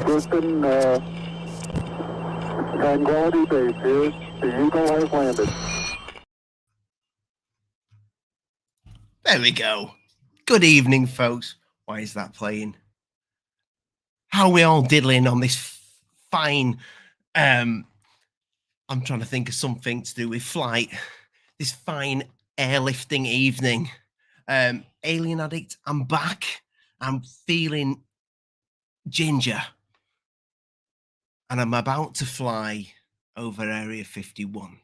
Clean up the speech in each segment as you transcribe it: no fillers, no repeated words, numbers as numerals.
Houston, Tranquility Base here. The Eagle has landed. There we go. Good evening, folks. Why is that playing? How are we all diddling on this fine, I'm trying to think of something to do with flight. This fine airlifting evening. Alien Addict, I'm back. I'm feeling ginger. And I'm about to fly over Area 51.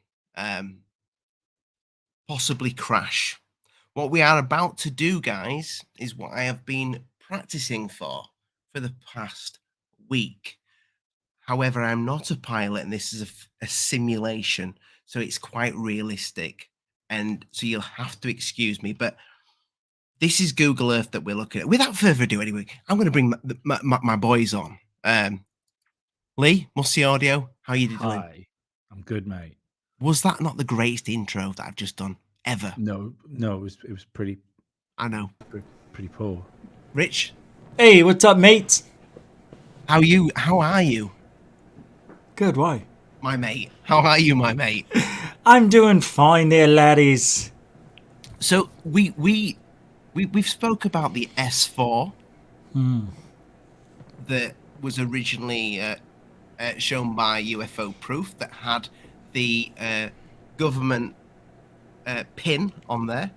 Possibly crash. What we are about to do, guys, is what I have been practicing for the past week. However, I'm not a pilot, and this is a simulation, so it's quite realistic. And so you'll have to excuse me, but this is Google Earth that we're looking at. Without further ado, anyway, I'm going to bring my boys on. Lee, Musty Audio, how are you doing? Hi, I'm good, mate. Was that not the greatest intro that I've just done ever? No, it was pretty. I know. Pretty poor. Rich, Hey, what's up, mates? how are you? Good, why? My mate. How are you, my mate? I'm doing fine there, laddies. So we've spoke about the S4 that was originally shown by UFO Proof that had the government pin on there.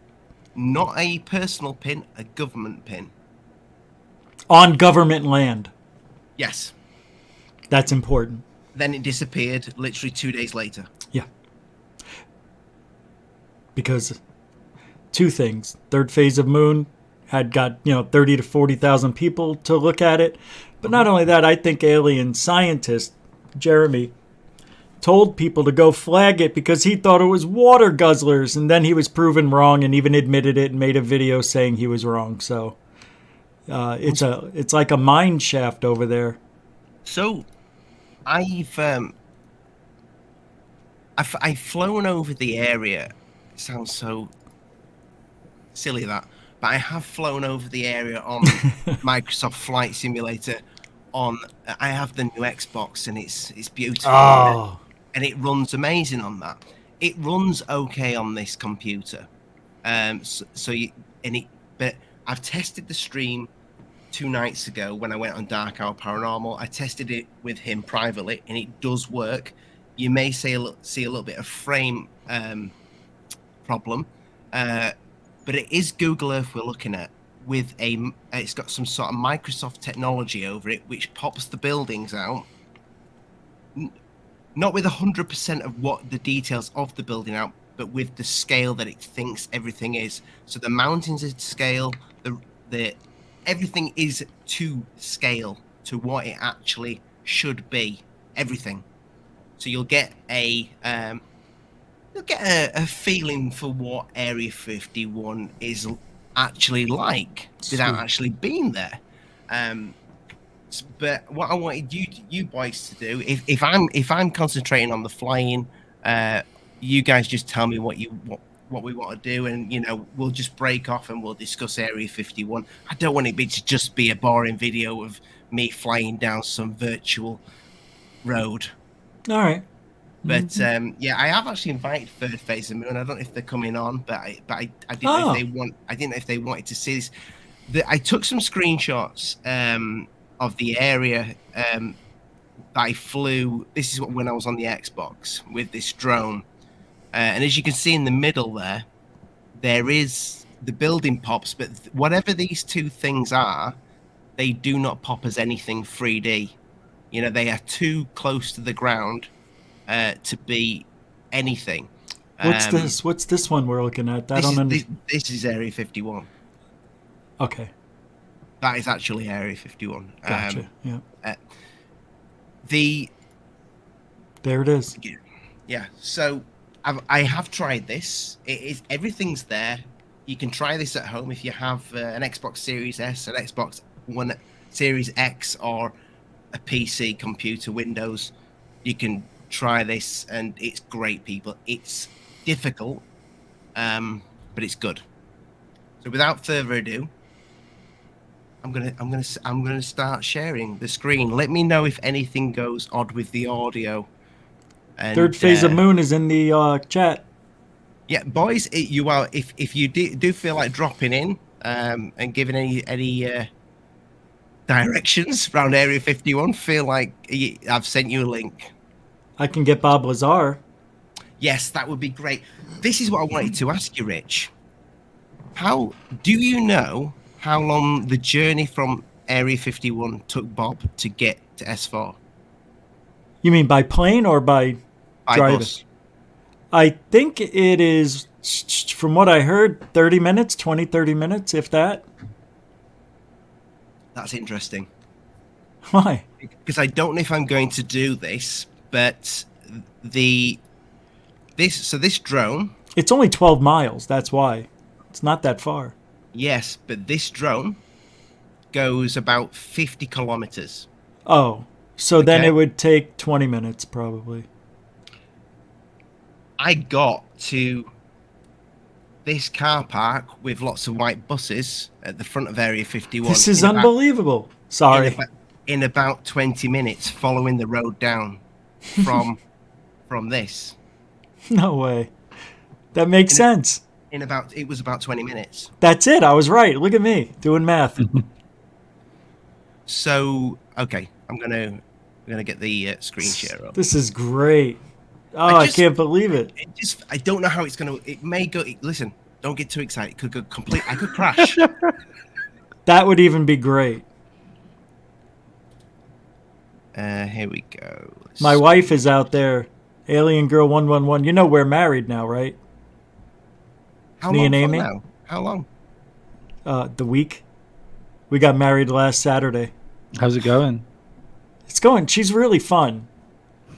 Not a personal pin, a government pin. On government land. Yes. That's important. Then it disappeared literally 2 days later. Yeah. Because two things. Third phase of moon had got, 30 to 40,000 people to look at it. But not only that, I think alien scientist Jeremy told people to go flag it because he thought it was water guzzlers, and then he was proven wrong and even admitted it and made a video saying he was wrong. So it's like a mine shaft over there. So I've flown over the area. It sounds so silly that, but I have flown over the area on Microsoft Flight Simulator. I have the new Xbox, and it's beautiful. Oh. And it runs amazing on that. It runs okay on this computer. But I've tested the stream 2 nights ago when I went on Dark Hour Paranormal. I tested it with him privately, and it does work. You may see a little bit of frame problem, but it is Google Earth we're looking at with it's got some sort of Microsoft technology over it, which pops the buildings out. Not with 100% of what the details of the building out, but with the scale that it thinks everything is. So the mountains is to scale, the everything is to scale to what it actually should be. Everything. So you'll get a feeling for what Area 51 is actually like without actually being there. But what I wanted you boys to do, if I'm concentrating on the flying, you guys just tell me what we want to do, and we'll just break off and we'll discuss Area 51. I don't want it to just be a boring video of me flying down some virtual road. All right. But yeah, I have actually invited Third Phase of Moon. I don't know if they're coming on, but I didn't know if they want. I didn't know if they wanted to see this. I took some screenshots of the area that I flew. This is when I was on the Xbox with this drone, and as you can see in the middle there is the building pops. But whatever these two things are, they do not pop as anything 3D. They are too close to the ground to be anything. What's this? What's this one we're looking at? I don't understand. This is Area 51. Okay. That is actually Area 51. Gotcha. Yeah. There it is. Yeah. So I have tried this. Everything's there. You can try this at home if you have an Xbox Series S, an Xbox One, Series X, or a PC, computer, Windows. You can try this, and it's great, people. It's difficult, but it's good. So without further ado, I'm gonna start sharing the screen. Let me know if anything goes odd with the audio. And, Third phase of moon is in the chat. Yeah, boys, you are. If you do feel like dropping in and giving any directions around Area 51, feel like I've sent you a link. I can get Bob Lazar. Yes, that would be great. This is what I wanted to ask you, Rich. How do you know how long the journey from Area 51 took Bob to get to S4? You mean by plane or by driving? Bus. I think it is, from what I heard, 30 minutes, 30 minutes, if that. That's interesting. Why? Because I don't know if I'm going to do this, but this drone. It's only 12 miles, that's why. It's not that far. Yes, but this drone goes about 50 kilometers. Oh, so then Okay. it would take 20 minutes probably. I got to this car park with lots of white buses at the front of Area 51. This is unbelievable. Sorry. In about 20 minutes, following the road down from this. No way. That makes sense. It was about 20 minutes. That's it. I was right. Look at me doing math. So, okay, I'm gonna get the screen share up. This is great. Oh, I can't believe it. I don't know how it's gonna. It may go. Listen, don't get too excited. It could go complete. I could crash. That would even be great. Here we go. My wife is out there. Alien Girl 111. You know we're married now, right? How Me long and for Amy? now? How long? The week. We got married last Saturday. How's it going? It's going. She's really fun.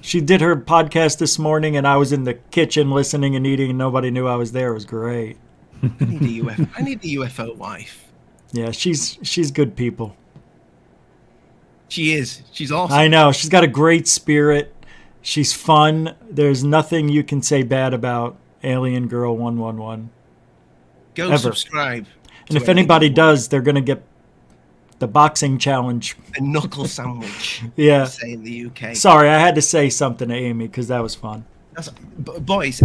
She did her podcast this morning, and I was in the kitchen listening and eating, and nobody knew I was there. It was great. I need the UFO wife. Yeah, she's good people. She is. She's awesome. I know. She's got a great spirit. She's fun. There's nothing you can say bad about Alien Girl 111. Go ever. subscribe. And if anybody does, they're going to get the boxing challenge. A knuckle sandwich. Yeah. Say in the UK. Sorry, I had to say something to Amy because that was fun. Boys,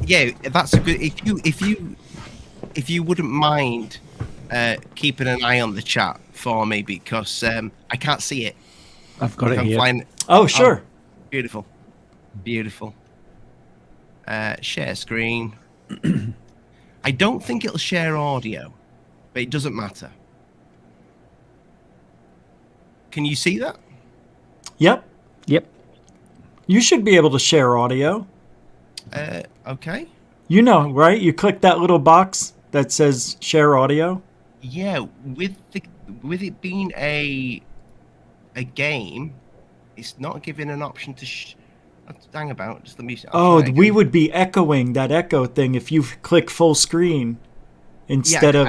yeah, that's a good. If you wouldn't mind keeping an eye on the chat for me, because I can't see it. I've got it here. Oh, sure. Beautiful. Share screen. I don't think it'll share audio, but it doesn't matter. Can you see that? Yep. Yep. You should be able to share audio. Okay. You know, right? You click that little box that says share audio. Yeah, with it being a game, it's not giving an option to. Hang about. Just let me. We would be echoing that echo thing if you click full screen instead of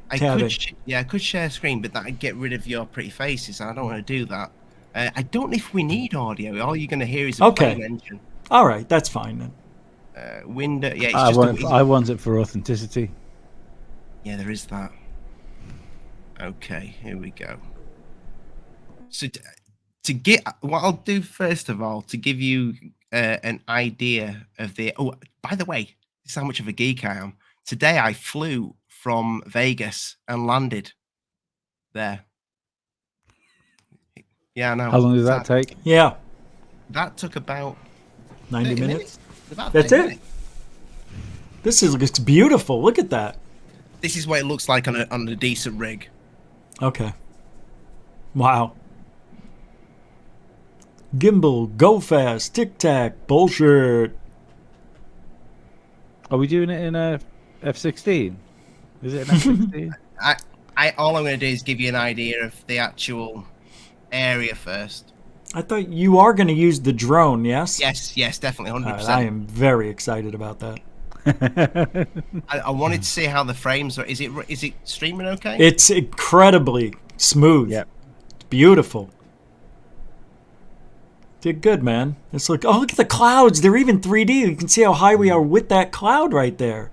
tabbing. I could share screen, but that'd get rid of your pretty faces. And I don't want to do that. I don't know if we need audio. All you're going to hear is a plane engine. All right, that's fine then. Window. Yeah, it's I want it for authenticity. Yeah, there is that. Okay, here we go. So to get what I'll do first of all to give you an idea of the. Oh, by the way, this is how much of a geek I am. Today I flew from Vegas and landed there. Yeah, I know. How long did that take? Yeah. That took about 90 minutes. About That's 30 it. minutes. This looks beautiful. Look at that. This is what it looks like on a decent rig. Okay. Wow. Gimbal, go fast, tic tac, bullshit. Are we doing it in a F-16? Is it an F-16? All I'm going to do is give you an idea of the actual area first. I thought you are going to use the drone, yes? Yes, definitely, 100%. I am very excited about that. I wanted to see how the frames are. Is it streaming okay? It's incredibly smooth. Yep. It's beautiful. Did good, man. It's like, oh, look at the clouds. They're even 3D. You can see how high we are with that cloud right there.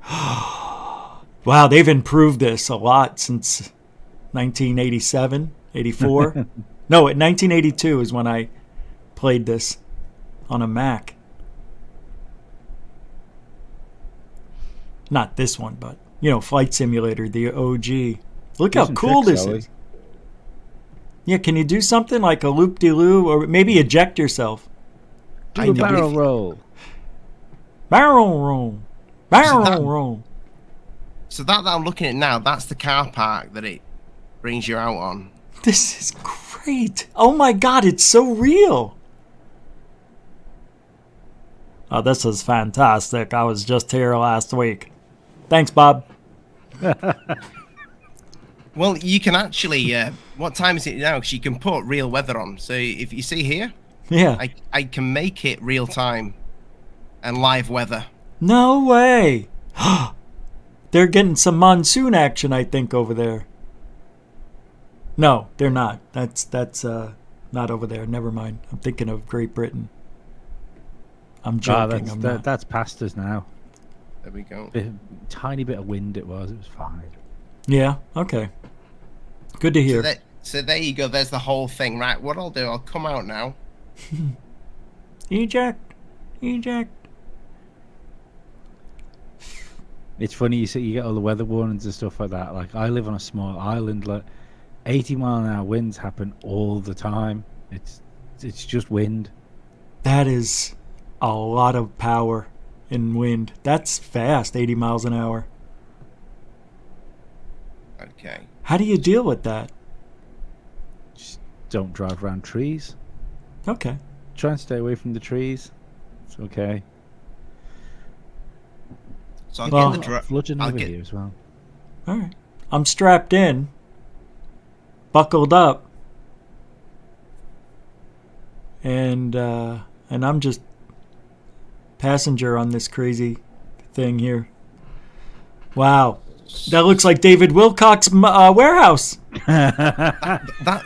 Wow, they've improved this a lot since 1987, 84. No, 1982 is when I played this on a Mac. Not this one, but, Flight Simulator, the OG. Look how cool this is. Yeah, can you do something like a loop-de-loo or maybe eject yourself? Do a barrel roll. Barrel roll. Barrel roll. So that I'm looking at now, that's the car park that it brings you out on. This is great. Oh my God, it's so real. Oh, this is fantastic. I was just here last week. Thanks, Bob. Well, you can actually, what time is it now? Because you can put real weather on. So if you see here, Yeah. I can make it real time and live weather. No way. They're getting some monsoon action, I think, over there. No, they're not. That's not over there. Never mind. I'm thinking of Great Britain. I'm joking. That's past us now. There we go. A tiny bit of wind it was fine. Yeah, okay. Good to hear. So there you go. There's the whole thing, right? What I'll do, I'll come out now. Eject. Eject. It's funny you get all the weather warnings and stuff like that. Like, I live on a small island. Like, 80-mile-an-hour winds happen all the time. It's just wind. That is a lot of power in wind. That's fast, 80 miles an hour. Okay. How do you deal with that? Just don't drive around trees. Okay. Try and stay away from the trees. It's okay. So I'll get the flooding over here as well. All right. I'm strapped in, buckled up, and I'm just passenger on this crazy thing here. Wow, that looks like David Wilcock's warehouse.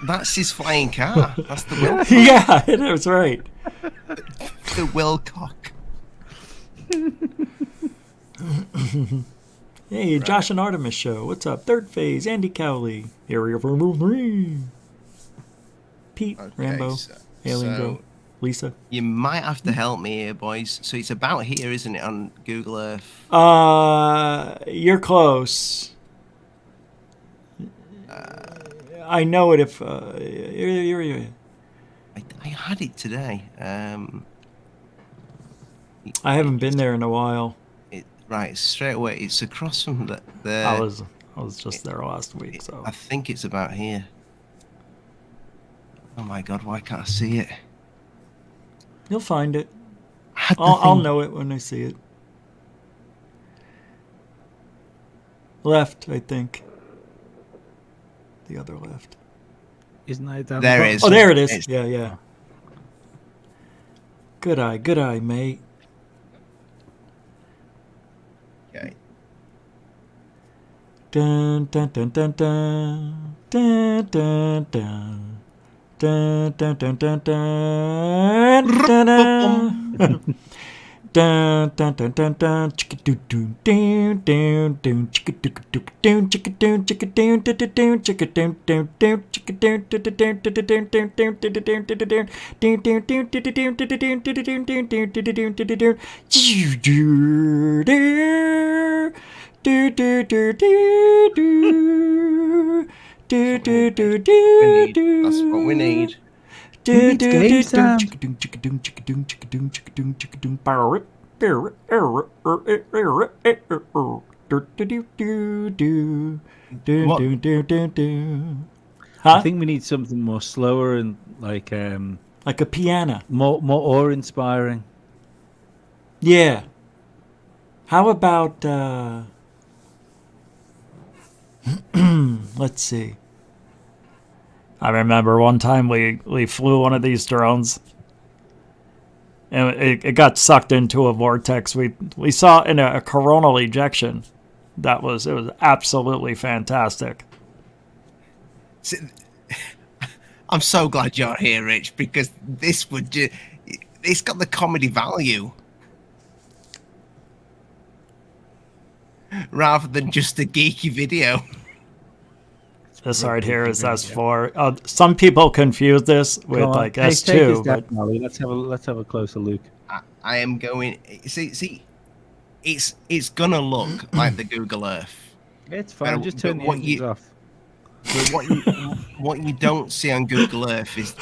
That's his flying car. That's the Wilcock. Yeah, it is right. The Wilcock. Hey, right. Josh and Artemis show. What's up? Third phase, Andy Cowley. Area for move 3. Pete, okay, Rambo, Alien Go, Lisa. You might have to help me here, boys. So it's about here, isn't it, on Google Earth? You're close. I know it if... I had it today. I haven't been there in a while. Right, straight away. It's across from the I was just there last week, so... I think it's about here. Oh my God, why can't I see it? You'll find it. I'll know it when I see it. Left, I think. The other left. Isn't that down there? It is. Oh, there it is. Yeah. Good eye, mate. Okay. Dun dun dun dun dun dun dun dun dun dun dun dun dun dun dun dun dun dun chicka doo doo doo doo doo chicka doo doo doo chicka doo chicka doo doo doo chicka doo doo doo chicka doo doo doo doo doo doo That's what we need. I think we need something more slower and like a piano, more awe-inspiring. Yeah. How about let's see. I remember one time we flew one of these drones, and it got sucked into a vortex. We saw in a coronal ejection. It was absolutely fantastic. I'm so glad you're here, Rich, because this it's got the comedy value rather than just a geeky video. This right here is S4. Some people confuse this with like S2. But Molly. Let's have a closer look. I am going. See, it's gonna look like the Google Earth. It's fine. Just turn the engines off. But what you don't see on Google Earth is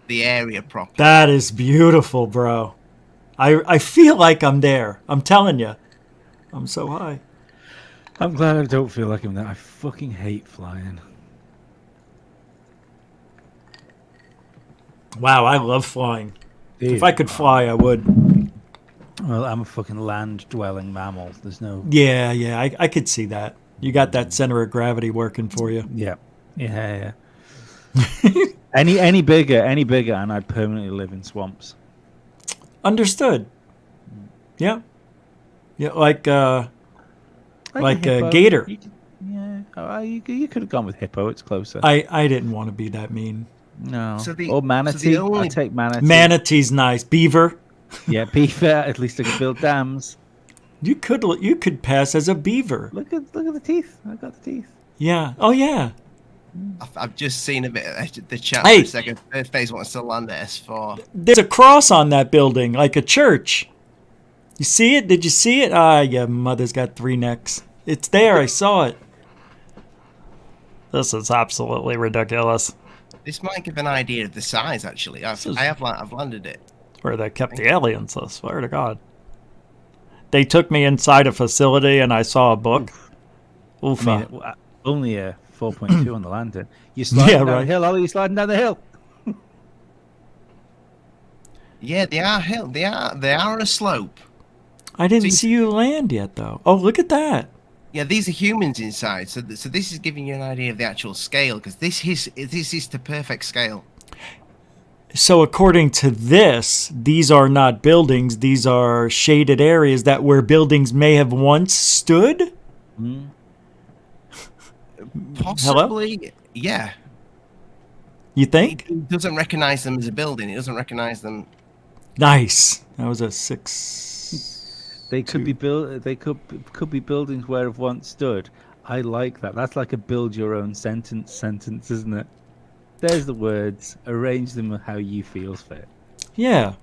the area properly. That is beautiful, bro. I feel like I'm there. I'm telling you, I'm so high. I'm glad I don't feel like I'm there. I fucking hate flying. Wow, I love flying. If I could fly, I would. Well, I'm a fucking land-dwelling mammal. There's no... Yeah, I could see that. You got that center of gravity working for you. Yeah. any bigger, and I'd permanently live in swamps. Understood. Yeah. Yeah, like a gator. You could have gone with hippo. It's closer. I didn't want to be that mean. No. Or manatee. I'll take manatee. Manatee's nice. Beaver. Yeah, beaver. At least I can build dams. You could pass as a beaver. Look at the teeth. I got the teeth. Yeah. Oh yeah. I've just seen a bit of the chat Hey. for a second. Third phase wants to land at S4. There's a cross on that building, like a church. You see it? Did you see it? Yeah, mother's got 3 necks. It's there. I saw it. This is absolutely ridiculous. This might give an idea of the size, actually. I've landed it. Where they kept the aliens, I swear to God. They took me inside a facility and I saw a book. Oof. I mean, only a 4.2 on the landing. You're sliding down the hill, Ollie. You're sliding down the hill. Yeah, they are hill. They are on a slope. I didn't see you land yet, though. Oh, look at that. Yeah, these are humans inside. So this is giving you an idea of the actual scale, because this is to perfect scale. So according to this, these are not buildings. These are shaded areas that where buildings may have once stood? Possibly, Hello? Yeah. You think? It doesn't recognize them as a building. It doesn't recognize them. Nice. That was a 6. They could be could be buildings where have once stood. I like that. That's like a build your own sentence, isn't it? There's the words. Arrange them how you feel fit. Yeah.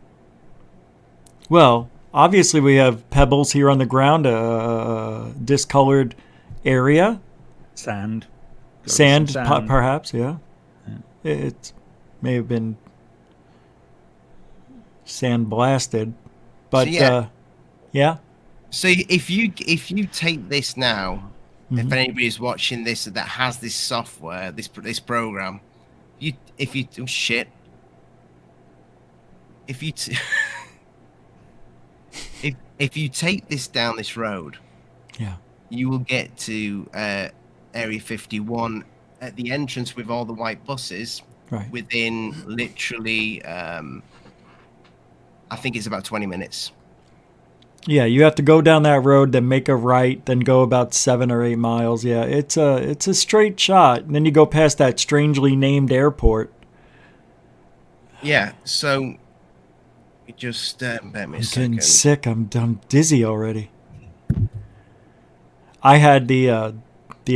Well, obviously we have pebbles here on the ground, a discolored area. Sand. Sand. Perhaps, yeah. It may have been sand blasted, but yeah. So if you take this now, if anybody's watching this that has this software, this program, if you take this down this road, yeah, you will get to Area 51 at the entrance with all the white buses. Right. Within literally, I think it's about 20 minutes. Yeah, you have to go down that road, then make a right, then go about 7 or 8 miles. Yeah, it's a straight shot. And then you go past that strangely named airport. Yeah, so just bear me a I'm getting second. sick. I'm dizzy already. I had the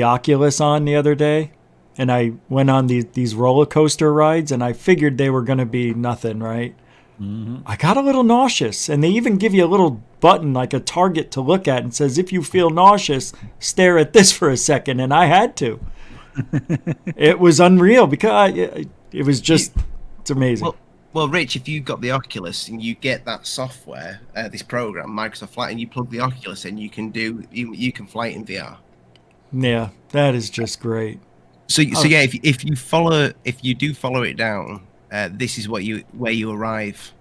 Oculus on the other day, and I went on these roller coaster rides, and I figured they were going to be nothing, right? Mm-hmm. I got a little nauseous, and they even give you a little button, like a target to look at, and says, if you feel nauseous, stare at this for a second, and I had to. It was unreal, because it was just, it's amazing. Well, Rich, if you've got the Oculus and you get that software, this program, Microsoft Flight, and you plug the Oculus in, you can fly it in VR. Yeah, that is just great. So yeah, if you do follow it down, this is where you arrive.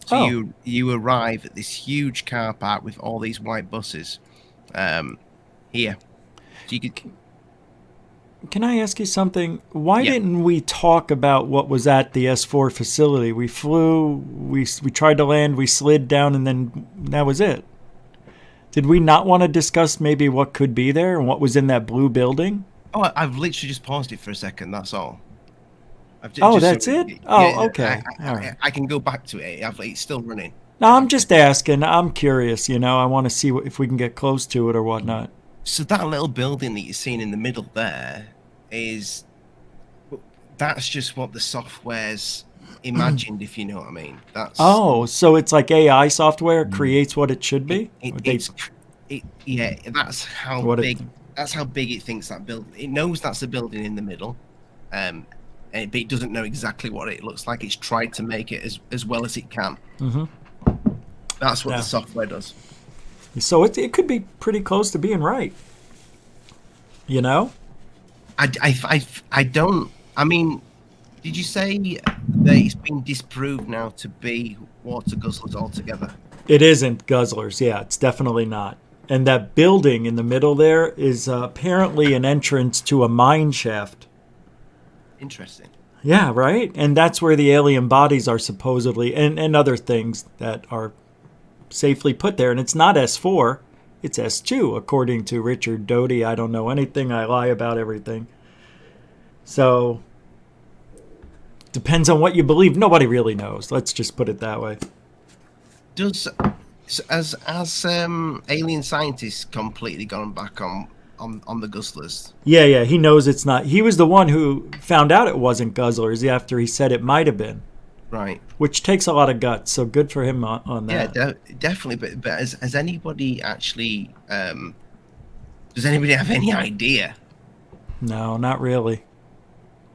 So you arrive at this huge car park with all these white buses. Here, so you could. Can I ask you something? Why didn't we talk about what was at the S4 facility? We flew, we tried to land, we slid down, and then that was it. Did we not want to discuss maybe what could be there and what was in that blue building? Oh, I've literally just paused it for a second. That's all. That's it? Oh, okay. All right. I can go back to it. It's still running. No, I'm just asking. I'm curious. I want to see if we can get close to it or whatnot. So that little building that you're seeing in the middle there that's just what the software's imagined, if you know what I mean. That's so it's like AI software creates what it should be. yeah, that's how What big. That's how big it thinks that building. It knows that's a building in the middle, but it doesn't know exactly what it looks like. It's tried to make it as well as it can. That's what the software does. So it could be pretty close to being right. You know? I don't. I mean, did you say that it's been disproved now to be water guzzlers altogether? It isn't guzzlers. Yeah, it's definitely not. And that building in the middle there is apparently an entrance to a mine shaft. Interesting. Yeah, right? And that's where the alien bodies are supposedly, and other things that are safely put there. And it's not S4, it's S2, according to Richard Doty. I don't know anything. I lie about everything. So, depends on what you believe. Nobody really knows. Let's just put it that way. As alien scientists completely gone back on the guzzlers? Yeah, he knows it's not. He was the one who found out it wasn't guzzlers after he said it might have been. Right. Which takes a lot of guts, so good for him on that. Yeah, definitely. But has anybody actually? Does anybody have any idea? No, not really.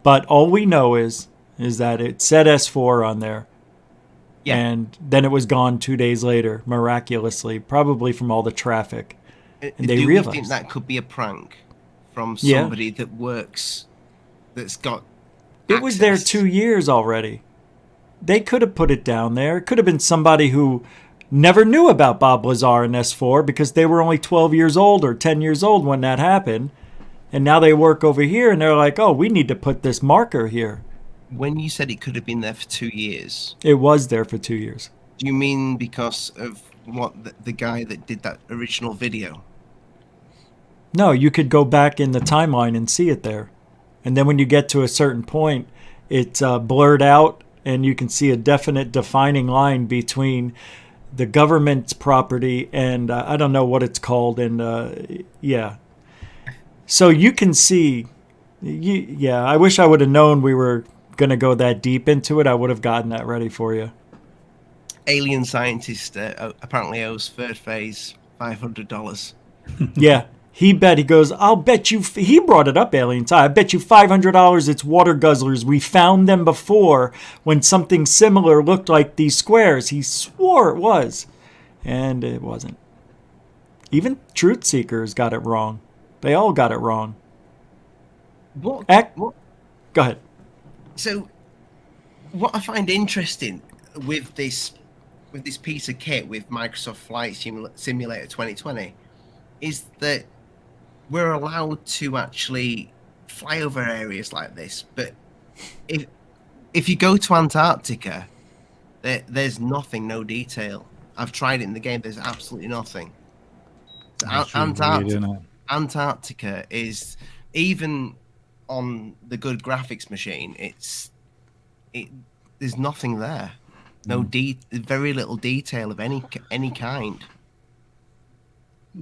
But all we know is that it said S4 on there. Yeah. And then it was gone 2 days later, miraculously, probably from all the traffic. And they realized. Do you think that could be a prank from somebody that works, that's got It was there 2 years already. They could have put it down there. It could have been somebody who never knew about Bob Lazar and S4 because they were only 12 years old or 10 years old when that happened. And now they work over here and they're like, oh, we need to put this marker here. When you said it could have been there for 2 years. It was there for 2 years. Do you mean because of what the guy that did that original video? No, you could go back in the timeline and see it there. And then when you get to a certain point, it's blurred out and you can see a definite defining line between the government's property and I don't know what it's called. And yeah. So you can see, yeah, I wish I would have known we were going to go that deep into it. I would have gotten that ready for you. Alien scientist apparently owes third phase $500. Yeah. He goes, I'll bet you, he brought it up, Alien Sci. I bet you $500 it's water guzzlers. We found them before when something similar looked like these squares. He swore it was. And it wasn't. Even Truth Seekers got it wrong. They all got it wrong. What? Go ahead. So, what I find interesting with this piece of kit with Microsoft Flight Simulator 2020 is that we're allowed to actually fly over areas like this. But if you go to Antarctica, there's nothing, no detail. I've tried it in the game. There's absolutely nothing. Antarctica is, even on the good graphics machine, there's nothing there. Very little detail of any kind.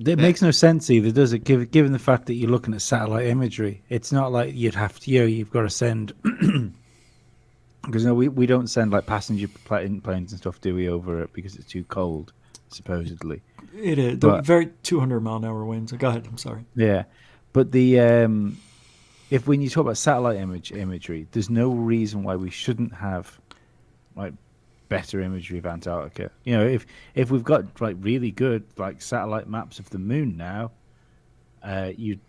It makes no sense either, does it? Given the fact that you're looking at satellite imagery, it's not like you'd have to. You've got to send because we don't send like passenger planes and stuff, do we? Over it because it's too cold, supposedly. It is the very 200-mile-an-hour winds. Go ahead. I'm sorry. Yeah, but the if when you talk about satellite imagery, there's no reason why we shouldn't have like better imagery of Antarctica. If we've got like really good like satellite maps of the moon now, you'd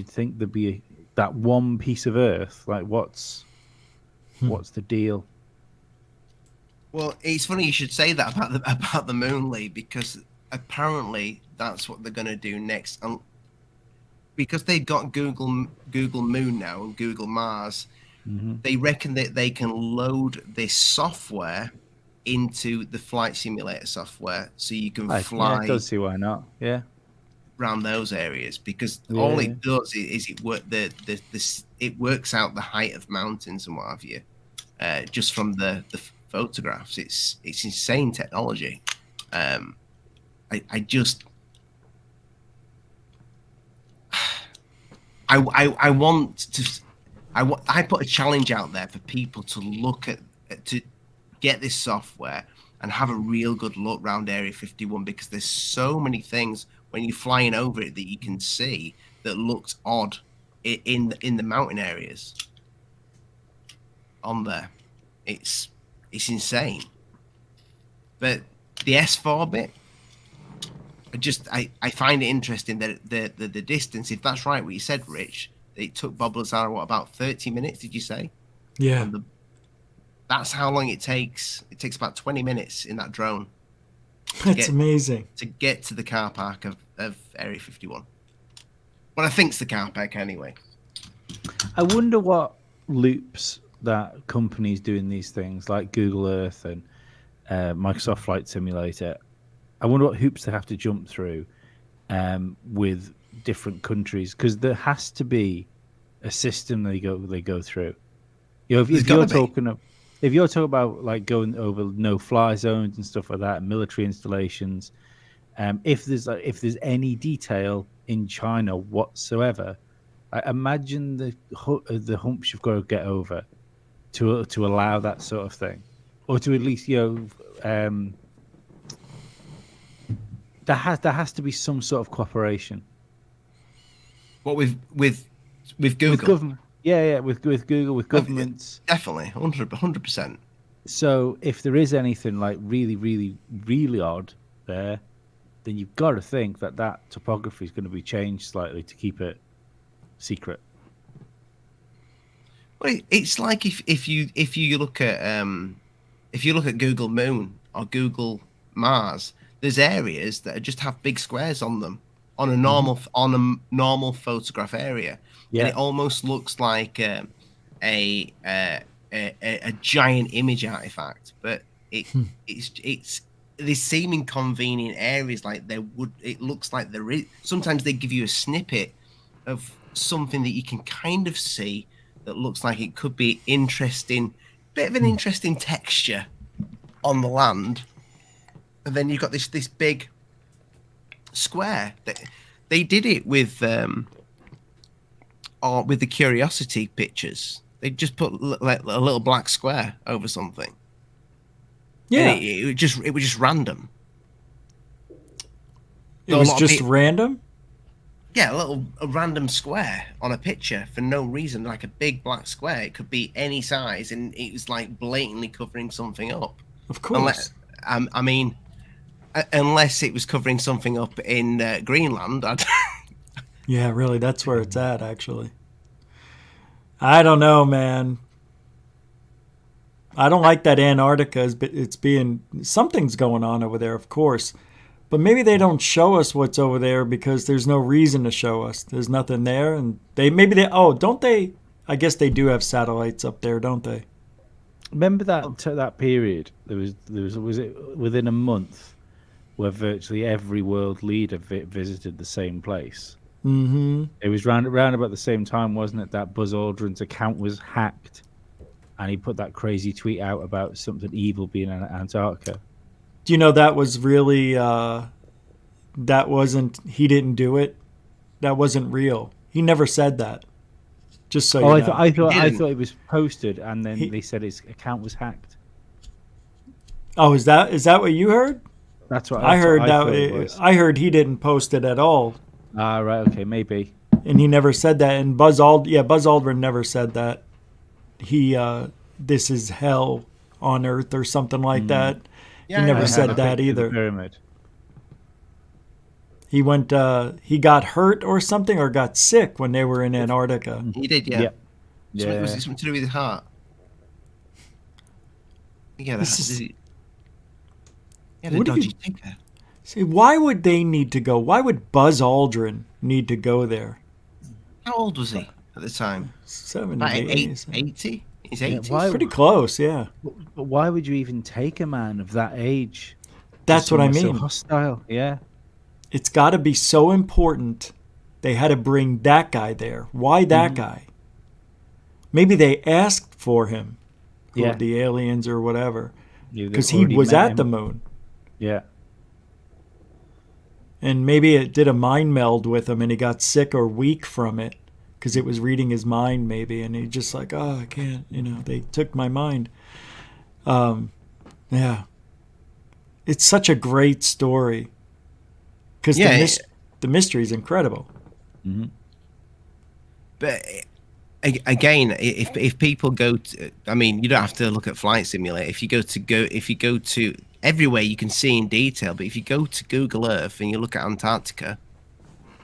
think there'd be that one piece of Earth. Like what's the deal? Well, it's funny you should say that about the moon, Lee, because apparently that's what they're going to do next. Because they've got Google Moon now and Google Mars, they reckon that they can load this software into the flight simulator software, so you can fly. I don't see why not. Yeah, around those areas, because all it does is it works out the height of mountains and what have you, just from the photographs. It's insane technology. I want to. I put a challenge out there for people to look at to get this software and have a real good look around Area 51, because there's so many things when you're flying over it that you can see that looked odd in the mountain areas on there. It's insane. But the S4 bit, I find it interesting that the distance, if that's right what you said, Rich, it took Bob Lazar, what, about 30 minutes, did you say? Yeah. That's how long it takes. It takes about 20 minutes in that drone. That's amazing. To get to the car park of Area 51. Well, I think it's the car park anyway. I wonder what loops that companies doing these things like Google Earth and Microsoft Flight Simulator, I wonder what hoops they have to jump through with different countries, because there has to be a system they go through. You know, if you're talking about like going over no-fly zones and stuff like that, military installations, if there's any detail in China whatsoever, I imagine the humps you've got to get over to allow that sort of thing, or to at least there has to be some sort of cooperation. What with Google? With government. Yeah, with Google, with governments. Definitely, 100%. So if there is anything like really, really, really odd there, then you've got to think that topography is going to be changed slightly to keep it secret. Well, it's like if you look at Google Moon or Google Mars, there's areas that just have big squares on them on a normal photograph area, and it almost looks like a giant image artifact. But it's they seem in convenient areas, like it looks like there is. Sometimes they give you a snippet of something that you can kind of see that looks like it could be interesting, bit of an interesting texture on the land, and then you've got this big square. They did it with the Curiosity pictures. They just put like a little black square over something. Yeah, and it was just random. It was just random. Yeah, a random square on a picture for no reason, like a big black square. It could be any size, and it was like blatantly covering something up. Of course. Unless it was covering something up in Greenland. Yeah, really, that's where it's at, actually. I don't know, man. I don't like that Antarctica. Something's going on over there, of course. But maybe they don't show us what's over there because there's no reason to show us. There's nothing there, and don't they? I guess they do have satellites up there, don't they? Remember that period? Was it within a month where virtually every world leader visited the same place? Mm-hmm. It was round about the same time, wasn't it? That Buzz Aldrin's account was hacked, and he put that crazy tweet out about something evil being in Antarctica. Do you know that was really, he didn't do it? That wasn't real. He never said that. Just so you know. I thought it was posted, and then they said his account was hacked. Oh, is that what you heard? That's what I heard. I heard he didn't post it at all. Ah, right, okay, maybe. And he never said that. And Buzz Aldrin never said that. This is hell on Earth or something like that. Yeah, he never said that either. Pyramid. He went. He got hurt or something, or got sick when they were in Antarctica. He did, yeah. Yeah. Was it something to do with his heart? Yeah, he had a dodgy thing there. See, why would they need to go? Why would Buzz Aldrin need to go there? How old was he at the time? 70, 80? He's 80. Yeah, pretty close, yeah. But why would you even take a man of that age? That's what I mean. So hostile, yeah. It's got to be so important. They had to bring that guy there. Why that guy? Maybe they asked for him, the aliens or whatever, because he was at the moon. Yeah. And maybe it did a mind meld with him, and he got sick or weak from it, because it was reading his mind maybe, and he just like, oh, I can't, they took my mind. Yeah, it's such a great story because the mystery is incredible. Mm-hmm. But again, if people go to, I mean, you don't have to look at Flight Simulator. If you go to everywhere, you can see in detail. But if you go to Google Earth and you look at Antarctica,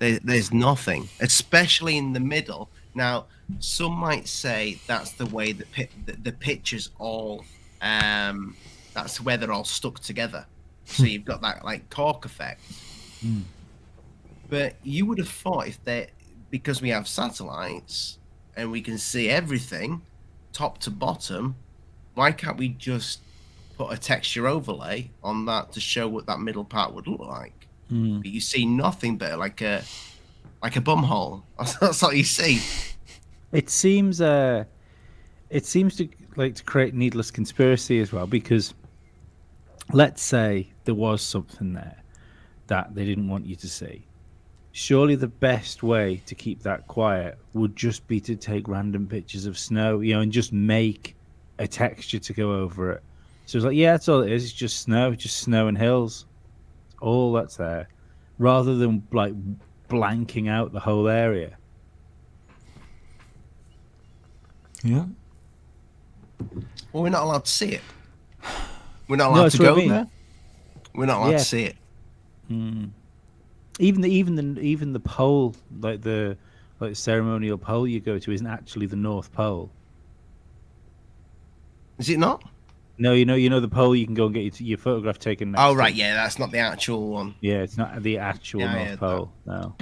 there's nothing, especially in the middle. Now, some might say that's the way the pictures all, that's where they're all stuck together. So you've got that like cork effect. Mm. But you would have thought because we have satellites and we can see everything top to bottom, why can't we just put a texture overlay on that to show what that middle part would look like? Mm. But you see nothing but like a bum hole. That's all you see. It seems to create needless conspiracy as well, because let's say there was something there that they didn't want you to see. Surely the best way to keep that quiet would just be to take random pictures of snow, and just make a texture to go over it. So it's like, yeah, that's all it is. It's just snow and hills. It's all that's there, rather than like blanking out the whole area. Yeah. Well, we're not allowed to see it. We're not allowed to go there. We're not allowed to see it. Mm. Even the pole, like the ceremonial pole you go to, isn't actually the North Pole. Is it not? No, you know the pole you can go and get your photograph taken next Oh right, to. yeah, that's not the actual one. Yeah, it's not the actual North Pole. No.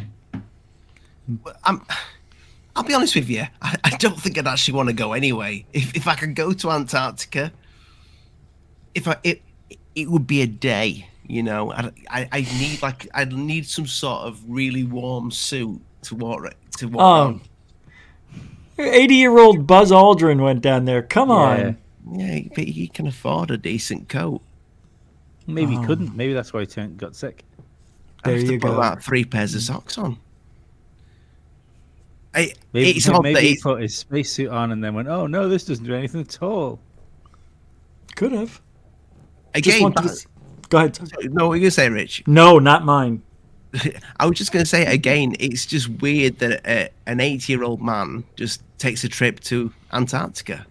I'll be honest with you. I don't think I'd actually want to go anyway. If I could go to Antarctica, it would be a day. I'd need some sort of really warm suit to walk around. 80-year-old Buzz Aldrin went down there. Come on. Yeah, but he can afford a decent coat. Maybe he couldn't. Maybe that's why he got sick. There you put go. About 3 pairs of socks on. Maybe he put his spacesuit on and then went, "Oh no, this doesn't do anything at all." Could have. Again, go ahead. No, what are you gonna say, Rich? No, not mine. I was just gonna say again. It's just weird that an 80-year-old man just takes a trip to Antarctica.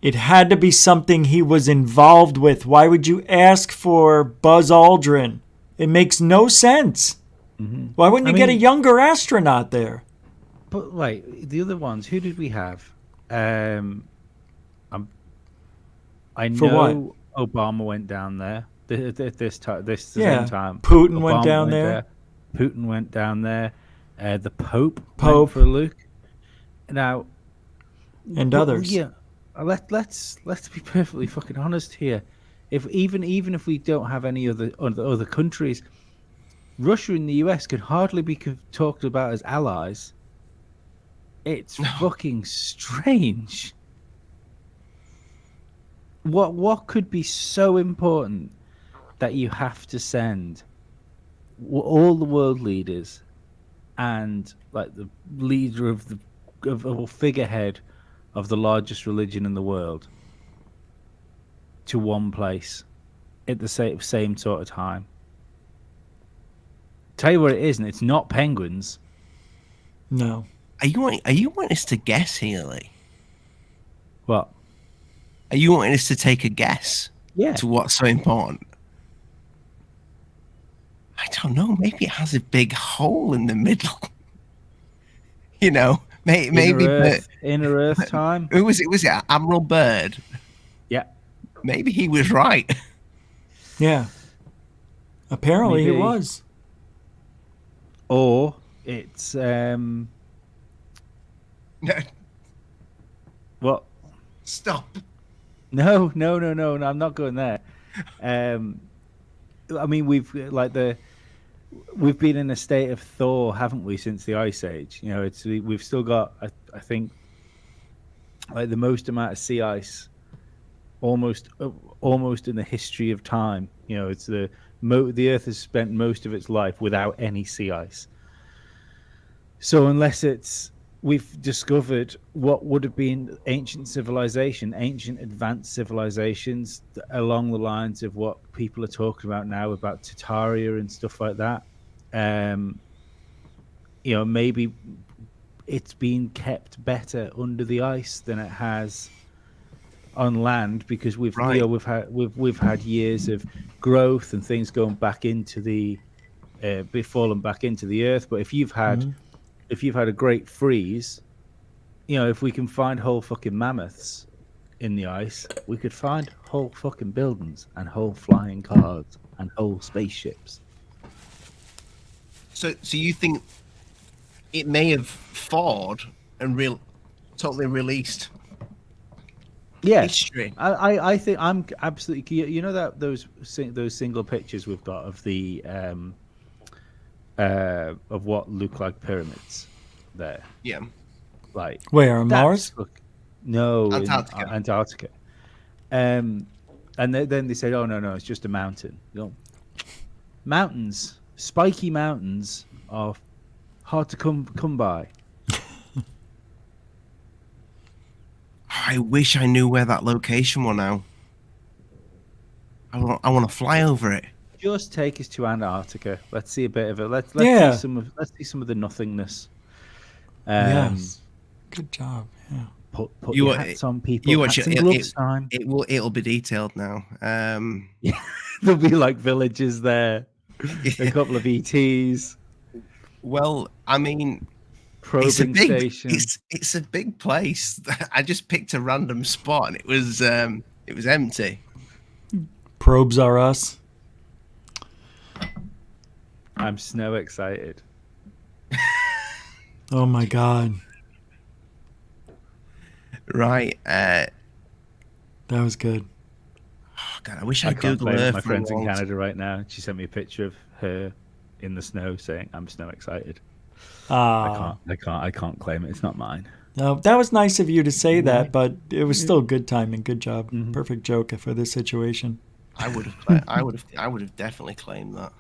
It had to be something he was involved with. Why would you ask for Buzz Aldrin? It makes no sense. Mm-hmm. Why wouldn't you get a younger astronaut there? But wait, the other ones, who did we have? I know Obama went down there this same time. Putin went down there. Putin went down there. The Pope went for Luke. Now, and others. Yeah, let's be perfectly fucking honest here. If even if we don't have any other countries, Russia and the US could hardly be talked about as allies. It's fucking strange. What could be so important that you have to send all the world leaders and like the leader of a figurehead of the largest religion in the world to one place at the same sort of time? Tell you what it is, and it's not penguins. No. Are you wanting us to guess here, Lee? What? Are you wanting us to take a guess? Yeah. To what's so important? I don't know. Maybe it has a big hole in the middle. Maybe Inner Earth time. Who was it? Was it Admiral Byrd? Yeah. Maybe he was right. Yeah. Apparently he was. Or it's what? Stop. No, I'm not going there. I mean, we've been in a state of thaw, haven't we, since the Ice Age? We've still got, I think, like the most amount of sea ice, almost in the history of time. It's the Earth has spent most of its life without any sea ice. So unless we've discovered what would have been ancient advanced civilizations along the lines of what people are talking about now about Tartaria and stuff like that. Maybe it's been kept better under the ice than it has on land because we've had years of growth and things going back into the falling back into the earth. But if you've had a great freeze, if we can find whole fucking mammoths in the ice, we could find whole fucking buildings and whole flying cars and whole spaceships. So you think it may have thawed and totally released history? I think I'm absolutely. That those single pictures we've got of the of what look like pyramids there. Yeah. Like where on Mars? No, Antarctica. Antarctica. And then they said, "Oh no, it's just a mountain." Mountains, spiky mountains, are hard to come by. I wish I knew where that location was now. I want to fly over it. Just take us to Antarctica. Let's see a bit of it. Let's see some of the nothingness. Yes. Good job. Yeah. Put your hats on, people. It'll be detailed now. There'll be like villages there, a couple of ETs. Well, I mean, probing stations. It's a big place. I just picked a random spot and it was empty. Probes are us. I'm so excited. Oh my god. Right. That was good. Oh god, I wish I can't Google Earth. My friend's in Canada right now. She sent me a picture of her in the snow saying, "I'm snow excited." I can't claim it. It's not mine. No, that was nice of you to say that, but it was still good timing. Good job. Mm-hmm. Perfect joke for this situation. I would have definitely claimed that.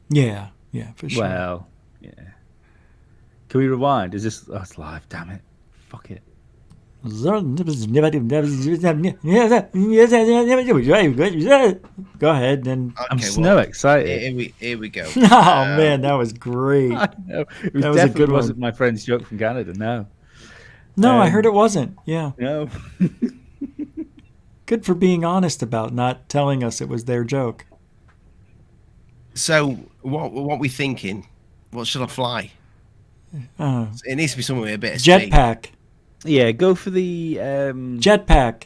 Yeah, for sure. Well, yeah. Can we rewind? Is this? Oh, it's live. Damn it! Fuck it. Go ahead and I'm excited. Here we go. Oh man, that was great. It was a good wasn't my friend's joke from Canada. No, I heard it wasn't. Yeah. No. Good for being honest about not telling us it was their joke. So what we thinking? What should I fly? It needs to be somewhere with a bit of jetpack. Yeah, go for the jetpack.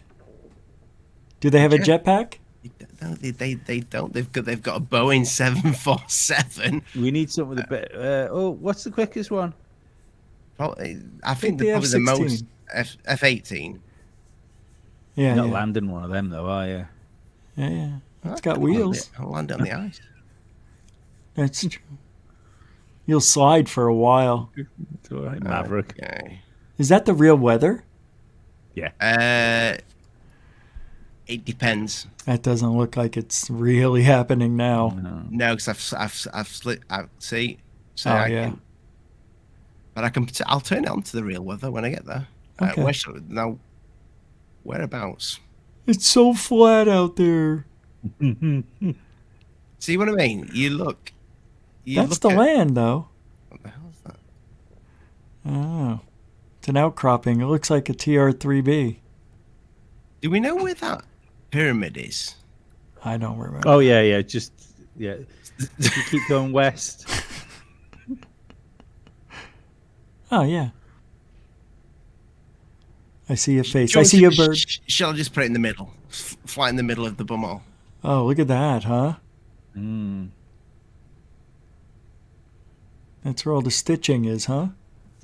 Do they have a jetpack? No, they don't. They've got a Boeing 747. We need something with a bit. What's the quickest one? Probably, I think they're probably the most F-18. Yeah, you're not landing one of them though, are you? Yeah. It's got wheels. I'll land on the ice. That's true. You'll slide for a while. It's all right, Maverick. Okay. Is that the real weather? Yeah. It depends. That doesn't look like it's really happening now. No, because I've slit. See. So yeah. But I'll turn it on to the real weather when I get there. Okay. Whereabouts? It's so flat out there. See what I mean? That's the land, though. What the hell is that? Oh. It's an outcropping. It looks like a TR-3B. Do we know where that pyramid is? I don't remember. Oh, yeah. If you keep going west. Oh, yeah. I see your face. I see your bird. Shall I just put it in the middle? Fly in the middle of the bumhole. Oh, look at that, huh? That's where all the stitching is, huh?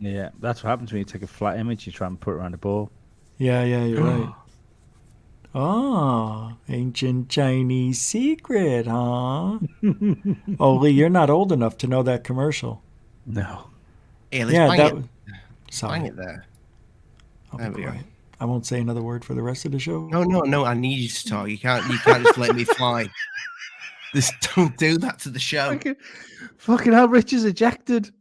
Yeah, that's what happens when you take a flat image, you try and put it around a ball. Yeah, you're right. Oh, ancient Chinese secret, huh? Oh, Lee, you're not old enough to know that commercial. No. Yeah, let's Sorry. bang it there. I'll be quiet. I won't say another word for the rest of the show. No, I need you to talk. You can't just let me fly. Just don't do that to the show. Fucking hell, Rich is ejected.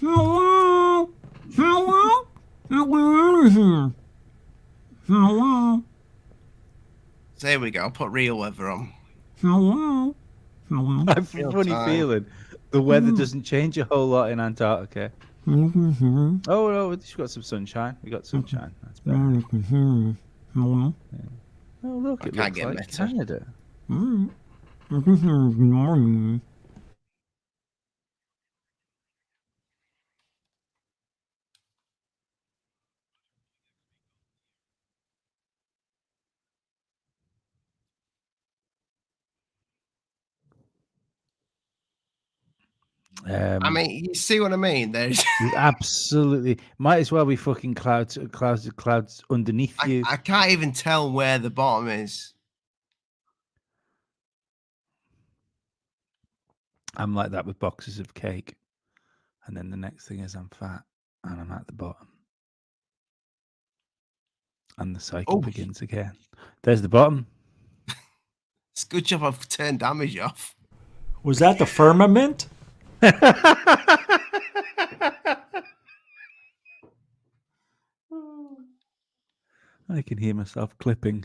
Hello? Hello? Hello? Hello? So here we go. I'll put real weather on. Hello? Hello? I have a Real funny time. feeling the weather doesn't change a whole lot in Antarctica. Hello? Oh no, we've got some sunshine. We got sunshine. That's better. Hello? Oh look, I it can't looks get like better. Canada. Good morning. I mean, you see what I mean? There's Absolutely, might as well be fucking clouds underneath you. I can't even tell where the bottom is. I'm like that with boxes of cake, and then the next thing is I'm fat and I'm at the bottom, and the cycle Oh. begins again. There's the bottom. It's a good job I've turned damage off. Was that the firmament? I can hear myself clipping.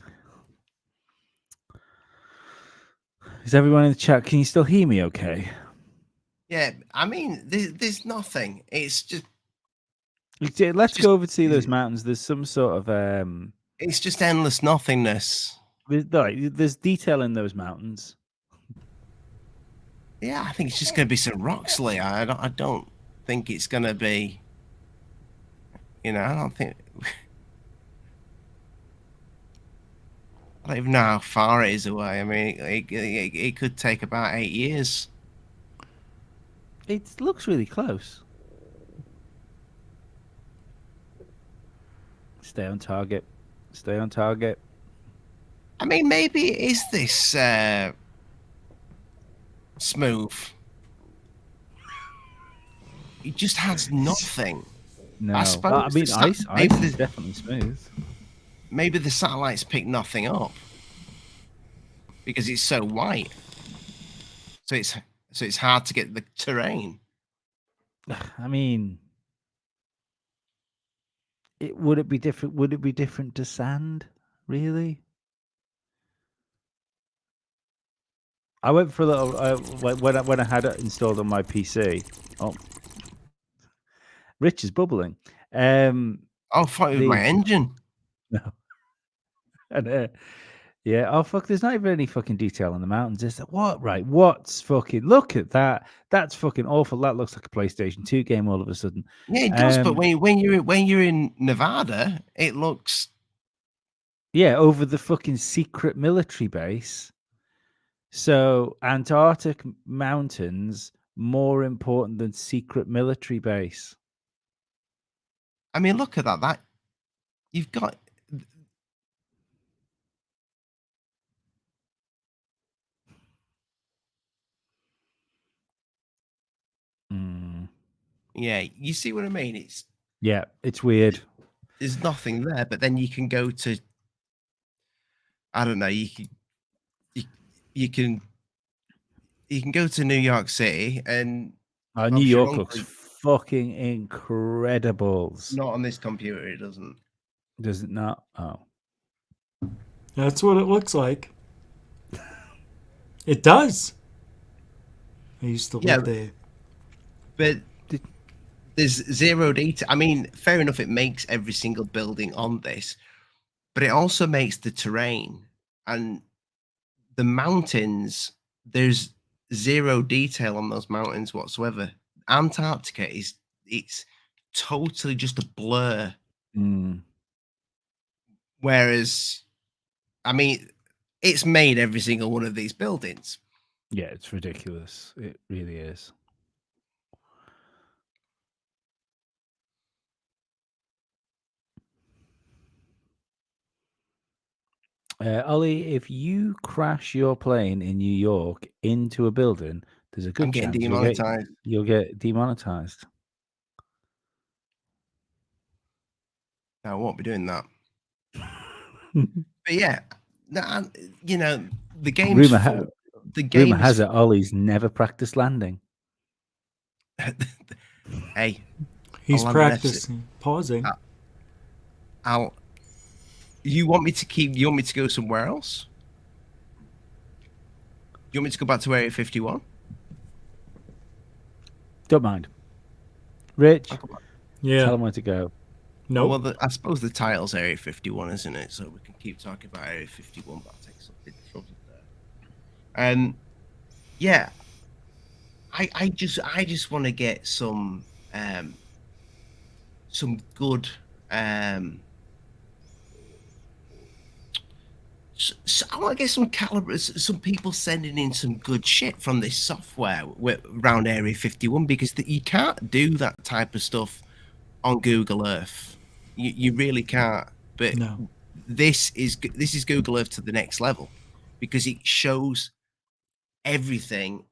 Is everyone in the chat? Can you still hear me okay? Yeah, I mean, there's nothing. It's just Let's go over to see those mountains. There's some sort of it's just endless nothingness. there's detail in those mountains. Yeah, I think it's just going to be some rocks, Lee. I don't think it's going to be. You know, I don't think. I don't even know how far it is away. I mean, it could take about 8 years. It looks really close. Stay on target. Stay on target. I mean, maybe it is this smooth. It just has nothing. No, I suppose I mean the ice maybe is the- definitely smooth. Maybe the satellites pick nothing up because it's so white. So it's hard to get the terrain. I mean, would it be different? Would it be different to sand? Really? I went for a little when I had it installed on my PC. Oh, Rich is bubbling. I'll fight with my engine. No. And yeah, oh fuck, there's not even any fucking detail on the mountains. It's like, what? Right, what's fucking, look at that. That's fucking awful. That looks like a PlayStation 2 game all of a sudden. Yeah, it does. But when you're in Nevada, it looks. Yeah, over the fucking secret military base. So Antarctic mountains more important than secret military base. I mean, look at that. That you've got. Yeah, you see what I mean? It's weird. There's nothing there, but then you can go to. I don't know. You can go to New York City and. New York looks fucking incredible. Not on this computer, it doesn't. Does it not? Oh. That's what it looks like. It does. I used to live there. But there's zero detail. I mean, fair enough, it makes every single building on this, but it also makes the terrain and the mountains. There's zero detail on those mountains whatsoever. Antarctica it's totally just a blur. Whereas, I mean, it's made every single one of these buildings. Yeah, it's ridiculous. It really is. Ollie, if you crash your plane in New York into a building, there's a good chance you'll get demonetized. I won't be doing that. But yeah, you know, the game's Rumor has it Ollie's never practiced landing. Hey, He's I'll have an practicing pausing. I'll. You want me to keep? You want me to go somewhere else? You want me to go back to Area 51? Don't mind. Rich, I'll go back. Yeah. tell him where to go. Nope. Well, I suppose the title's Area 51, isn't it? So we can keep talking about Area 51, but I'll take something from there. Yeah, I just want to get some good so I want to get some calibers, some people sending in some good shit from this software around Area 51, because you can't do that type of stuff on Google Earth. You really can't. But No. this is Google Earth to the next level, because it shows everything,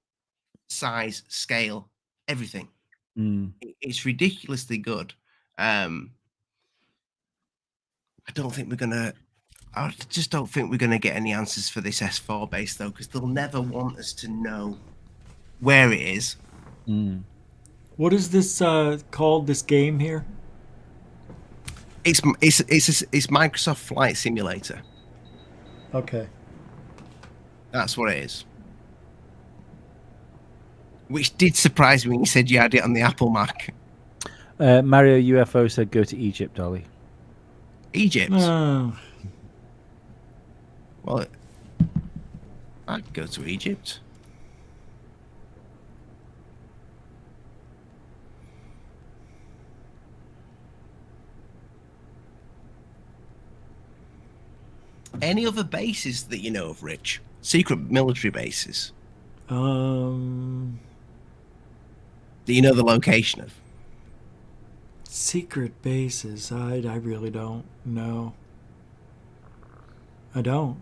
size, scale, everything. It's ridiculously good. I just don't think we're gonna get any answers for this S4 base though, because they'll never want us to know where it is. What is this called? This game here? It's Microsoft Flight Simulator. Okay. That's what it is. Which did surprise me when you said you had it on the Apple Mac. Mario UFO said go to Egypt, Ollie. Egypt. Oh. Well, I'd go to Egypt. Any other bases that you know of, Rich? Secret military bases that you know the location of? Secret bases. I really don't know. I don't.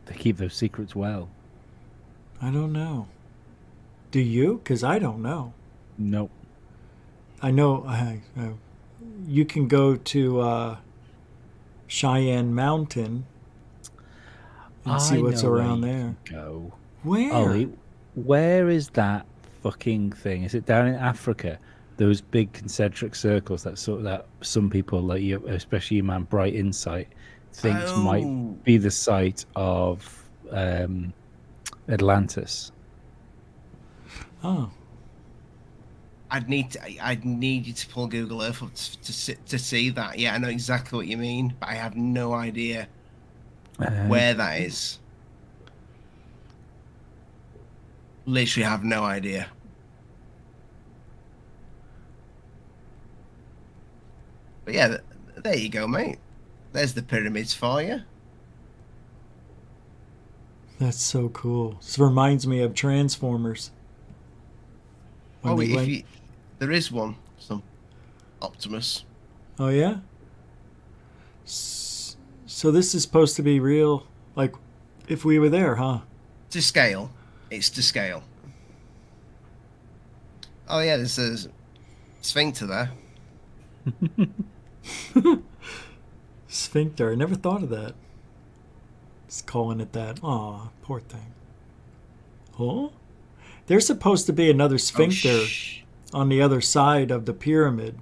They keep those secrets well. I don't know. Do you? Because I don't know. Nope. I know you can go to Cheyenne Mountain and see what's around there. Go. Where? Ollie, where is that fucking thing? Is it down in Africa? Those big concentric circles that some people, like you, especially your man Bright Insight, thinks might be the site of Atlantis. Oh. I'd need you to pull Google Earth up to see that. Yeah, I know exactly what you mean, but I have no idea where that is. Literally have no idea. But yeah, there you go, mate. There's the pyramids for you. That's so cool. This reminds me of Transformers. There is one, some Optimus. Oh yeah. So this is supposed to be real, like if we were there, huh? To scale. It's to scale. Oh yeah, there's a sphincter there. Sphincter. I never thought of that. Just calling it that. Aw, poor thing. Oh? There's supposed to be another sphincter on the other side of the pyramid.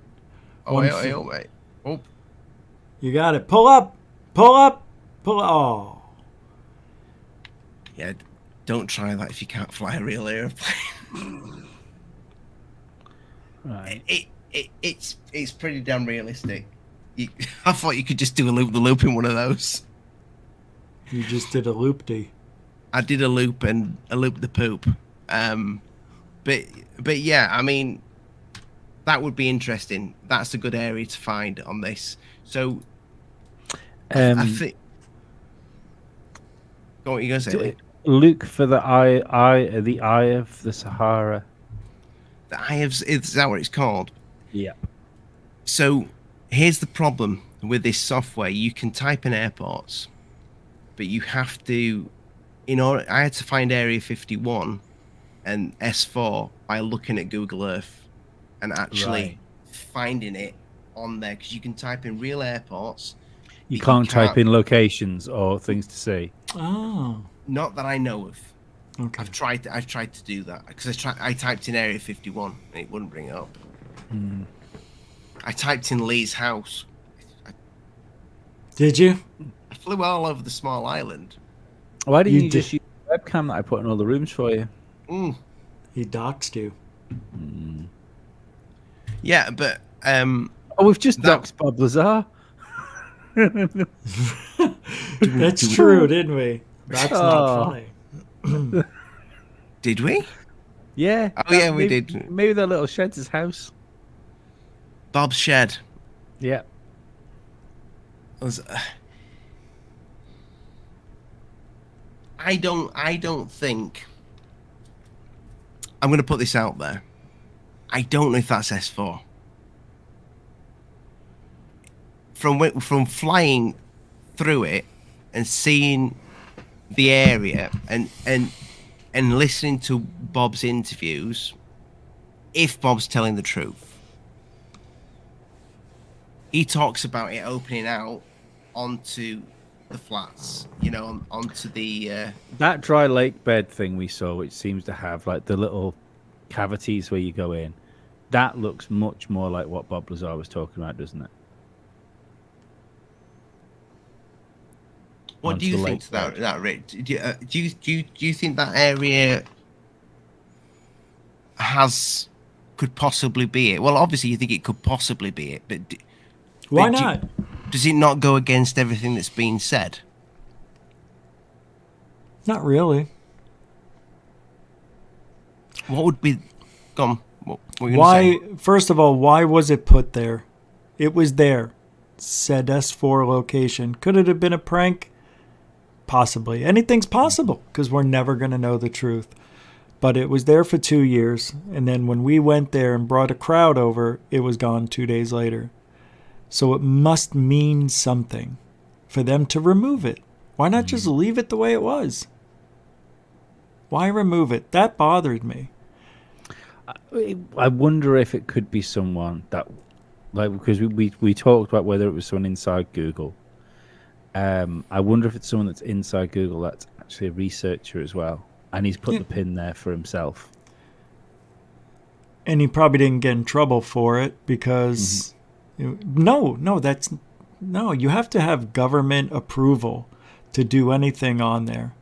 Oh, wait. Oh. You got it. Pull up. Pull up. Pull up. Oh. Yeah, don't try that if you can't fly a real airplane. Right. It's pretty damn realistic. I thought you could just do a loop in one of those. You just did a loop-de. I did a loop and a loop the poop. But yeah, I mean, that would be interesting. That's a good area to find on this. So I think. Go on, what are you gonna say? Look for the eye of the Sahara. The Eye of, is that what it's called? Yeah. So here's the problem with this software. You can type in airports, but you have to, I had to find Area 51 and S4 by looking at Google Earth and actually finding it on there, because you can type in real airports. You can't type in locations or things to see. Oh. Not that I know of. Okay. I've tried to do that because I typed in Area 51 and it wouldn't bring it up. I typed in Lee's house. Did you? I flew all over the small island. Why didn't You you just use the webcam that I put in all the rooms for you? He doxed you. Yeah, but we've just doxed Bob Lazar. That's true, didn't we? That's not funny. Did we? Yeah. Oh yeah, we did. Maybe that little shed's his house. Bob's shed. Yeah. I don't think. I'm going to put this out there. I don't know if that's S4. From flying through it and seeing the area and listening to Bob's interviews, if Bob's telling the truth, he talks about it opening out onto the flats, onto the that dry lake bed thing we saw, which seems to have like the little cavities where you go in. That looks much more like what Bob Lazar was talking about, doesn't it? What do you think to that, Rick? Do you think that area could possibly be it? Well, obviously you think it could possibly be it, but why not? Does it not go against everything that's been said? Not really. What would be? Go on. What were you Why? gonna say? First of all, why was it put there? It was there. Said S4 location. Could it have been a prank? Possibly. Anything's possible because we're never going to know the truth. But it was there for 2 years. And then when we went there and brought a crowd over, it was gone 2 days later. So it must mean something for them to remove it. Why not just leave it the way it was? Why remove it? That bothered me. I wonder if it could be someone that, like, because we talked about whether it was someone inside Google. I wonder if it's someone that's inside Google that's actually a researcher as well, and he's put the pin there for himself. And he probably didn't get in trouble for it because no, you have to have government approval to do anything on there.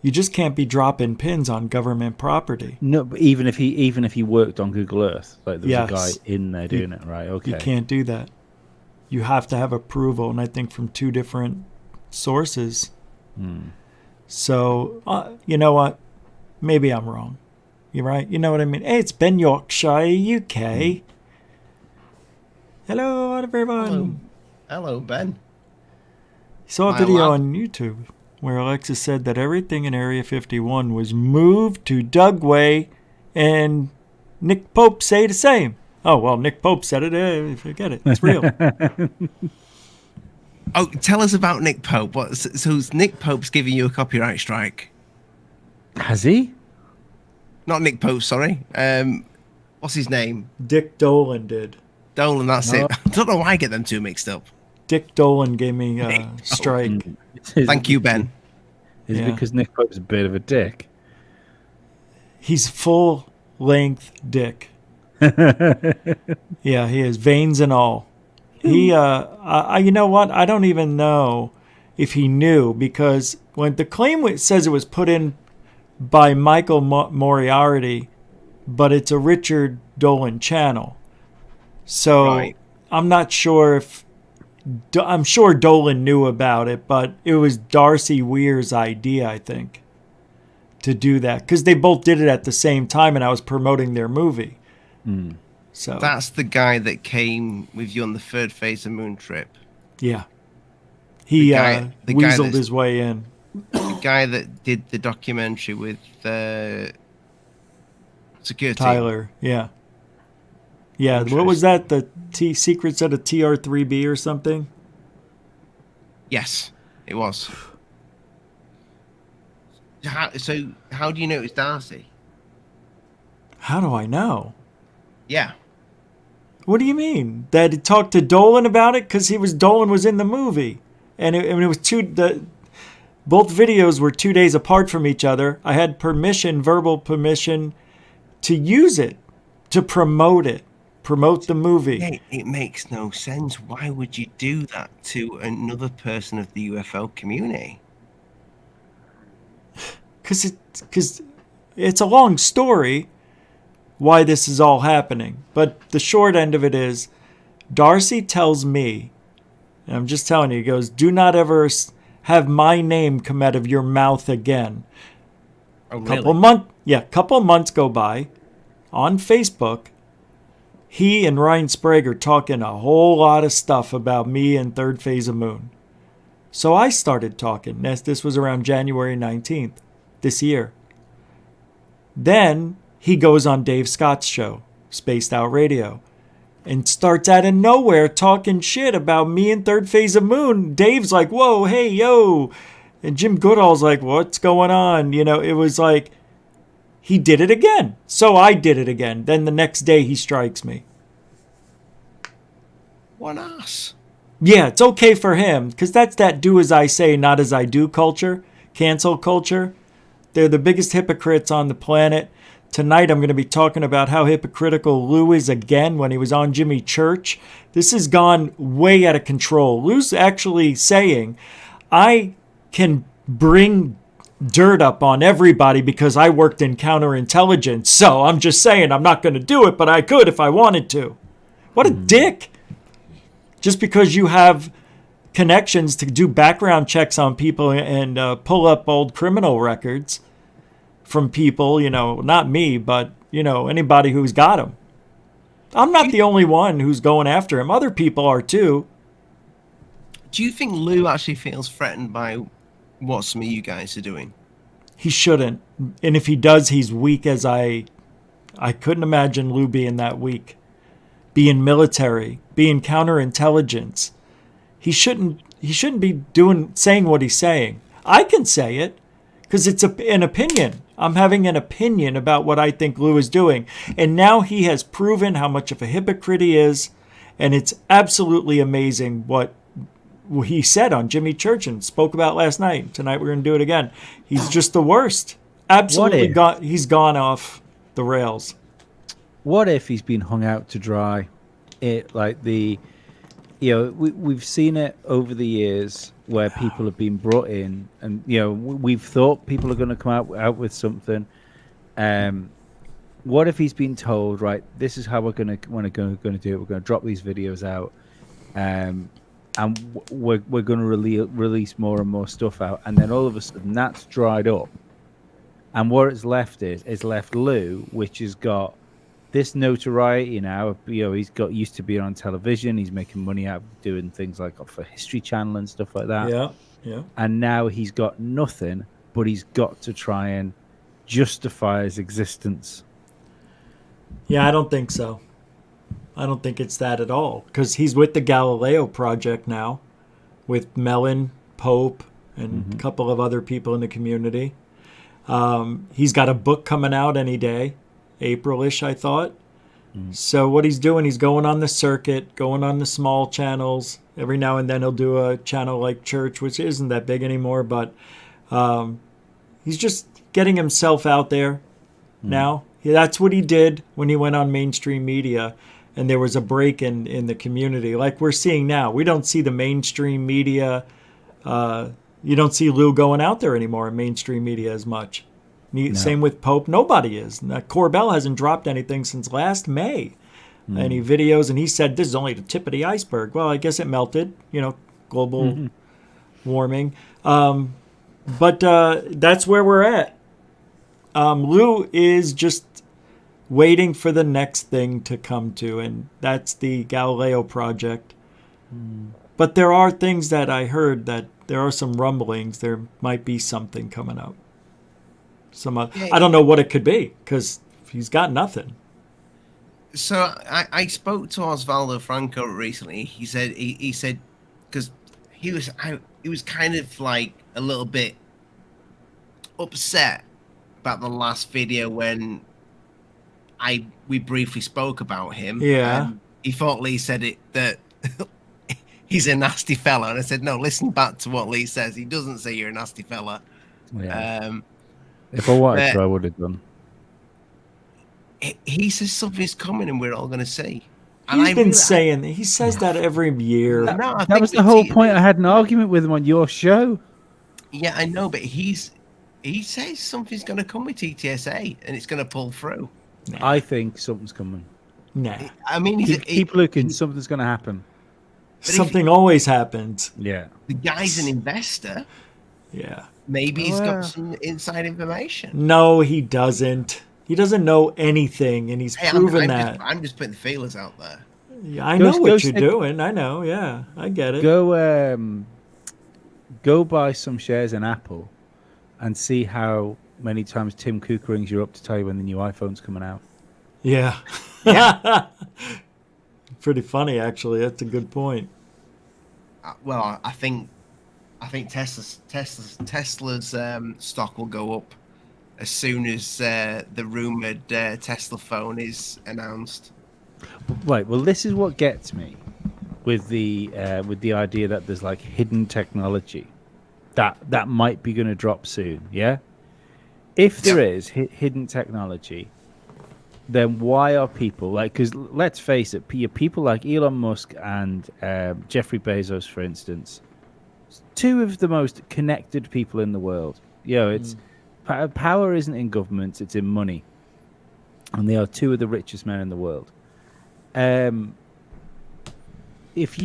You just can't be dropping pins on government property. No, but even if he worked on Google Earth, like there was a guy in there doing it, right? Okay, you can't do that. You have to have approval, and I think from 2 different sources. So you know what? Maybe I'm wrong. You're right. You know what I mean? Hey, it's Ben Yorkshire, UK. Hello, everyone. Hello, Ben. Saw a video on YouTube where Alexa said that everything in Area 51 was moved to Dugway, and Nick Pope say the same. Oh, well, Nick Pope said it. Forget it. It's real. Oh, tell us about Nick Pope. So Nick Pope's giving you a copyright strike? Has he? Not Nick Pope, sorry. What's his name? Dick Dolan did. Dolan, that's it. I don't know why I get them two mixed up. Dick Dolan gave me a strike. Thank you, Ben. Is it because Nick Pope's a bit of a dick? He's full-length dick. Yeah, he is. Veins and all. He, you know what? I don't even know if he knew, because when the claim says it was put in by Michael Moriarty, but it's a Richard Dolan channel. So I'm not sure if... I'm sure Dolan knew about it, but it was Darcy Weir's idea, I think, to do that. Because they both did it at the same time, and I was promoting their movie. So that's the guy that came with you on the third phase of Moon trip. Yeah. He weaseled his way in. The guy that did the documentary with security. Tyler, yeah. Yeah, what was that? The Secrets of the TR3B or something? Yes, it was. So how do you know it was Darcy? How do I know? Yeah. What do you mean? That he talked to Dolan about it? Because Dolan was in the movie. And it was Both videos were 2 days apart from each other. I had permission, verbal permission, to use it, to promote it, promote the movie. It makes no sense. Why would you do that to another person of the UFO community? Because it's a long story why this is all happening. But the short end of it is, Darcy tells me, and I'm just telling you, he goes, do not ever have my name come out of your mouth again. Oh, really? Couple months go by. On Facebook, he and Ryan Sprague are talking a whole lot of stuff about me and Third Phase of Moon. So I started talking. This was around January 19th this year. Then he goes on Dave Scott's show, Spaced Out Radio, and starts out of nowhere talking shit about me and Third Phase of Moon. Dave's like, whoa, hey, yo. And Jim Goodall's like, what's going on? You know, it was like, he did it again. So I did it again. Then the next day he strikes me. What ass? Yeah, it's okay for him, because that's that do as I say, not as I do culture, cancel culture. They're the biggest hypocrites on the planet. Tonight I'm going to be talking about how hypocritical Lou is again when he was on Jimmy Church. This has gone way out of control. Lou's actually saying, I can bring dirt up on everybody because I worked in counterintelligence. So I'm just saying I'm not going to do it, but I could if I wanted to. What a dick. Just because you have connections to do background checks on people and pull up old criminal records from people, you know, not me, but, you know, anybody who's got them. I'm not the only one who's going after him. Other people are too. Do you think Lou actually feels threatened by what some of you guys are doing? He shouldn't. And if he does, he's weak as I couldn't imagine Lou being that weak. Being military, being counterintelligence. He shouldn't be saying what he's saying. I can say it because it's an opinion. I'm having an opinion about what I think Lou is doing. And now he has proven how much of a hypocrite he is. And it's absolutely amazing what he said on Jimmy Church and spoke about last night. Tonight we're going to do it again. He's just the worst. Absolutely, he's gone off the rails. What if he's been hung out to dry? We've seen it over the years where people have been brought in, and we've thought people are going to come out with something. What if he's been told, right, this is how we're going to do it. We're going to drop these videos out, and we're going to release more and more stuff out, and then all of a sudden that's dried up, and what it's left is left Lou, which has got this notoriety now. He's got used to being on television. He's making money out of doing things like for History Channel and stuff like that. Yeah. And now he's got nothing, but he's got to try and justify his existence. Yeah, I don't think so. I don't think it's that at all. Because he's with the Galileo Project now, with Mellon, Pope, and a couple of other people in the community. He's got a book coming out any day. April-ish, I thought. So what he's doing, he's going on the circuit, going on the small channels. Every now and then he'll do a channel like Church, which isn't that big anymore, but he's just getting himself out there now. That's what he did when he went on mainstream media, and there was a break in the community. Like we're seeing now. We don't see the mainstream media. You don't see Lou going out there anymore in mainstream media as much. No. Same with Pope. Nobody is. Corbell hasn't dropped anything since last May. Any videos, and he said this is only the tip of the iceberg. Well, I guess it melted, global warming. But that's where we're at. Lou is just waiting for the next thing to come to, and that's the Galileo Project. But there are things that I heard that there are some rumblings. There might be something coming up. I don't know what it could be because he's got nothing. So I spoke to Osvaldo Franco recently. He said because he was kind of like a little bit upset about the last video when we briefly spoke about him. Yeah. He thought Lee said it that he's a nasty fella. And I said, no, listen back to what Lee says. He doesn't say you're a nasty fella. Yeah. If I wanted to, I would have done. He says something's coming and we're all going to see. And He's been saying, he says that every year. No, that was the whole point. I had an argument with him on your show. Yeah, I know, but he says something's going to come with TTSA and it's going to pull through. Nah. I think something's coming. Nah. I mean, keep looking. Something's going to happen. Something always happens. Yeah. The guy's an investor. Yeah. Maybe he's got some inside information. No, he doesn't. He doesn't know anything, and he's proven that. I'm just putting the feelers out there. Yeah, I know what you're doing. I know. Yeah, I get it. Go buy some shares in Apple and see how many times Tim Cook rings you up to tell you when the new iPhone's coming out. Yeah. Pretty funny, actually. That's a good point. Well, I think Tesla's stock will go up as soon as the rumored Tesla phone is announced. Right. Well, this is what gets me with the idea that there's like hidden technology that might be going to drop soon. Yeah. If there is hidden technology, then why are people like? Because let's face it, people like Elon Musk and Jeffrey Bezos, for instance, two of the most connected people in the world. You know, it's power isn't in governments; it's in money, and they are two of the richest men in the world. If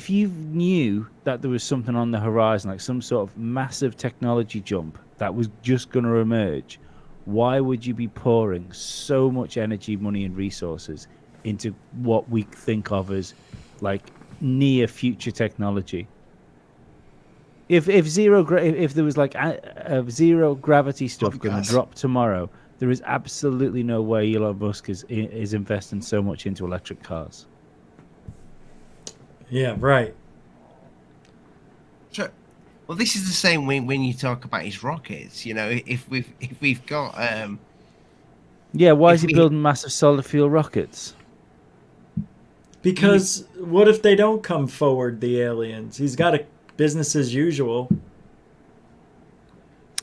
you knew that there was something on the horizon, like some sort of massive technology jump that was just going to emerge, why would you be pouring so much energy, money, and resources into what we think of as like near future technology? If there was like a zero gravity stuff going to drop tomorrow, there is absolutely no way Elon Musk is investing so much into electric cars. Yeah, right. Sure. Well, this is the same when you talk about his rockets. You know, if we've got yeah, why is he building massive solar fuel rockets? Because what if they don't come forward, the aliens? He's got a business as usual.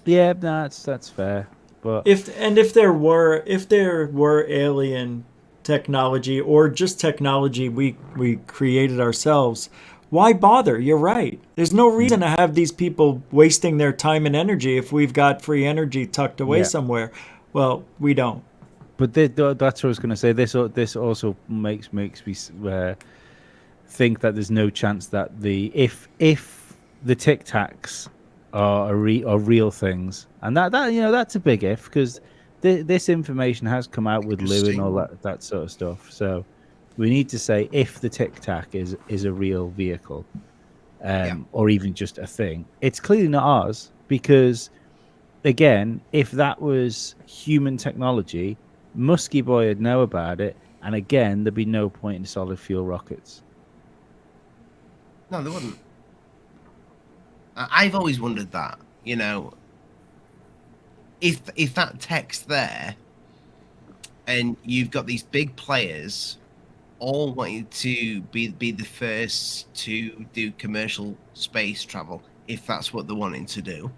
Yeah, that's fair. But if there were alien technology or just technology we created ourselves, why bother? You're right. There's no reason to have these people wasting their time and energy if we've got free energy tucked away somewhere. Well, we don't. But that's what I was going to say. This also makes me think that there's no chance that if the Tic Tacs are real things, and that that's a big if, because this information has come out with Lou and all that sort of stuff. So we need to say if the Tic Tac is a real vehicle, or even just a thing. It's clearly not ours, because again, if that was human technology, Muskie Boy would know about it, and again, there'd be no point in solid fuel rockets. No, there wouldn't. I've always wondered that, you know, if that tech's there, and you've got these big players all wanting to be the first to do commercial space travel, if that's what they're wanting to do,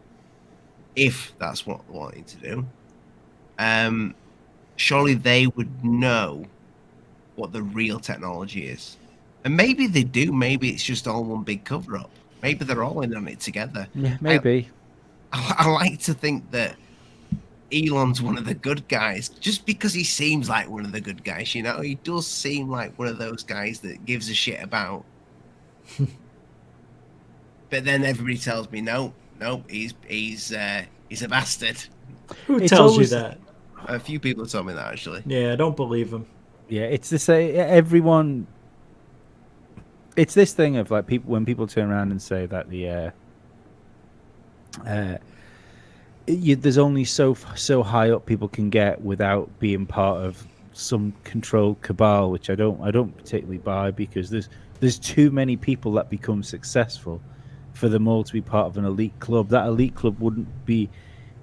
surely they would know what the real technology is. And maybe they do. Maybe it's just all one big cover-up. Maybe they're all in on it together. Yeah, maybe. I like to think that Elon's one of the good guys, just because he seems like one of the good guys. You know, he does seem like one of those guys that gives a shit about. But then everybody tells me, no, he's a bastard. Who tells you that? A few people told me that, actually. Yeah, I don't believe him. Yeah, it's the same. Everyone. It's this thing of like when people turn around and say that there's only so high up people can get without being part of some controlled cabal, which I don't particularly buy, because there's too many people that become successful for them all to be part of an elite club. That elite club wouldn't be,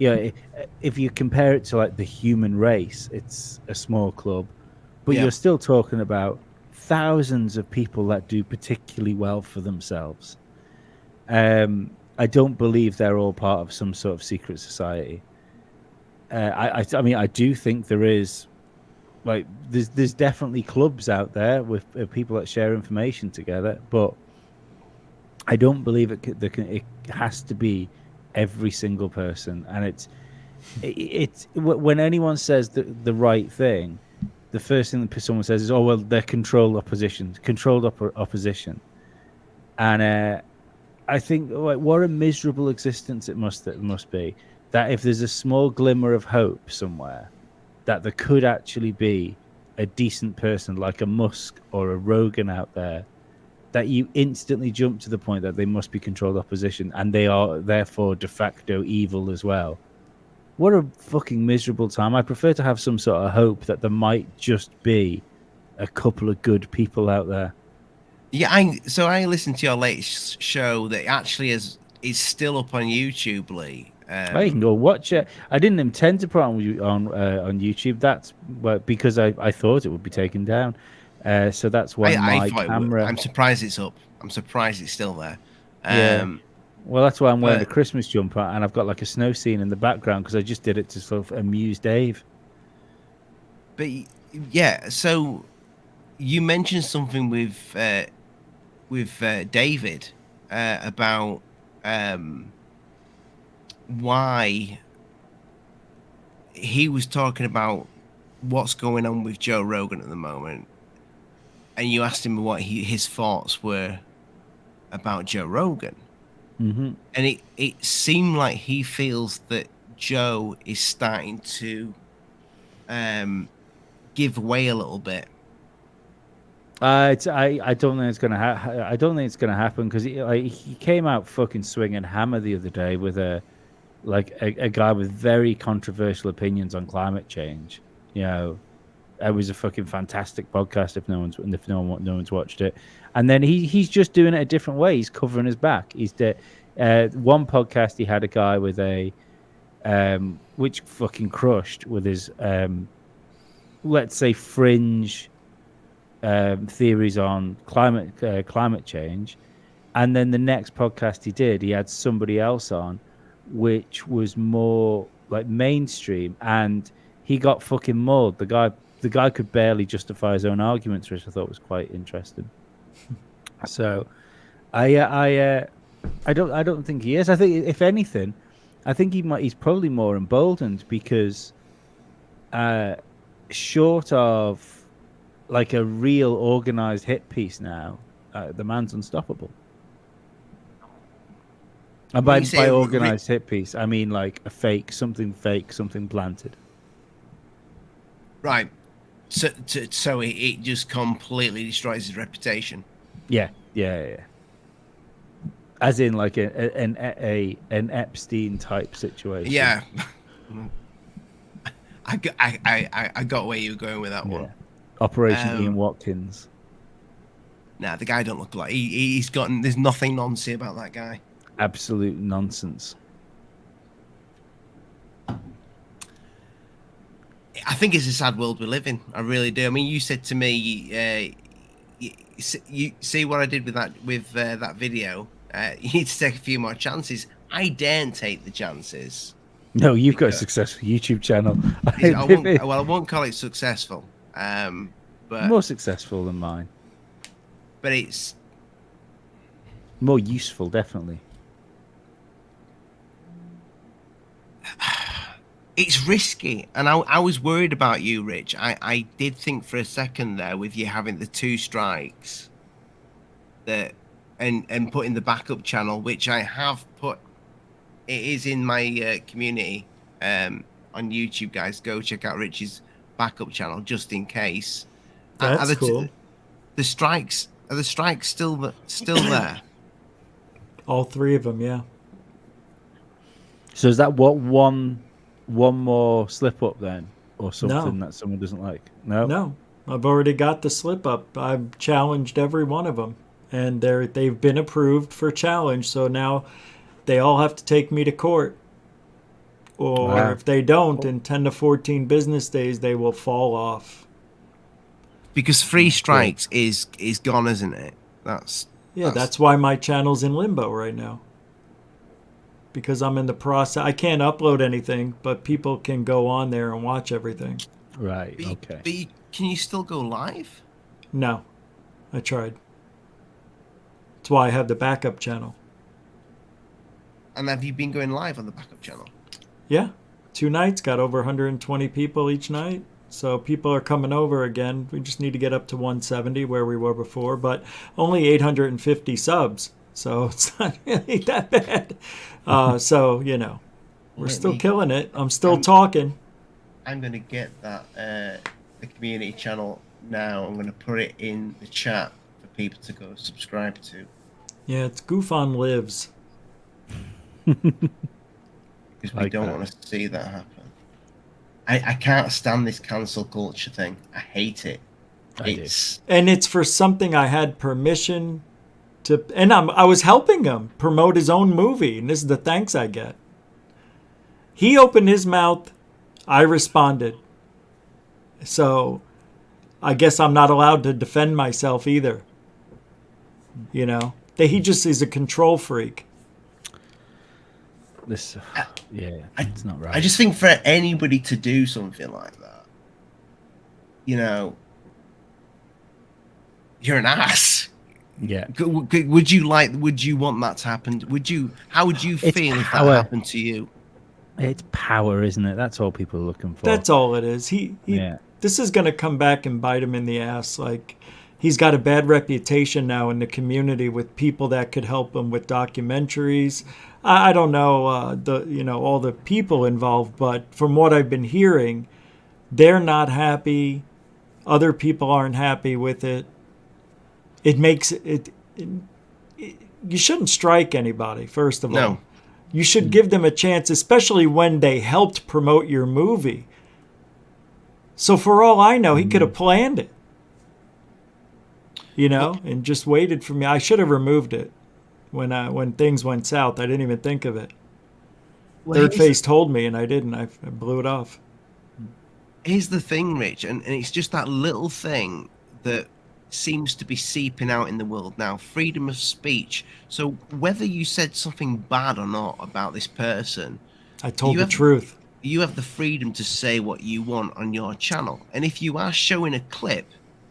if you compare it to like the human race, it's a small club, but you're still talking about thousands of people that do particularly well for themselves. I don't believe they're all part of some sort of secret society. I mean, I do think there is, like, there's definitely clubs out there with people that share information together, but I don't believe it has to be every single person. And it's when anyone says the right thing, the first thing that someone says is, "Oh well, they're controlled opposition," and I think, like, what a miserable existence it must be, that if there's a small glimmer of hope somewhere, that there could actually be a decent person like a Musk or a Rogan out there, that you instantly jump to the point that they must be controlled opposition and they are therefore de facto evil as well. What a fucking miserable time. I prefer to have some sort of hope that there might just be a couple of good people out there. Yeah, I listened to your latest show that actually is still up on YouTube, Lee. You can go watch it. I didn't intend to put it on YouTube. That's because I thought it would be taken down. So that's why my camera. I'm surprised it's up. I'm surprised it's still there. Yeah. Well, that's why I'm wearing a Christmas jumper, and I've got like a snow scene in the background because I just did it to sort of amuse Dave. But yeah, so you mentioned something with David about why he was talking about what's going on with Joe Rogan at the moment, and you asked him what his thoughts were about Joe Rogan. Mm-hmm. And it seemed like he feels that Joe is starting to give way a little bit. I don't think it's gonna I don't think it's gonna happen because he came out fucking swinging hammer the other day with a guy with very controversial opinions on climate change. You know, it was a fucking fantastic podcast. If no one's watched it, and then he's just doing it a different way. He's covering his back. He's one podcast he had a guy with a which fucking crushed with his let's say fringe theories on climate change, and then the next podcast he had somebody else on which was more like mainstream, and he got fucking mauled. The guy could barely justify his own arguments, which I thought was quite interesting. So I don't think he is. I think if anything, I think he's probably more emboldened because short of like a real organized hit piece now, the man's unstoppable. And by organized hit piece, I mean like something planted. Right. So it just completely destroys his reputation. Yeah. As in like an Epstein type situation. Yeah. I got where you were going with that one. Operation Ian Watkins. Nah, the guy don't look like he's gotten. There's nothing nonsense about that guy. Absolute nonsense. I think it's a sad world we live in. I really do. I mean, you said to me, you see what I did with that video. You need to take a few more chances. I daren't take the chances. No, you've got a successful YouTube channel. I won't call it successful, but more successful than mine. But it's more useful, definitely. It's risky, and I was worried about you, Rich. I did think for a second there with you having the 2 strikes and putting the backup channel, which I have put. It is in my community on YouTube, guys. Go check out Rich's backup channel just in case. That's cool. Are the strikes still there? All 3 of them, yeah. So is that what one more slip up then, or something that someone doesn't like? No, I've already got the slip up. I've challenged every one of them, and they've been approved for challenge. So now they all have to take me to court, or if they don't, in 10 to 14 business days, they will fall off. Because 3 strikes is gone, isn't it? That's why my channel's in limbo right now. Because I'm in the process. I can't upload anything, but people can go on there and watch everything. Right. Okay. But can you still go live? No, I tried. That's why I have the backup channel. And have you been going live on the backup channel? Yeah, 2 nights, got over 120 people each night. So people are coming over again. We just need to get up to 170 where we were before, but only 850 subs. So it's not really that bad. So, we're still killing it. I'm still talking. I'm going to get that, the community channel now. I'm going to put it in the chat for people to go subscribe to. Yeah, it's GUFON Lives. Because we don't want to see that happen. I can't stand this cancel culture thing. I hate it. And it's for something I had permission to, and I was helping him promote his own movie, and this is the thanks I get. He opened his mouth, I responded. So I guess I'm not allowed to defend myself either. He just is a control freak. It's not right. I just think for anybody to do something like that, you're an ass. Yeah. Would you want that to happen? How would you feel if that happened to you? It's power, isn't it? That's all people are looking for. That's all it is. This is going to come back and bite him in the ass. Like, he's got a bad reputation now in the community with people that could help him with documentaries. I don't know all the people involved, but from what I've been hearing, they're not happy. Other people aren't happy with it. It makes it you shouldn't strike anybody, first of all. You should give them a chance, especially when they helped promote your movie. So for all I know, he could have planned it. And just waited for me. I should have removed it. When things went south, I didn't even think of it. Third Face told me, and I didn't. I blew it off. Here's the thing, Rich, and it's just that little thing that seems to be seeping out in the world now. Freedom of speech. So whether you said something bad or not about this person, I told the truth. You have the freedom to say what you want on your channel. And if you are showing a clip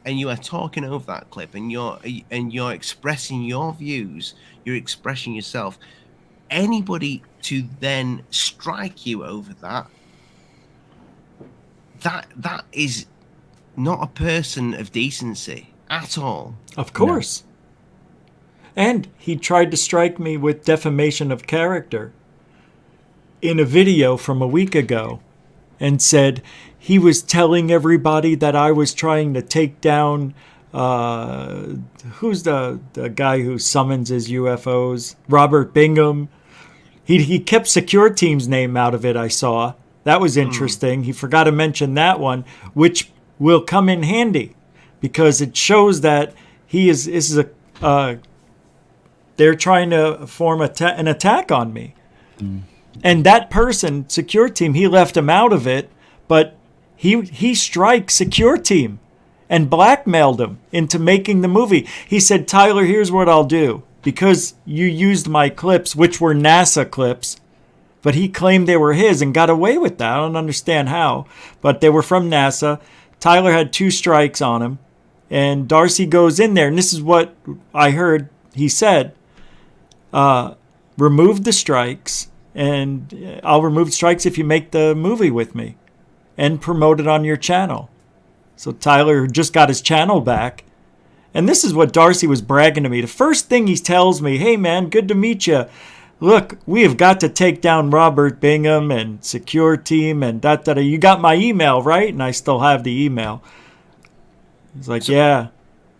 and you are talking over that clip and you're expressing your views, you're expressing yourself, anybody to then strike you over that is not a person of decency at all. Of course. No. And he tried to strike me with defamation of character in a video from a week ago and said he was telling everybody that I was trying to take down who's the guy who summons his UFOs? Robert Bingham. He kept Secure Team's name out of it, I saw. That was interesting. He forgot to mention that one, which will come in handy because it shows that they're trying to form an attack on me. And that person, Secure Team, he left him out of it, but he strikes Secure Team and blackmailed him into making the movie. He said, Tyler, here's what I'll do. Because you used my clips, which were NASA clips, but he claimed they were his and got away with that. I don't understand how, but they were from NASA. Tyler had 2 strikes on him, and Darcy goes in there, and this is what I heard he said, remove the strikes, and I'll remove strikes if you make the movie with me and promote it on your channel. So Tyler just got his channel back. And this is what Darcy was bragging to me. The first thing he tells me, hey, man, good to meet you. Look, we have got to take down Robert Bingham and Secure Team and da-da-da. You got my email, right? And I still have the email. He's like, yeah.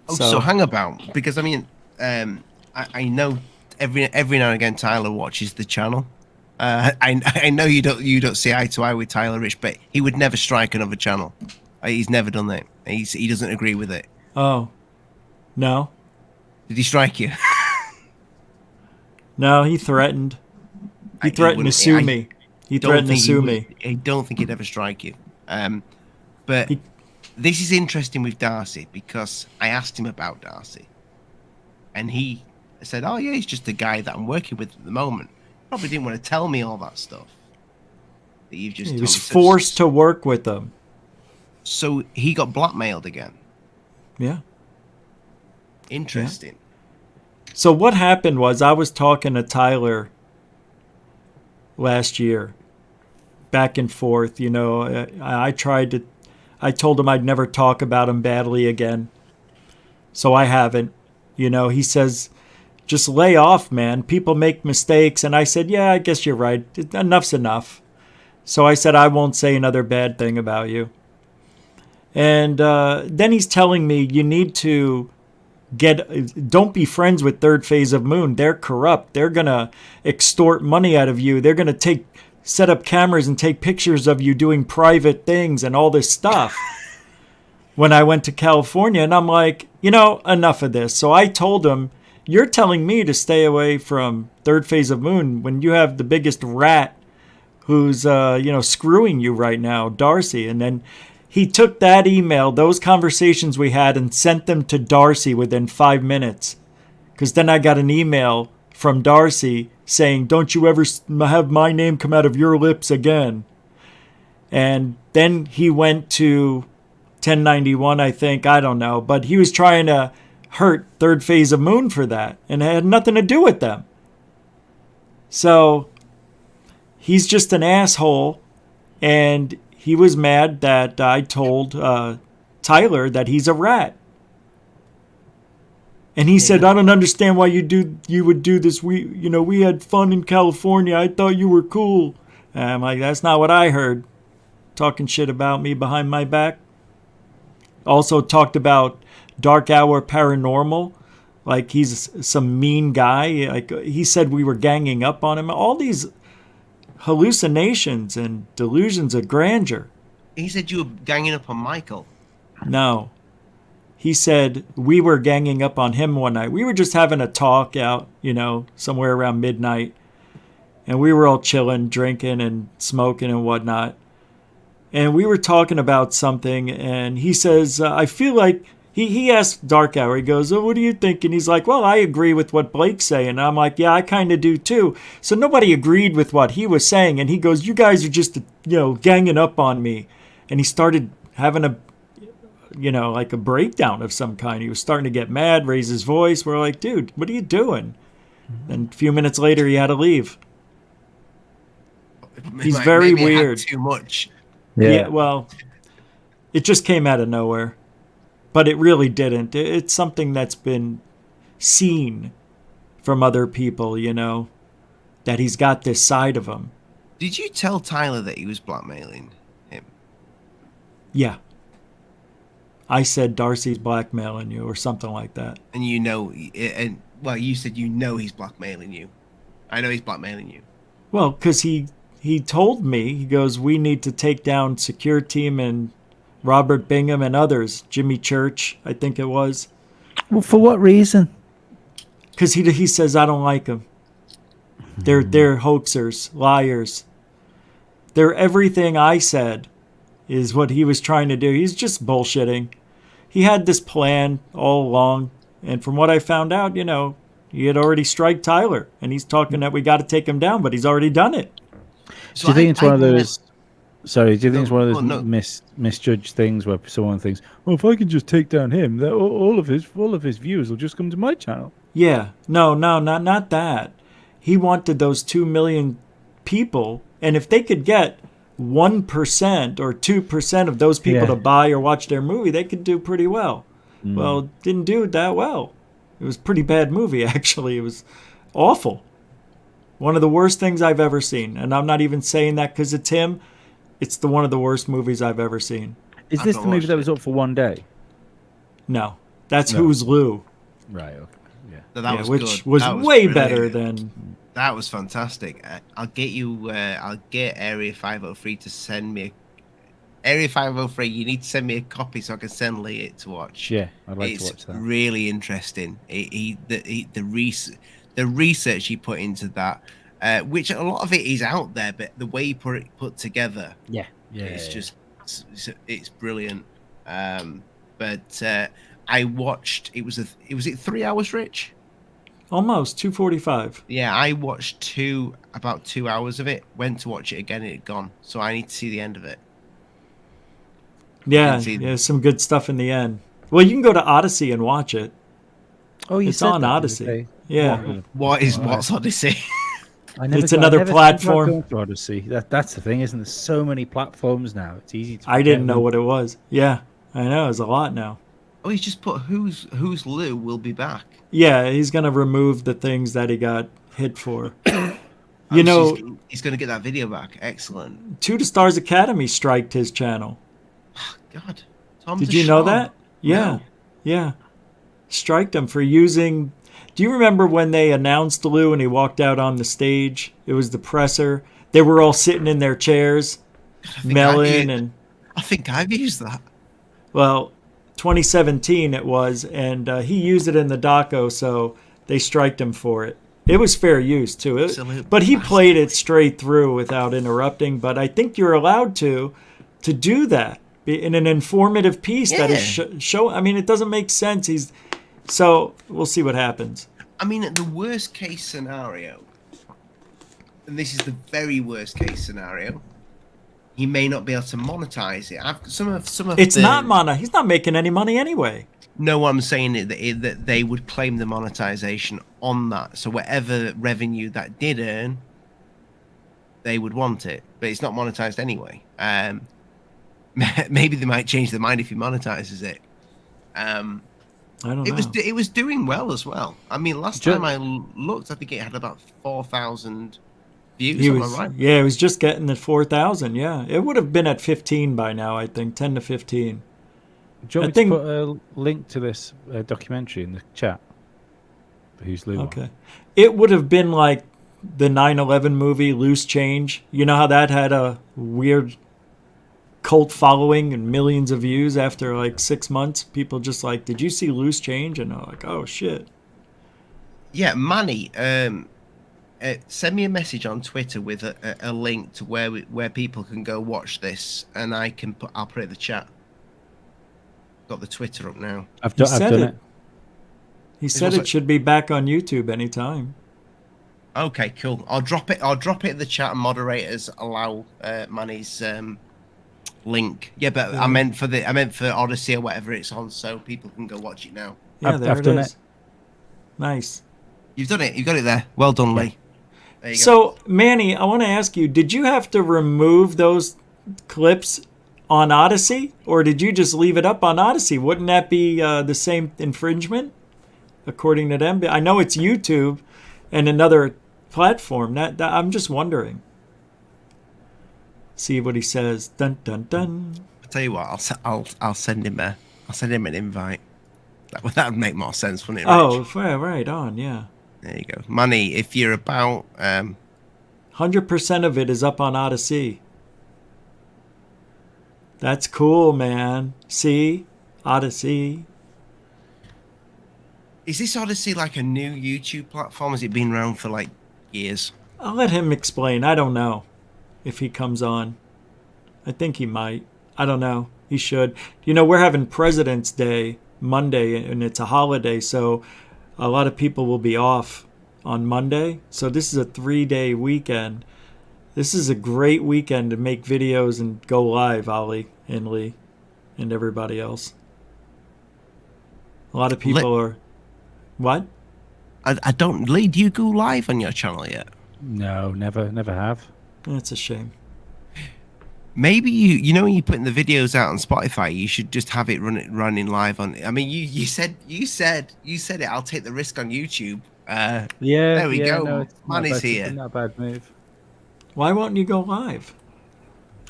So hang about. Because, I mean, I know every now and again Tyler watches the channel. I know you don't see eye to eye with Tyler Rich, but he would never strike another channel. He's never done that. He doesn't agree with it. Oh. No. Did he strike you? No, he threatened. He threatened to sue me. He threatened to sue me. I don't think he'd ever strike you. But this is interesting with Darcy because I asked him about Darcy, and he said, "Oh yeah, he's just a guy that I'm working with at the moment." Probably didn't want to tell me all that stuff. That you've just He told was me. forced to work with them. So he got blackmailed again. Yeah. Interesting. So what happened was I was talking to Tyler last year, back and forth. You know, I told him I'd never talk about him badly again. So I haven't. You know, he says, just lay off, man. People make mistakes. And I said, yeah, I guess you're right. Enough's enough. So I said, I won't say another bad thing about you. And then he's telling me you need to don't be friends with Third Phase of Moon. They're corrupt. They're going to extort money out of you. They're going to set up cameras and take pictures of you doing private things and all this stuff. When I went to California, and I'm like, you know, enough of this. So I told him, you're telling me to stay away from Third Phase of Moon when you have the biggest rat who's, screwing you right now, Darcy. And then he took that email, those conversations we had, and sent them to Darcy within 5 minutes. Because then I got an email from Darcy saying, don't you ever have my name come out of your lips again. And then he went to 1091, I think. I don't know. But he was trying to hurt Third Phase of Moon for that. And it had nothing to do with them. So he's just an asshole. And he was mad that I told Tyler that he's a rat. And he said, I don't understand why you would do this. We had fun in California. I thought you were cool. And I'm like, that's not what I heard. Talking shit about me behind my back. Also talked about Dark Hour Paranormal. Like he's some mean guy. Like he said we were ganging up on him. All these hallucinations and delusions of grandeur. He said you were ganging up on Michael. No. He said we were ganging up on him one night. We were just having a talk out, somewhere around midnight. And we were all chilling, drinking and smoking and whatnot. And we were talking about something. And he says, I feel like, he asked Dark Hour, he goes, oh, what do you think? And he's like, well, I agree with what Blake's saying. And I'm like, yeah, I kind of do too. So nobody agreed with what he was saying. And he goes, you guys are just, ganging up on me. And he started having a breakdown of some kind. He was starting to get mad, raise his voice. We're like, dude, what are you doing? And a few minutes later, he had to leave. He's very weird. Too much. Yeah, well, it just came out of nowhere. But it really didn't. It's something that's been seen from other people, that he's got this side of him. Did you tell Tyler that he was blackmailing him? Yeah. I said Darcy's blackmailing you or something like that. And you said he's blackmailing you. I know he's blackmailing you. Well, because he told me, he goes, we need to take down Secure Team and Robert Bingham and others. Jimmy Church, I think it was. Well, for what reason? Because he says, I don't like them. They're hoaxers, liars. They're everything I said is what he was trying to do. He's just bullshitting. He had this plan all along. And from what I found out, he had already striked Tyler. And he's talking that we got to take him down, but he's already done it. So do you think it's one of those... Sorry, do you think it's one of those misjudged things where someone thinks, well, if I can just take down him, all of his viewers will just come to my channel? Yeah. No, not that. He wanted those 2 million people, and if they could get 1% or 2% of those people to buy or watch their movie, they could do pretty well. Well, didn't do that well. It was a pretty bad movie, actually. It was awful. One of the worst things I've ever seen. And I'm not even saying that because it's him. It's one of the worst movies I've ever seen. Is this the movie that was up for one day? No. That's Who's Lou. Right, okay. Yeah. So that was which good. was that way brilliant. better than... That was fantastic. I'll get Area 503 to send me Area 503, you need to send me a copy so I can send Lee it to watch. Yeah, I'd like to watch that. It's really interesting. The research he put into that, which a lot of it is out there, but the way he put together, it's it's brilliant. But I watched. Was it 3 hours, Rich? Almost 2:45. Yeah, I watched about 2 hours of it. Went to watch it again, and it had gone. So I need to see the end of it. Yeah, some good stuff in the end. Well, you can go to Odyssey and watch it. Oh, it's on Odyssey. Yeah. What's Odyssey? It's another platform. Going to Odyssey. That's the thing, isn't there? So many platforms now. It's easy to. I didn't know what it was. Yeah, I know. It's a lot now. Oh, he's just put who's Lou will be back. Yeah, he's gonna remove the things that he got hit for. He's gonna get that video back. Excellent. 2 to Stars Academy striked his channel. God, did you know that? Yeah, yeah. Striked him for using. Do you remember when they announced Lou and he walked out on the stage? It was the presser. They were all sitting in their chairs, melon and. I think I've used that. Well, 2017 it was, and he used it in the doco, so they striked him for it. It was fair use too, but he played it straight through without interrupting. But I think you're allowed to do that in an informative piece that is show. I mean, it doesn't make sense. So we'll see what happens. I mean, the worst case scenario, and this is the very worst case scenario, he may not be able to monetize it. It's not mono. He's not making any money anyway. No, I'm saying that they would claim the monetization on that. So whatever revenue that did earn, they would want it. But it's not monetized anyway. Maybe they might change their mind if he monetizes it. I don't know. It was doing well as well. I mean, last time I looked, I think it had about 4,000 views. Am I right? Yeah, it was just getting the 4,000. Yeah, it would have been at 15 by now. I think 10 to 15. Do you want me to put a link to this documentary in the chat? Who's Lou? Okay, it would have been like the 9/11 movie, Loose Change. You know how that had a weird cult following and millions of views after like 6 months? People just like, did you see Loose Change? And they're like, oh shit. Yeah, Manny, send me a message on Twitter with a link to where people can go watch this, and I'll put it in the chat. Got the Twitter up now. I've done it. He said it should be back on YouTube anytime. Okay, cool. I'll drop it in the chat, and moderators allow Manny's link. Yeah, but I meant for Odyssey or whatever it's on, so people can go watch it now. Yeah, I've done it. Nice. You've done it. You've got it there. Well done, Lee. There you go. So, Manny, I want to ask you: did you have to remove those clips on Odyssey, or did you just leave it up on Odyssey? Wouldn't that be the same infringement, according to them? I know it's YouTube and another platform. That I'm just wondering. See what he says. Dun dun dun. I'll tell you what. I'll send him an invite. That would make more sense, wouldn't it, Rich? Oh, right on. Yeah. There you go, Manny. If you're about 100% of it is up on Odyssey. That's cool, man. See? Odyssey. Is this Odyssey like a new YouTube platform? Has it been around for like years? I'll let him explain. I don't know if he comes on. I think he might. I don't know. He should. You know, we're having President's Day Monday, and it's a holiday, so a lot of people will be off on Monday. So this is a 3-day weekend. This is a great weekend to make videos and go live, Ollie and Lee and everybody else. A lot of people are... What? I don't... Lee, do you go live on your channel yet? No, never have. That's a shame. Maybe you know when you're putting the videos out on Spotify, you should just have it running live on... I mean, you said it. I'll take the risk on YouTube. There we go. No, Manny's here. It's not a bad move. Why won't you go live?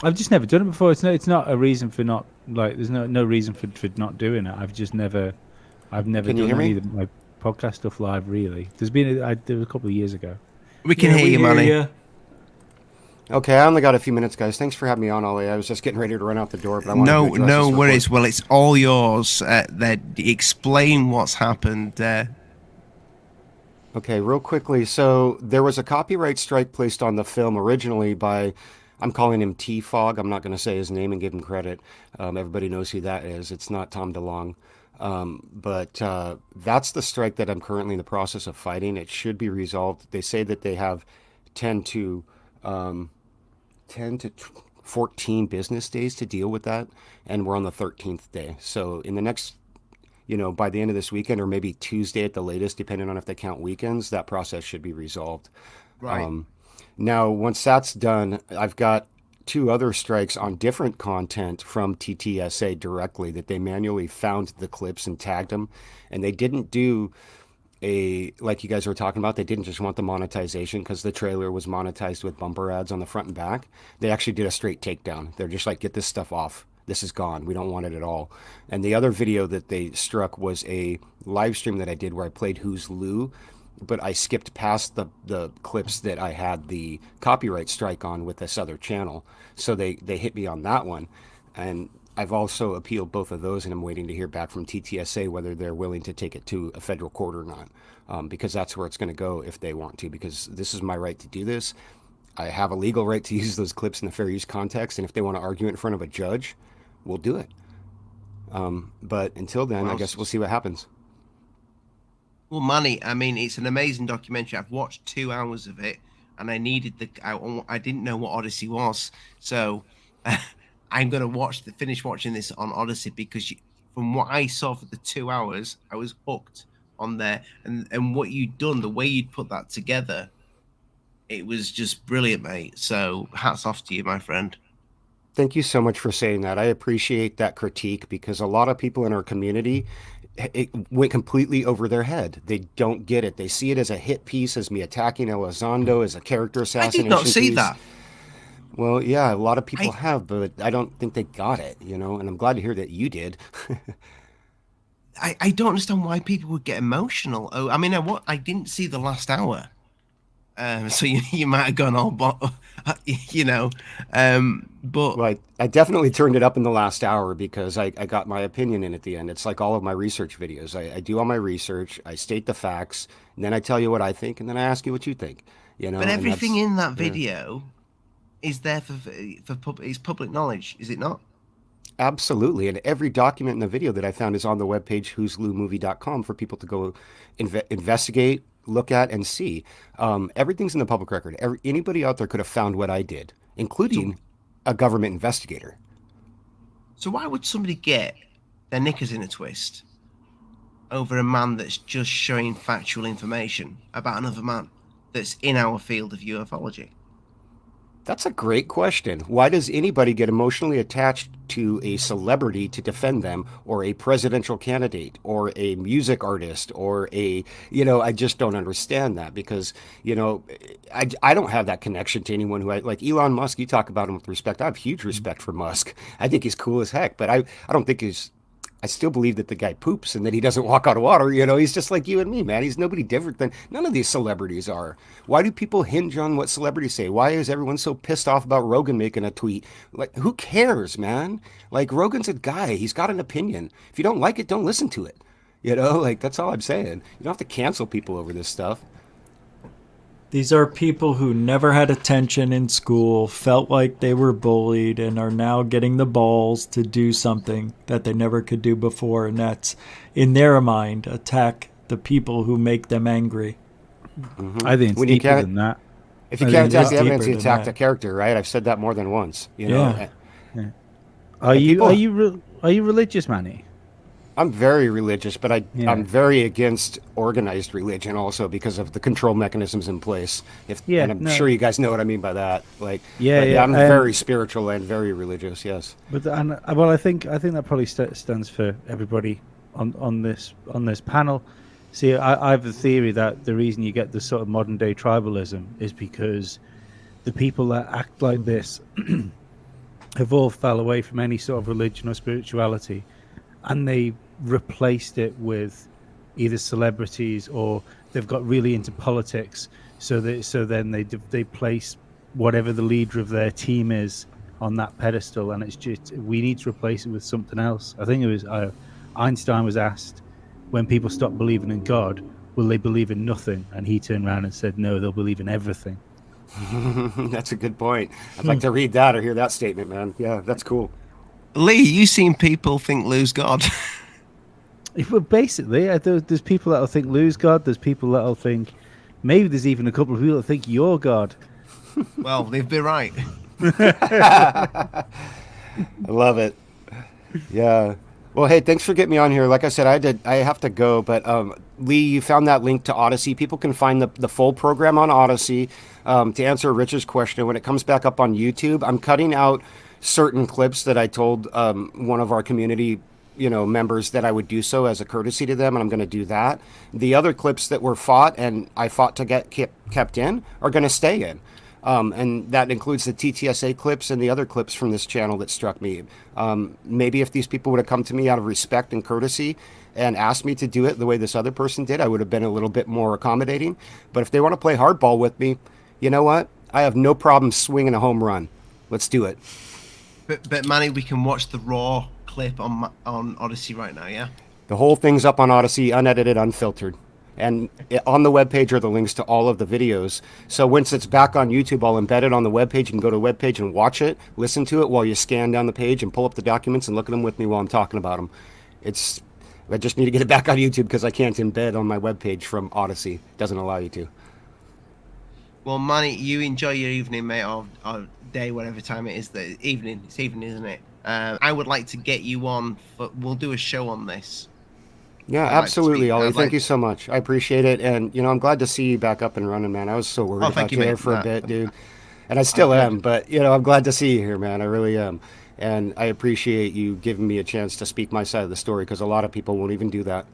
I've just never done it before. It's not a reason for not, like, there's no reason for not doing it. I've never done any of my podcast stuff live, really. There was a couple of years ago. We can hear you, Manny. Okay, I only got a few minutes, guys. Thanks for having me on, Ollie. I was just getting ready to run out the door, but I wanted to address no this worries. Well, it's all yours. Explain what's happened. Okay, real quickly. So there was a copyright strike placed on the film originally by I'm calling him T-Fog. I'm not going to say his name and give him credit. Everybody knows who that is. It's not Tom DeLonge. But that's the strike that I'm currently in the process of fighting. It should be resolved. They say that they have 10 to 14 business days to deal with that, and we're on the 13th day. So in the next, by the end of this weekend, or maybe Tuesday at the latest, depending on if they count weekends, that process should be resolved. Right. Now, once that's done, I've got 2 other strikes on different content from TTSA directly that they manually found the clips and tagged them. And they didn't do like you guys were talking about, they didn't just want the monetization because the trailer was monetized with bumper ads on the front and back. They actually did a straight takedown. They're just like, get this stuff off. This is gone. We don't want it at all. And the other video that they struck was a live stream that I did where I played Who's Lou, but I skipped past the clips that I had the copyright strike on with this other channel. So they hit me on that one. And I've also appealed both of those, and I'm waiting to hear back from TTSA whether they're willing to take it to a federal court or not, because that's where it's going to go if they want to, because this is my right to do this. I have a legal right to use those clips in the fair use context, and if they want to argue it in front of a judge, we'll do it. But until then, I guess we'll see what happens. Well, Manny, I mean, it's an amazing documentary. I've watched 2 hours of it, and I needed I didn't know what Odyssey was, so I'm going to finish watching this on Odyssey, because from what I saw for the 2 hours, I was hooked on there. And what you'd done, the way you'd put that together, it was just brilliant, mate. So hats off to you, my friend. Thank you so much for saying that. I appreciate that critique, because a lot of people in our community, it went completely over their head. They don't get it. They see it as a hit piece, as me attacking Elizondo, as a character assassination I did not see piece. that. Well, yeah, a lot of people have, but I don't think they got it, and I'm glad to hear that you did. I don't understand why people would get emotional. Oh, I mean, I didn't see the last hour. So you might have gone all, but. Well, I definitely turned it up in the last hour because I got my opinion in at the end. It's like all of my research videos. I do all my research, I state the facts, and then I tell you what I think, and then I ask you what you think. But everything in that video is there for it's public knowledge, is it not? Absolutely, and every document in the video that I found is on the webpage who'sloumovie.com for people to go investigate, look at, and see. Everything's in the public record. Anybody out there could have found what I did, including a government investigator. So why would somebody get their knickers in a twist over a man that's just showing factual information about another man that's in our field of ufology? That's a great question. Why does anybody get emotionally attached to a celebrity to defend them, or a presidential candidate, or a music artist, or I just don't understand that, because, I don't have that connection to anyone who like Elon Musk. You talk about him with respect. I have huge respect for Musk. I think he's cool as heck, but I don't think I still believe that the guy poops and that he doesn't walk out of water. He's just like you and me, man. He's nobody different than none of these celebrities are. Why do people hinge on what celebrities say? Why is everyone so pissed off about Rogan making a tweet? Like, who cares, man? Like, Rogan's a guy. He's got an opinion. If you don't like it, don't listen to it. That's all I'm saying. You don't have to cancel people over this stuff. These are people who never had attention in school, felt like they were bullied, and are now getting the balls to do something that they never could do before. And that's, in their mind, attack the people who make them angry. Mm-hmm. I think it's deeper than that. If you can't attack the evidence, you attack the character, right? I've said that more than once. Yeah. Are you religious, Manny? I'm very religious, but I'm very against organized religion also, because of the control mechanisms in place. And I'm sure you guys know what I mean by that. I'm very spiritual and very religious. Yes. I think that probably stands for everybody on this panel. See, I have a theory that the reason you get this sort of modern day tribalism is because the people that act like this have all fell away from any sort of religion or spirituality, and they replaced it with either celebrities, or they've got really into politics, so then they place whatever the leader of their team is on that pedestal, and it's just, we need to replace it with something else. I think it was Einstein was asked, when people stop believing in God, will they believe in nothing? And he turned around and said, no, they'll believe in everything. That's a good point. I'd like to read that or hear that statement, man. Yeah, that's cool. Lee, you seen people think Lou's God? Well, basically, there's people that'll think Lou's God. There's people that'll think, maybe there's even a couple of people that think you're God. Well, they'd be right. I love it. Yeah. Well, hey, thanks for getting me on here. Like I said, I have to go, but Lee, you found that link to Odyssey. People can find the full program on Odyssey. To answer Richard's question, when it comes back up on YouTube, I'm cutting out certain clips that I told one of our community members that I would do so as a courtesy to them, and I'm going to do that. The other clips that were fought and I fought to get kept in are going to stay in. And that includes the TTSA clips and the other clips from this channel that struck me. Maybe if these people would have come to me out of respect and courtesy and asked me to do it the way this other person did, I would have been a little bit more accommodating. But if they want to play hardball with me, you know what? I have no problem swinging a home run. Let's do it. But Manny, we can watch the raw clip on Odyssey right now, yeah? The whole thing's up on Odyssey, unedited, unfiltered. And on the webpage are the links to all of the videos. So once it's back on YouTube, I'll embed it on the webpage. You can go to the webpage and watch it, listen to it while you scan down the page and pull up the documents and look at them with me while I'm talking about them. I just need to get it back on YouTube because I can't embed on my webpage from Odyssey. It doesn't allow you to. Well, Manny, you enjoy your evening, mate, or day, whatever time it is. It's evening, isn't it? I would like to get you on. We'll do a show on this. Yeah, absolutely, Ollie. Thank you so much. I appreciate it. And, I'm glad to see you back up and running, man. I was so worried about you there for a bit, dude. And I still am. But, I'm glad to see you here, man. I really am. And I appreciate you giving me a chance to speak my side of the story because a lot of people won't even do that.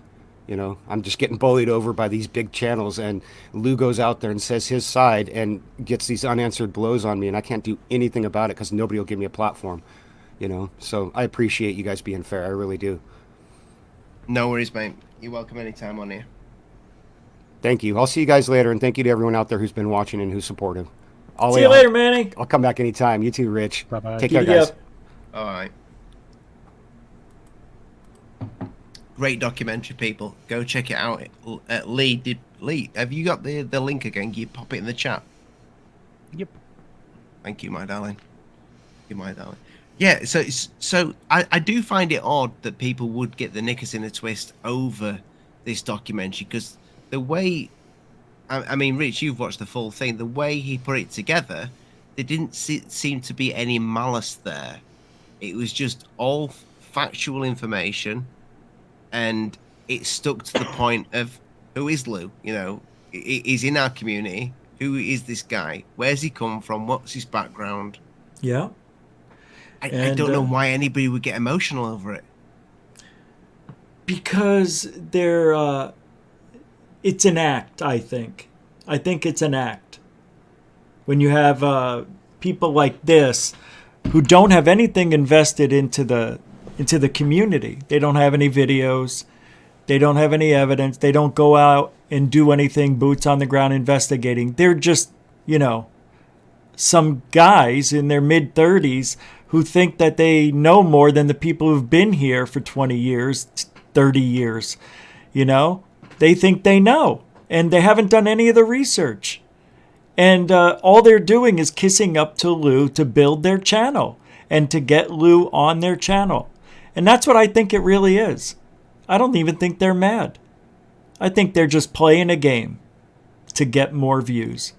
I'm just getting bullied over by these big channels. And Lou goes out there and says his side and gets these unanswered blows on me. And I can't do anything about it because nobody will give me a platform, So I appreciate you guys being fair. I really do. No worries, mate. You're welcome anytime on here. Thank you. I'll see you guys later, and thank you to everyone out there who's been watching and who's supportive. See you later, Manny. I'll come back anytime. You too, Rich. Bye-bye. Take care, guys. All right. Great documentary, people. Go check it out. Lee, have you got the link again? Can you pop it in the chat? Yep. Thank you, my darling. Yeah, so I do find it odd that people would get the knickers in a twist over this documentary because the way, I mean, Rich, you've watched the full thing. The way he put it together, there didn't seem to be any malice there. It was just all factual information, and it stuck to the point of who is Lou? He's in our community. Who is this guy? Where's he come from? What's his background? Yeah. I don't know why anybody would get emotional over it. Because it's an act, I think. I think it's an act. When you have people like this who don't have anything invested into the community. They don't have any videos. They don't have any evidence. They don't go out and do anything boots on the ground investigating. They're just, some guys in their mid-30s who think that they know more than the people who've been here for 20 years, 30 years. They think they know, and they haven't done any of the research. And all they're doing is kissing up to Lou to build their channel and to get Lou on their channel. And that's what I think it really is. I don't even think they're mad. I think they're just playing a game to get more views.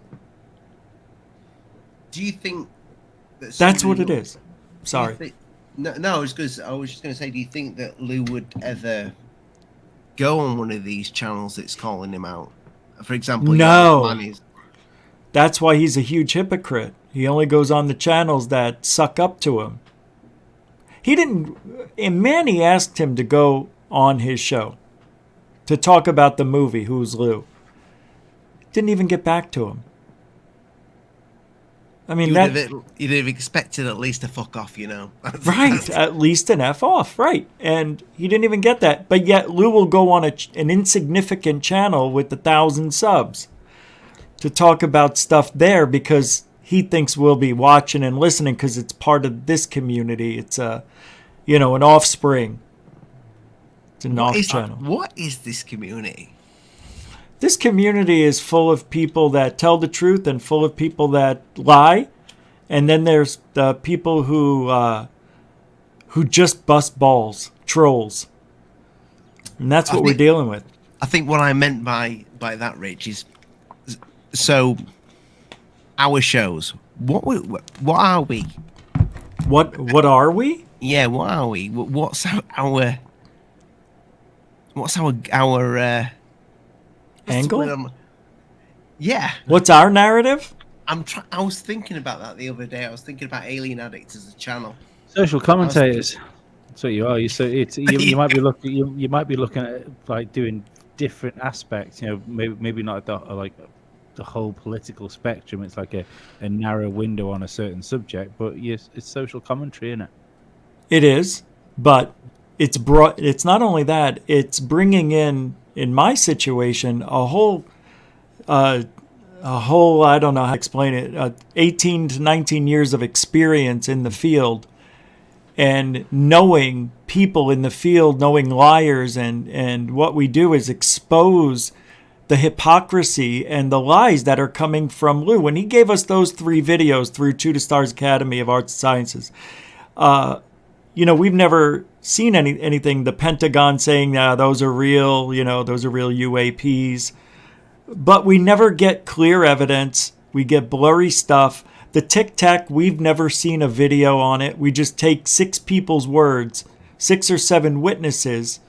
Do you think that's what it is? Sorry. No, I was just going to say, do you think that Lou would ever go on one of these channels that's calling him out? For example, no. That's why he's a huge hypocrite. He only goes on the channels that suck up to him. He didn't. And Manny asked him to go on his show to talk about the movie Who's Lou. Didn't even get back to him. I mean, you'd have expected at least a fuck off, Right, at least an F off, right. And he didn't even get that. But yet Lou will go on an insignificant channel with 1,000 subs to talk about stuff there because he thinks we'll be watching and listening because it's part of this community. It's an offspring. It's an off channel. What is this community? This community is full of people that tell the truth and full of people that lie. And then there's the people who just bust balls, trolls. And that's what we're dealing with. I think what I meant by that, Rich, is so our shows. What are we? What are we? Yeah, what are we? What's our angle? Yeah. What's our narrative? I was thinking about that the other day. I was thinking about Alien Addict as a channel. Social commentators. That's what you are. You might be looking at like doing different aspects. Maybe not like the whole political spectrum. It's like a narrow window on a certain subject. But yes, it's social commentary, isn't it? It is, but it's not only that. It's bringing in my situation, a whole I don't know how to explain it, 18 to 19 years of experience in the field, and knowing people in the field, knowing liars, and what we do is expose the hypocrisy and the lies that are coming from Lou. When he gave us those 3 videos through 2 to Stars Academy of Arts and Sciences, we've never seen anything, the Pentagon saying those are real, those are real UAPs. But we never get clear evidence. We get blurry stuff. The Tic Tac, we've never seen a video on it. We just take 6 people's words, 6 or 7 witnesses,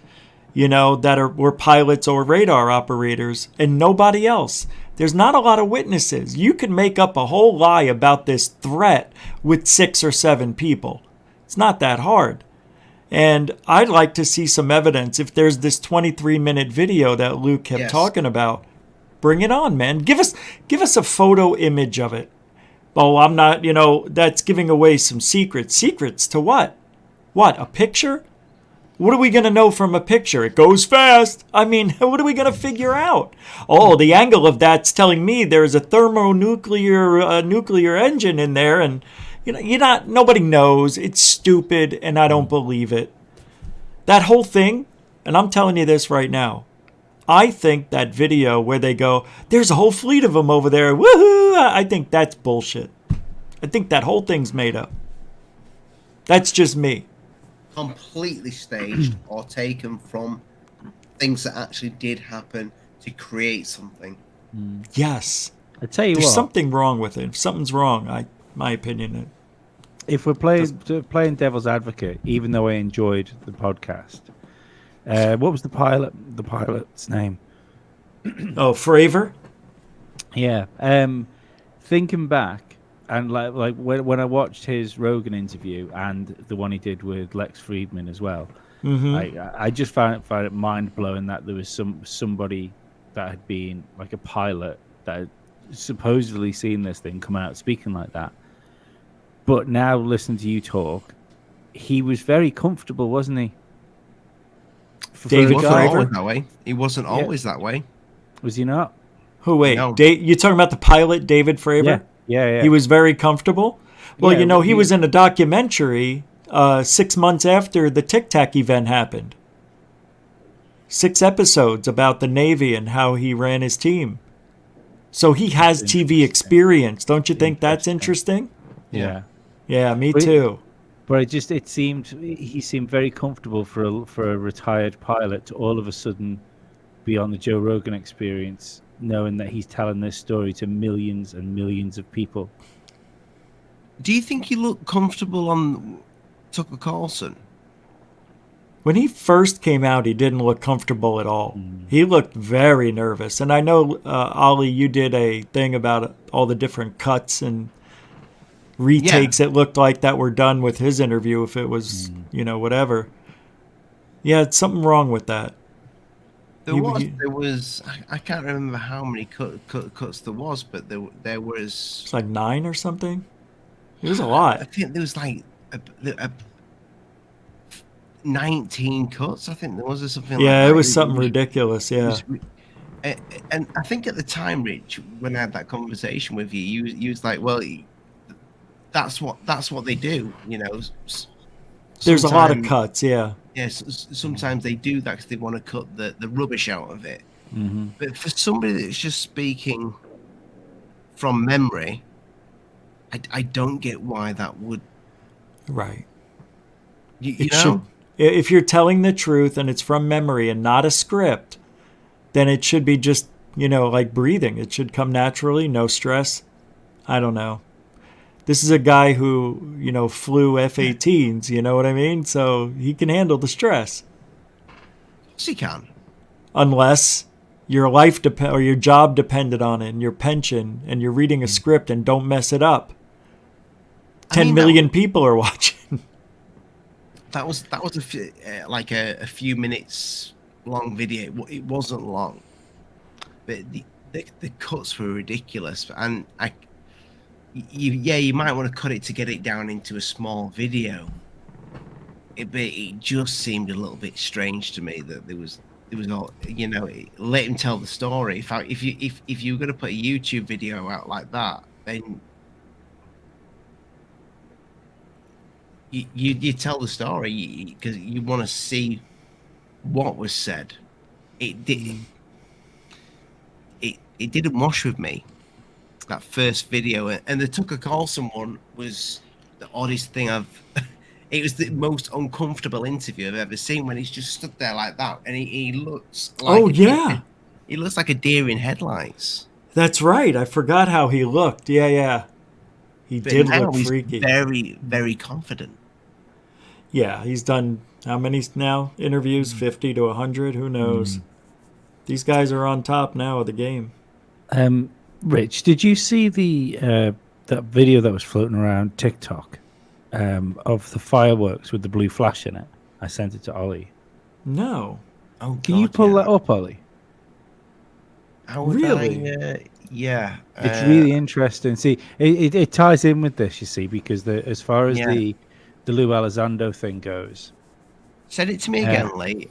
that were pilots or radar operators, and nobody else. There's not a lot of witnesses. You can make up a whole lie about this threat with 6 or 7 people. It's not that hard. And I'd like to see some evidence. If there's this 23-minute video that Luke kept talking about, bring it on, man. Give us a photo image of it. Oh, I'm not, that's giving away some secrets. Secrets to what? What, a picture? What are we going to know from a picture? It goes fast. I mean, what are we going to figure out? Oh, the angle of that's telling me there's a nuclear engine in there, and nobody knows. It's stupid, and I don't believe it. That whole thing, and I'm telling you this right now, I think that video where they go, there's a whole fleet of them over there, woohoo, I think that's bullshit. I think that whole thing's made up. That's just me. Completely staged or taken from things that actually did happen to create something. Yes. I tell you There's what. something wrong with it. If something's wrong, my opinion. If we're playing devil's advocate, even though I enjoyed the podcast, what was the pilot's name? Oh, Fravor? Yeah. Thinking back, and like when I watched his Rogan interview and the one he did with Lex Friedman as well, I just found it mind blowing that there was somebody that had been like a pilot that had supposedly seen this thing come out speaking like that. But now listening to you talk, he was very comfortable, wasn't he? David Fravor? He wasn't always that way. Was he not? Who, wait? No. You're talking about the pilot, David Fravor? Yeah. He was very comfortable? Well, Yeah, he was in a documentary 6 months after the Tic Tac event happened. 6 episodes about the Navy and how he ran his team. So he has TV experience. Don't you think that's interesting? Yeah. Yeah, me too. But it seemed he seemed very comfortable for a retired pilot to all of a sudden be on the Joe Rogan Experience, knowing that he's telling this story to millions and millions of people. Do you think he looked comfortable on Tucker Carlson? When he first came out, he didn't look comfortable at all. He looked very nervous. And I know, Ollie, you did a thing about all the different cuts and retakes it looked like that were done with his interview, if it was, whatever. Yeah, it's something wrong with that. There was. I can't remember how many cuts there was, but there was. It's like 9 or something. It was a lot. I think there was like a 19 cuts. I think there was something. Yeah, like that. it was something ridiculous. Yeah. And I think at the time, Rich, when I had that conversation with you, you was like, "Well, that's what they do." There's a lot of cuts. Yeah. Yes, sometimes they do that because they want to cut the rubbish out of it. But for somebody that's just speaking from memory, I don't get why that would. Right. You know? If you're telling the truth and it's from memory and not a script, then it should be just, like breathing. It should come naturally, no stress. I don't know. This is a guy who, flew F-18s, you know what I mean? So he can handle the stress. Yes, he can. Unless your life or your job depended on it, and your pension, and you're reading a script and don't mess it up. 10 million people are watching. That was a few minutes long video. It wasn't long, but the cuts were ridiculous. And you might want to cut it to get it down into a small video. But it just seemed a little bit strange to me that there was not, let him tell the story. If you were going to put a YouTube video out like that, then you tell the story because you want to see what was said. It didn't wash with me, that first video. And the Tucker Carlson one was the oddest thing it was the most uncomfortable interview I've ever seen, when he's just stood there like that and he looks like he looks like a deer in headlights. That's right. I forgot how he looked. Yeah. He did look freaky. Very, very confident. Yeah, he's done how many now interviews? 50 to 100? Who knows? These guys are on top now of the game. Rich, did you see that video that was floating around TikTok of the fireworks with the blue flash in it? I sent it to Ollie. No. Oh, can you pull that up, Ollie? Really? Yeah. It's really interesting. See, it ties in with this, you see, because as far as the Lou Elizondo thing goes. Send it to me again, Lee.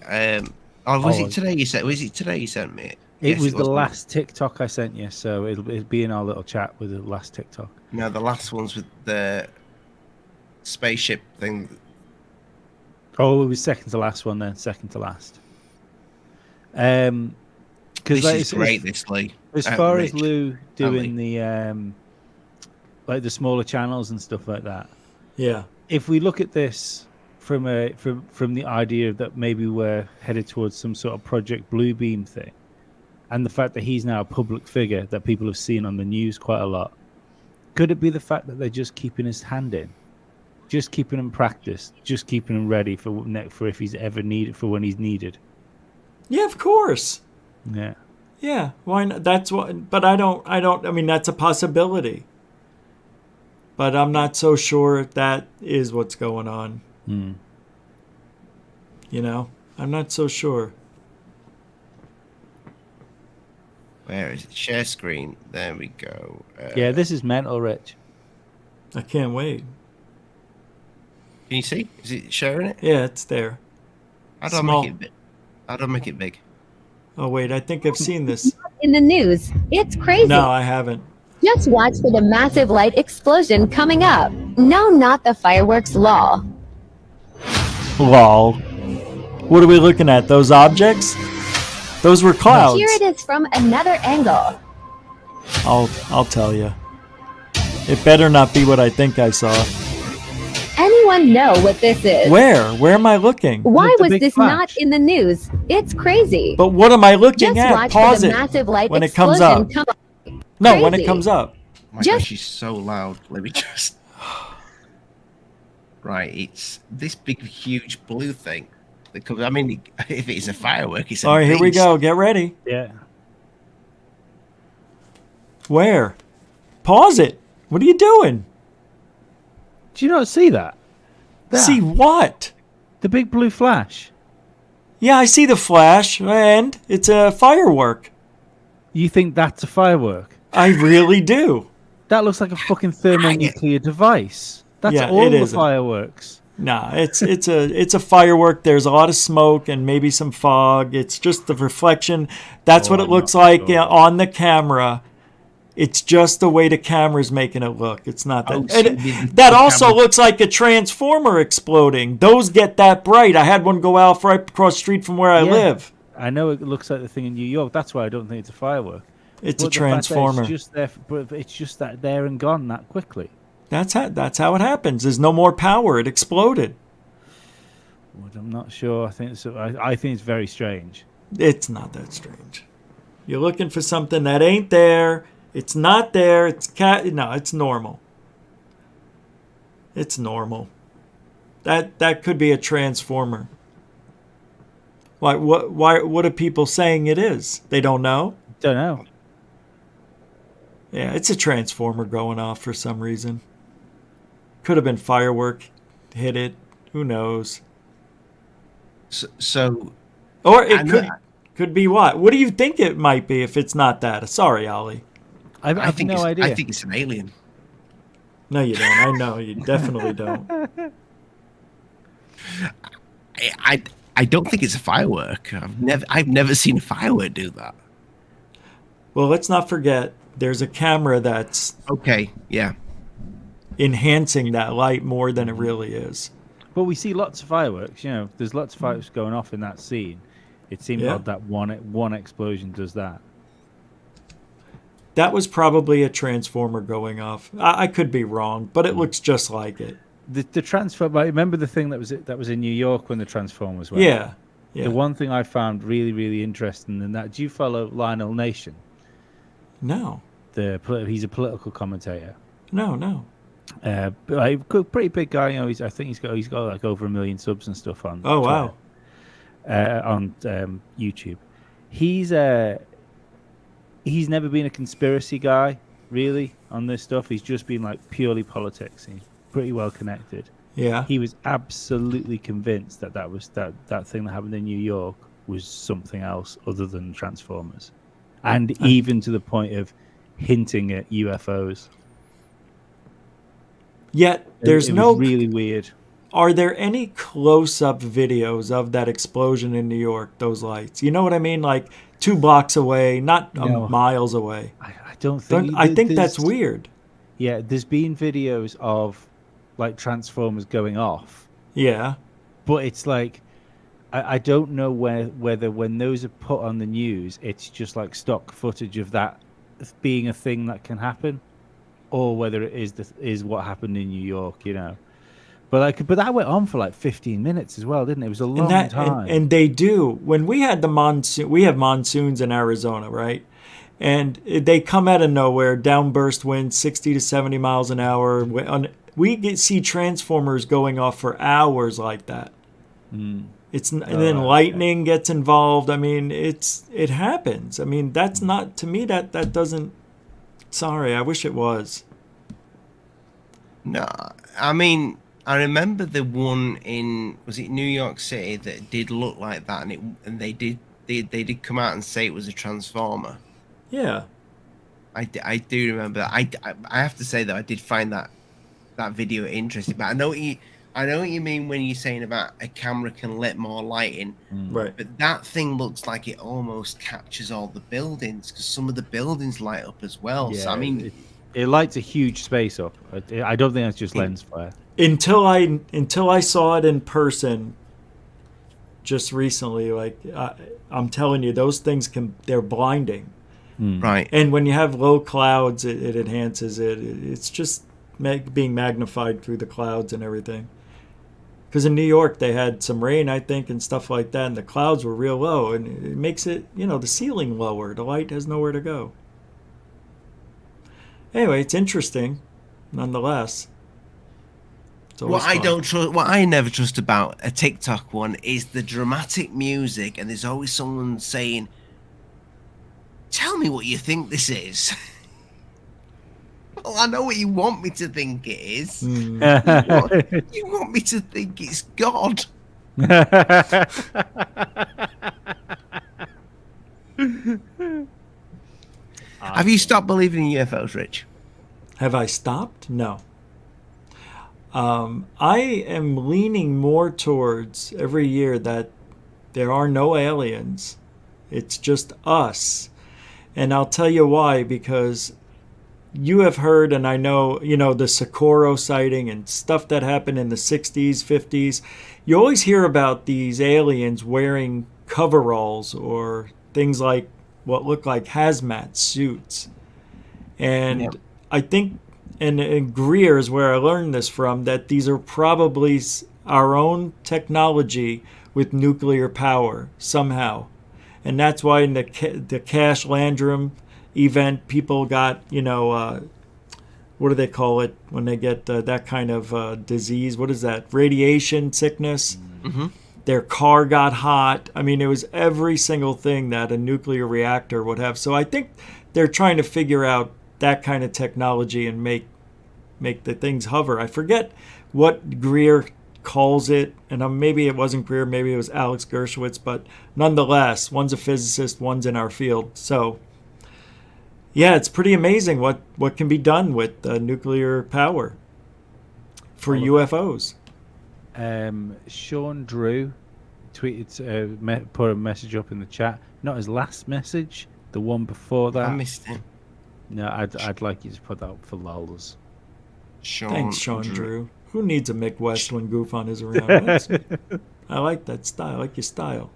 Was it today you sent? Was it today you sent me? It was the last TikTok I sent you, so it'll be in our little chat with the last TikTok. No, the last one's with the spaceship thing. Oh, it was second to last one then. Second to last. This is great, this Lee. As far as Lou doing the the smaller channels and stuff like that. Yeah. If we look at this from the idea that maybe we're headed towards some sort of Project Bluebeam thing, and the fact that he's now a public figure that people have seen on the news quite a lot, could it be the fact that they're just keeping his hand in, just keeping him practiced, just keeping him ready for if he's ever needed, for when he's needed? Yeah, of course. Yeah. Yeah. Why not? That's what. But I don't. I mean, that's a possibility. But I'm not so sure that is what's going on. I'm not so sure. Where is it? Share screen. There we go. Yeah, this is mental, Rich. I can't wait. Can you see? Is it sharing it? Yeah, it's there. How do I make it big? Oh, wait. I think I've seen this. In the news. It's crazy. No, I haven't. Just watch for the massive light explosion coming up. No, not the fireworks law. Lol. What are we looking at? Those objects? Those were clouds. Here it is from another angle. I'll tell you. It better not be what I think I saw. Anyone know what this is? Where? Where am I looking? Why was this flash. not in the news? It's crazy. But what am I looking Just at? watch Pause for the it massive light when it comes up. No, when it Crazy. comes up. My gosh, she's so loud. Let me just. Right, it's this big, huge blue thing that comes. I mean, if it's a firework, it's a All right, here we beast. go. Get ready. Yeah. Where? Pause it. What are you doing? Do you not see that? See what? The big blue flash. Yeah, I see the flash, and it's a firework. You think that's a firework? I really do. That looks like a fucking thermonuclear device. That's all the fireworks. Nah, it's a firework. There's a lot of smoke and maybe some fog. It's just the reflection. That's what it looks like on the camera. It's just the way the camera's making it look. It's not that. That also looks like a transformer exploding. Those get that bright. I had one go out right across the street from where I live. I know it looks like the thing in New York. That's why I don't think it's a firework. It's But a the fact that transformer. It's just there, but it's just that there and gone that quickly. That's how it happens. There's no more power. It exploded. Well, I'm not sure. I think it's very strange. It's not that strange. You're looking for something that ain't there. It's not there. No, it's normal. It's normal. That could be a transformer. Why? What are people saying it is? They don't know? Don't know. Yeah, it's a transformer going off for some reason. Could have been firework, hit it. Who knows? So or it could be what? What do you think it might be if it's not that? Sorry, Ollie. I have think no idea. I think it's an alien. No, you don't. I know you definitely don't. I don't think it's a firework. I've never seen a firework do that. Well, let's not forget there's a camera that's Okay, yeah. enhancing that light more than it really is. But we see lots of fireworks. You know, there's lots of fireworks going off in that scene. It seems Yeah. odd that one explosion does that. That was probably a transformer going off. I could be wrong, but it looks just like it. The transform. Remember the thing that was in New York when the Transformers went? Yeah. Yeah. The one thing I found really, really interesting in that. Do you follow Lionel Nation? No. He's a political commentator. No. Pretty big guy. You know, I think he's got like over 1 million subs and stuff on. Oh, wow. On YouTube. He's never been a conspiracy guy really on this stuff. He's just been like purely politics. He's pretty well connected. Yeah. He was absolutely convinced that that thing that happened in New York was something else other than Transformers, and even to the point of hinting at UFOs. Yet there's it no was really weird. Are there any close-up videos of that explosion in New York? Those lights. You know what I mean? Like 2 blocks away, not miles away. I don't think. I think that's weird. Yeah, there's been videos of like Transformers going off. Yeah. But it's like I don't know whether when those are put on the news, it's just like stock footage of that being a thing that can happen, or whether it is what happened in New York, you know. But that went on for like 15 minutes as well, didn't it? It was a long time. And they do. When we had the monsoon, we have monsoons in Arizona, right? And they come out of nowhere, downburst winds, 60 to 70 miles an hour. We see transformers going off for hours like that. And then lightning gets involved. I mean, it happens. I mean, that's not, to me, that doesn't, sorry, I wish it was. No, I mean, I remember the one was it New York City that did look like that, and they did come out and say it was a transformer. Yeah, I do remember that. I have to say that I did find that video interesting. But I know what you mean when you're saying about a camera can let more light in. right. But that thing looks like it almost captures all the buildings, because some of the buildings light up as well. Yeah, So I mean, it lights a huge space up. I don't think that's just lens flare. Until I saw it in person just recently, like I'm telling you, those things they're blinding. right. And when you have low clouds, it enhances it. It's just being magnified through the clouds and everything. Because in New York, they had some rain, I think, and stuff like that, and the clouds were real low, and it makes it, the ceiling lower. The light has nowhere to go. Anyway, it's interesting, nonetheless. What I never trust about a TikTok one is the dramatic music, and there's always someone saying, "Tell me what you think this is." Well, I know what you want me to think it is. You want me to think it's God. Have you stopped believing in UFOs, Rich? Have I stopped? No. I am leaning more towards every year that there are no aliens. It's just us. And I'll tell you why, because you have heard, and I know, the Socorro sighting and stuff that happened in the 60s, 50s. You always hear about these aliens wearing coveralls or things like what look like hazmat suits. And Yep. I think, and Greer is where I learned this from, that these are probably our own technology with nuclear power somehow. And that's why in the Cash Landrum event, people got, what do they call it when they get that kind of disease? What is that? Radiation sickness? Mm-hmm. Their car got hot. I mean, it was every single thing that a nuclear reactor would have. So I think they're trying to figure out that kind of technology and make the things hover. I forget what Greer calls it, and maybe it wasn't Greer, maybe it was Alex Dershowitz, but nonetheless, one's a physicist, one's in our field. So yeah, it's pretty amazing what can be done with nuclear power for UFOs. Sean Drew tweeted, put a message up in the chat. Not his last message, the one before that. I missed it. No, I'd like you to put that up for lols. Thanks, Sean Drew. Who needs a Mick West when GUFON is around? I like that style. I like your style.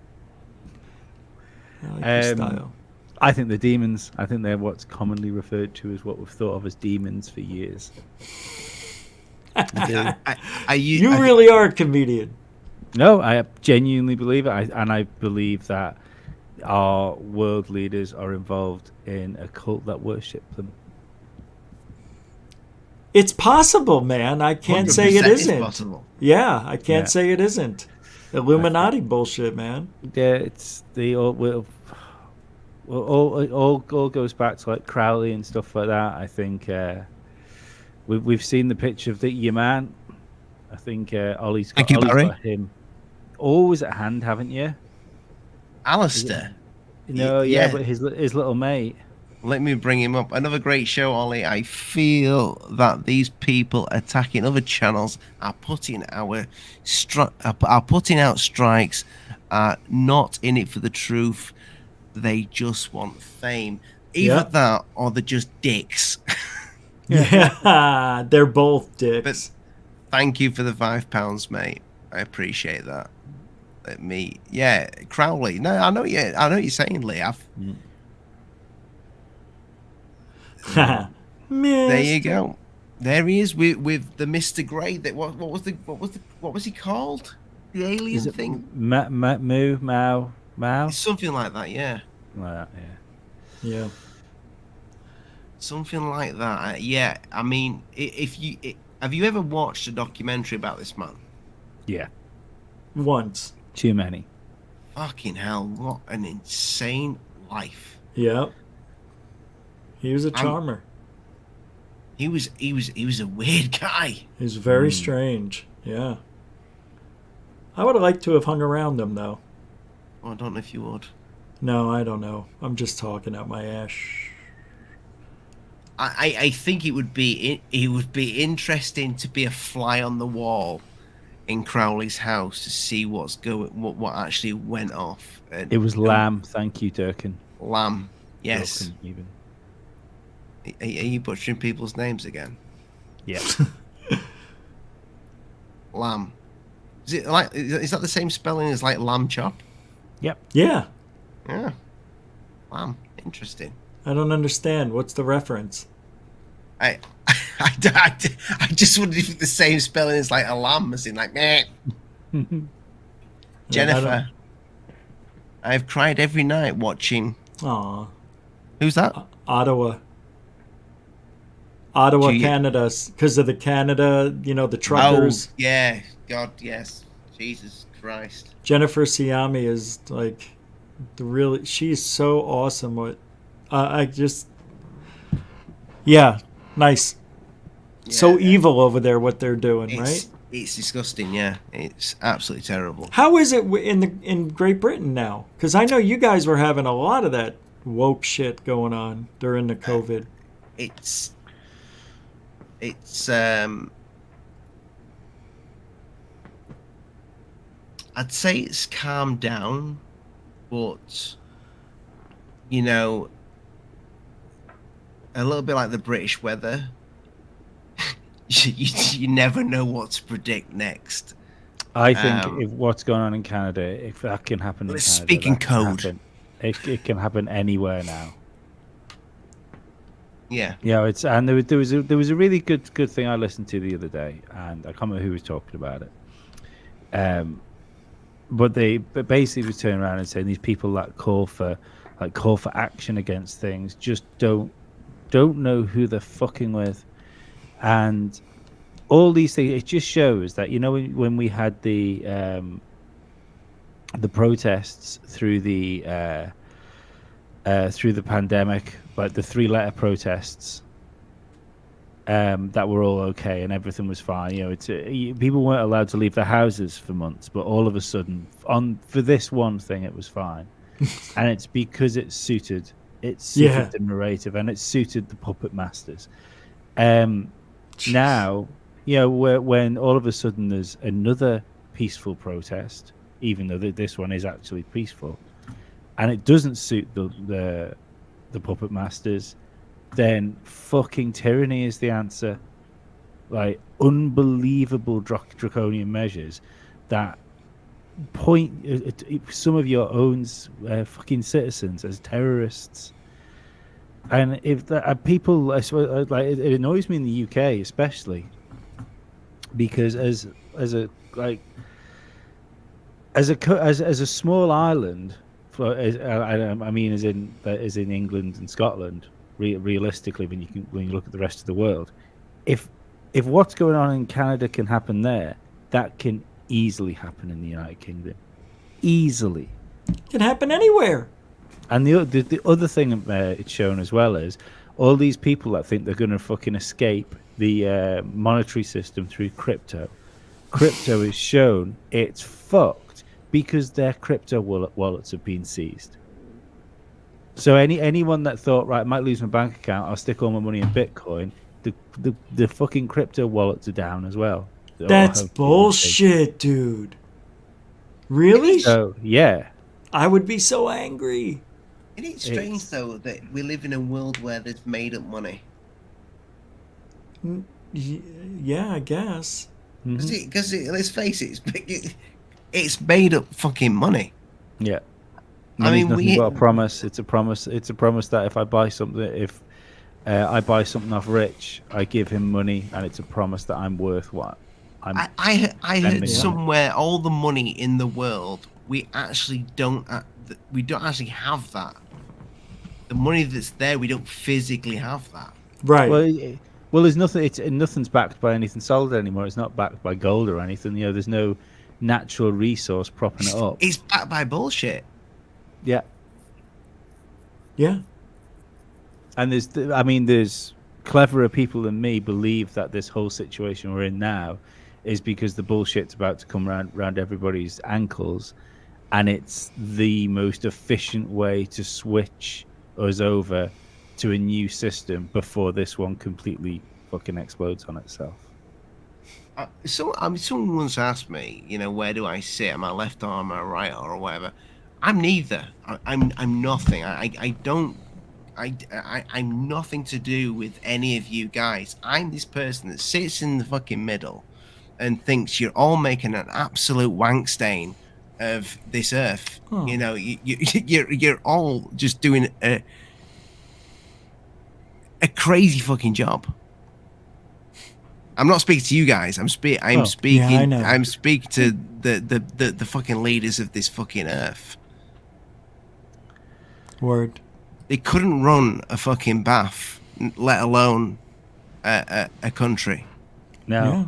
I think the demons, I think they're what's commonly referred to as what we've thought of as demons for years. You really are a comedian. No, I genuinely believe it. I believe that our world leaders are involved in a cult that worship them. It's possible, man. I can't say it isn't. Possible. Yeah, I can't say it isn't. Illuminati bullshit, man. Yeah, it's the all goes back to like Crowley and stuff like that. I think we've seen the picture of your man. I think Ollie's got him always at hand, haven't you? Alistair. No, yeah, but his little mate. Let me bring him up. Another great show, Ollie. I feel that these people attacking other channels are putting out strikes, not in it for the truth. They just want fame. Either that or they're just dicks. Yeah, they're both dicks. But thank you for the £5, mate. I appreciate that. Crowley. No, I know what you're saying, Lee. There you go. There he is with the Mr. Grey. That what was he called? The alien thing. Mao. Something like that. Yeah. Like that, yeah. Something like that. Yeah. I mean, have you ever watched a documentary about this man? Yeah. Once. Too many. Fucking hell! What an insane life. Yeah. He was a charmer. He was a weird guy. He was very strange. Yeah. I would have liked to have hung around him, though. Well, I don't know if you would. No, I don't know. I'm just talking out my ass. I think it would be interesting to be a fly on the wall in Crowley's house to see what actually went off. It was Lamb. Thank you, Durkin. Lamb. Yes. Durkin, even. Are you butchering people's names again? Yeah. Lamb. Is that the same spelling as like lamb chop? Yep. Yeah. Yeah. Lamb. Interesting. I don't understand. What's the reference? I just wondered if it's the same spelling as like a lamb, as in like meh. Jennifer. I've cried every night watching. Aw. Who's that? Ottawa, Canada, because of the Canada, the truckers. Oh, yeah. God, yes. Jesus Christ. Jennifer Siami is like she's so awesome. Nice. Yeah, so evil over there, what they're doing, right? It's disgusting, yeah. It's absolutely terrible. How is it in Great Britain now? Because I know you guys were having a lot of that woke shit going on during the COVID. It's I'd say it's calmed down, but a little bit like the British weather. You never know what to predict next. I think if what's going on in Canada, if that can happen in Let's Canada, speak in that can code. happen. It can happen anywhere now. Yeah. Yeah, it's and there was a really good thing I listened to the other day, and I can't remember who was talking about it. But they basically was turning around and saying these people that call for action against things just don't know who they're fucking with, and all these things. It just shows that when we had the protests through the pandemic, like the 3-letter protests, that were all okay and everything was fine. People weren't allowed to leave their houses for months, but all of a sudden, for this one thing, it was fine, and it's because it suited the narrative and it suited the puppet masters. Now, when all of a sudden there's another peaceful protest, even though this one is actually peaceful, and it doesn't suit the puppet masters, then fucking tyranny is the answer. Like unbelievable draconian measures that point some of your own fucking citizens as terrorists. And if people, I suppose, like it annoys me in the UK especially, because as a small island, I mean as in England and Scotland, realistically, when you look at the rest of the world, if what's going on in Canada can happen there, that can easily happen in the United Kingdom. Easily. It can happen anywhere. And the other thing it's shown as well is all these people that think they're going to fucking escape the monetary system through crypto. Crypto is shown it's fucked because their crypto wallets have been seized. So anyone that thought, right, I might lose my bank account, I'll stick all my money in Bitcoin, the fucking crypto wallets are down as well. That's bullshit, dude. Really? So, yeah. I would be so angry. Isn't it strange, though, that we live in a world where there's made-up money? Yeah, I guess. Because let's face it, it's made-up fucking money. Yeah. I mean, nothing but a promise. It's a promise. It's a promise that if I buy something, I buy something off Rich, I give him money, and it's a promise that I'm worth what I'm. I heard somewhere all the money in the world, we actually don't. We don't actually have that. The money that's there, we don't physically have that. Right. Well, there's nothing. Nothing's backed by anything solid anymore. It's not backed by gold or anything. There's no natural resource propping it up. It's backed by bullshit. Yeah. Yeah. And there's cleverer people than me believe that this whole situation we're in now is because the bullshit's about to come round everybody's ankles, and it's the most efficient way to switch us over to a new system before this one completely fucking explodes on itself. Someone once asked me, where do I sit? Am I left arm, am I right arm, or whatever? I'm neither. I'm nothing. I'm nothing to do with any of you guys. I'm this person that sits in the fucking middle and thinks you're all making an absolute wank stain of this earth. Oh. You're all just doing a crazy fucking job. I'm not speaking to you guys. I'm speaking. Yeah, I know. I'm speaking to the fucking leaders of this fucking earth. Word. They couldn't run a fucking bath, let alone a country. No. Yeah.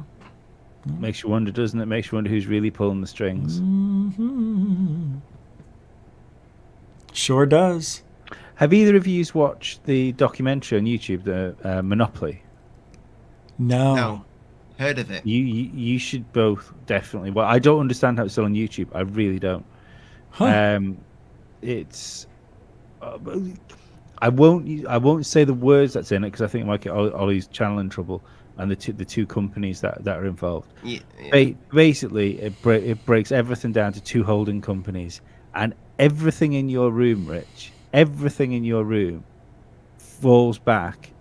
Makes you wonder, doesn't it? Makes you wonder who's really pulling the strings. Mm-hmm. Sure does. Have either of you watched the documentary on YouTube, the Monopoly? No. Heard of it? You should both definitely. Well, I don't understand how it's still on YouTube. I really don't. Huh. It's. I won't say the words that's in it because I think it might get Ollie's channel in trouble and the two companies that are involved. Yeah. Basically, it breaks everything down to two holding companies, and everything in your room, Rich, everything in your room falls back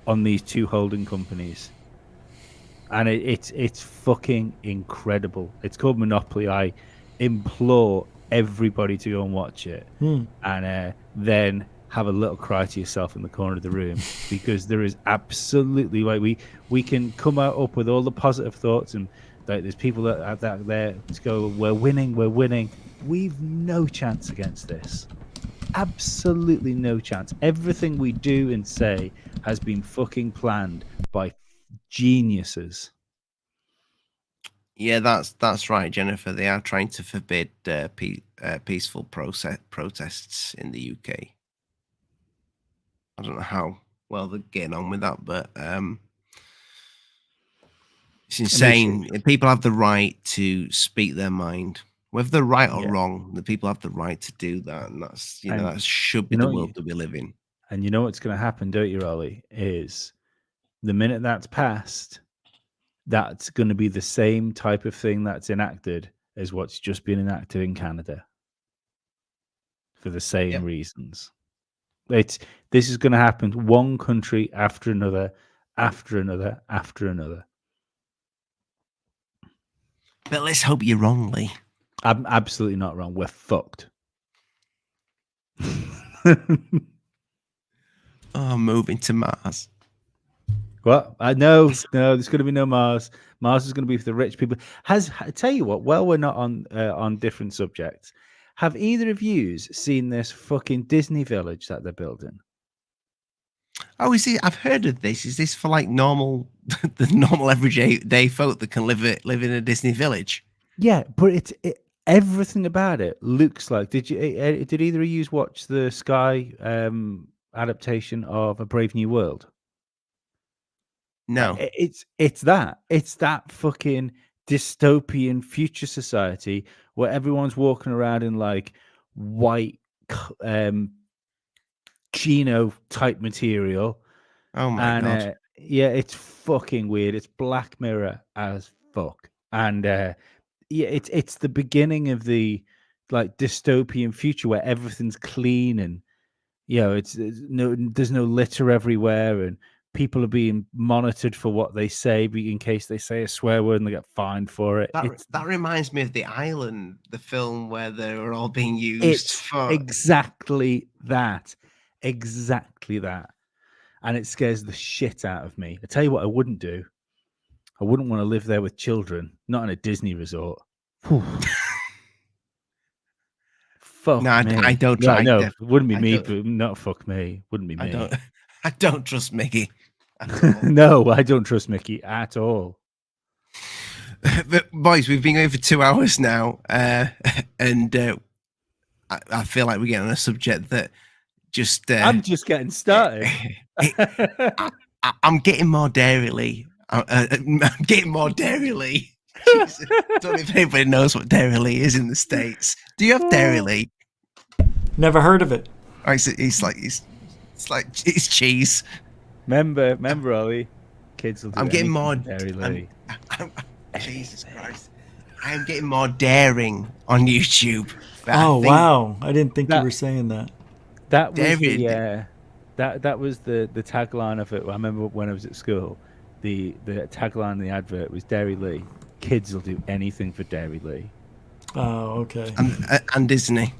on these two holding companies. and it's fucking incredible. It's called Monopoly. I implore everybody to go and watch it, and then have a little cry to yourself in the corner of the room, because there is absolutely, like, we can come up with all the positive thoughts, and like there's people that there to go, we're winning. We've no chance against this. Absolutely no chance. Everything we do and say has been fucking planned by geniuses. Yeah, that's right, Jennifer. They are trying to forbid peaceful protests in the UK. I don't know how well they're getting on with that, but it's insane. People have the right to speak their mind, whether they're right or wrong. The people have the right to do that, and that's that should be the world that we live in. And you know what's going to happen, don't you, Ollie? Is the minute that's passed, that's going to be the same type of thing that's enacted as what's just been enacted in Canada, for the same reasons. This is going to happen, one country after another, after another, after another. But let's hope you're wrong, Lee. I'm absolutely not wrong. We're fucked. Oh, moving to Mars. What? No, there's going to be no Mars. Mars is going to be for the rich people. I tell you what, while we're not on different subjects, have either of you seen this fucking Disney village that they're building? Oh, is it? I've heard of this. Is this for like the normal everyday folk that can live in a Disney village? Yeah, but everything about it looks like. Did either of you watch the Sky adaptation of A Brave New World? No. It's that fucking dystopian future society where everyone's walking around in like white chino type material. Oh my god. Yeah, it's fucking weird. It's Black Mirror as fuck. And it's the beginning of the like dystopian future where everything's clean, and there's no litter everywhere, and people are being monitored for what they say, in case they say a swear word and they get fined for it. That reminds me of The Island, the film where they were all being used for exactly that. And it scares the shit out of me. I tell you what I wouldn't do. I wouldn't want to live there with children, not in a Disney resort. Fuck no, me. I don't try. No, it wouldn't be me, but not fuck me. Wouldn't be me. I don't trust Mickey. No, I don't trust Mickey at all. But boys, we've been going for 2 hours now, and I feel like we're getting on a subject that just I'm just getting started. I'm getting more dairy. I'm getting more dairy. Jesus. Don't know if anybody knows what dairy is in the States. Do you have dairy? Never heard of it. Oh, it's cheese. Remember, Ollie. Kids will do. I'm getting more dairy. Jesus Christ! I am getting more daring on YouTube. Oh wow! I didn't think you were saying that. That was that was the tagline of it. I remember when I was at school. The tagline in the advert was Dairy Lee. Kids will do anything for Dairy Lee. Oh, okay. And Disney.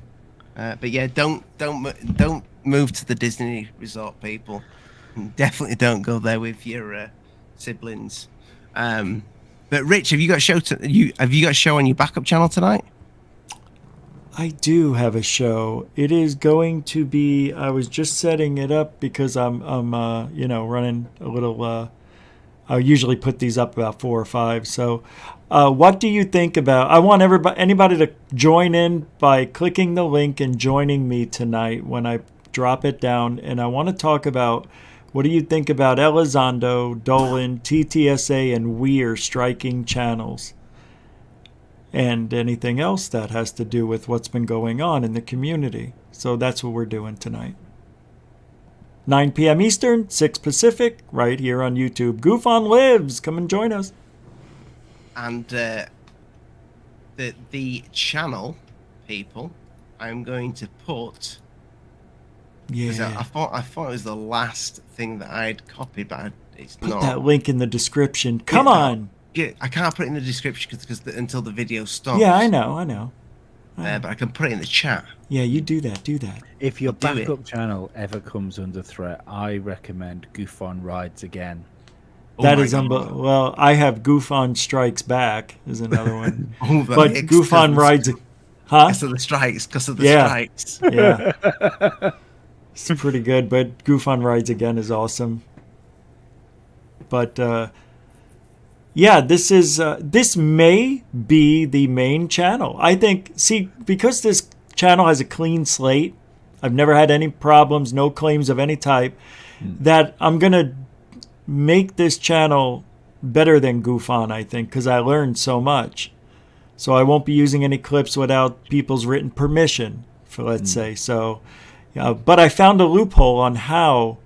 But yeah, don't move to the Disney resort, people. Definitely don't go there with your siblings. But Rich, have you got a show on your backup channel tonight? I do have a show. It is going to be. I was just setting it up because I'm running a little. I usually put these up about 4 or 5. So, what do you think about? I want anybody to join in by clicking the link and joining me tonight when I drop it down. And I want to talk about what do you think about Elizondo, Dolan, TTSA, and Weir striking channels, and anything else that has to do with what's been going on in the community. So that's what we're doing tonight. 9 p.m. Eastern, 6 Pacific, right here on YouTube. GUFON lives. Come and join us. And the channel, people, I'm going to put. Yeah. I thought it was the last thing that I'd copied, but It's Put not. that link in the description. Come on. Yeah, I can't put it in the description because until the video stops. Yeah, I know. But I can put it in the chat. Yeah, you do that. Do that. If your I'll do it. backup channel ever comes under threat, I recommend GUFON Rides Again. That my is God. unbelievable. Well, I have GUFON Strikes Back is another one. Oh, But GUFON Rides... Huh? Because of the strikes. Because of the Yeah. strikes. Yeah. It's pretty good, but GUFON Rides Again is awesome. But yeah, this may be the main channel. I think, see, because this channel has a clean slate, I've never had any problems, no claims of any type, that I'm going to make this channel better than GUFON, I think, because I learned so much. So I won't be using any clips without people's written permission, for let's say. So, yeah, but I found a loophole on how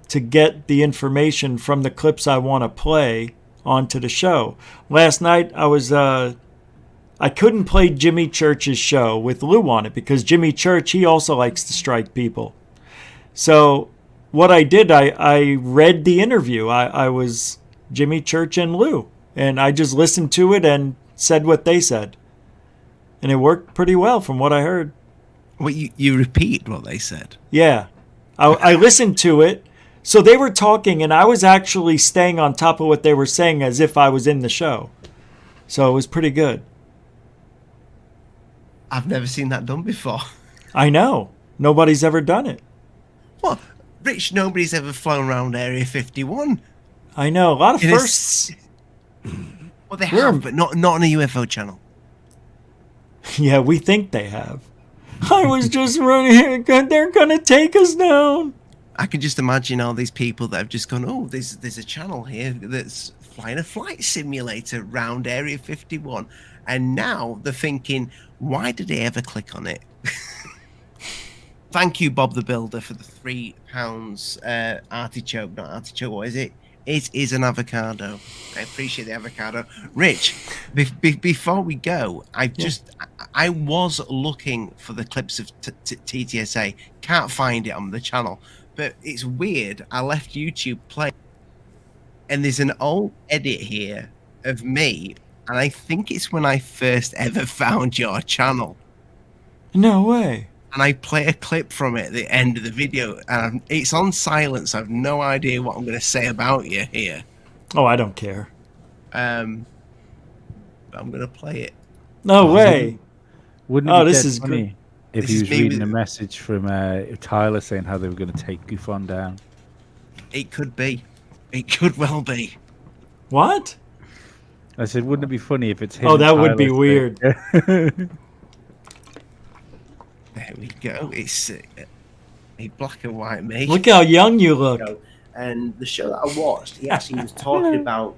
to get the information from the clips I want to play onto the show. Last night I couldn't play Jimmy Church's show with Lou on it because Jimmy Church, he also likes to strike people. So what I did, I read the interview. I was Jimmy Church and Lou, and I just listened to it and said what they said. And it worked pretty well from what I heard. Well, you repeat what they said. Yeah. I listened to it. So they were talking, and I was actually staying on top of what they were saying as if I was in the show. So it was pretty good. I've never seen that done before. I know. Nobody's ever done it. What? Rich, nobody's ever flown around Area 51. I know. A lot of It firsts. Well, they have, but not on a UFO channel. Yeah, we think they have. I was just running here. They're going to take us down. I can just imagine all these people that have just gone, oh, there's a channel here that's flying a flight simulator round Area 51. And now they're thinking, why did they ever click on it? Thank you, Bob the Builder, for the £3 artichoke. Not artichoke, what is it? It is an avocado. I appreciate the avocado. Rich, before we go, I was looking for the clips of TTSA. Can't find it on the channel. But it's weird. I left YouTube play, and there's an old edit here of me, and I think it's when I first ever found your channel. No way. And I play a clip from it at the end of the video, and it's on silence. I have no idea what I'm going to say about you here. Oh, I don't care. But I'm going to play it. No way. Wouldn't it be this dead is funny good. if This he is was me reading with- a message from Tyler saying how they were going to take GUFON down? It could be. It could well be. What? I said, wouldn't it be funny if it's him? Oh, and that would be Tyler weird. saying- There we go. It's a black and white me. Look how young you look. And the show that I watched, he actually was talking about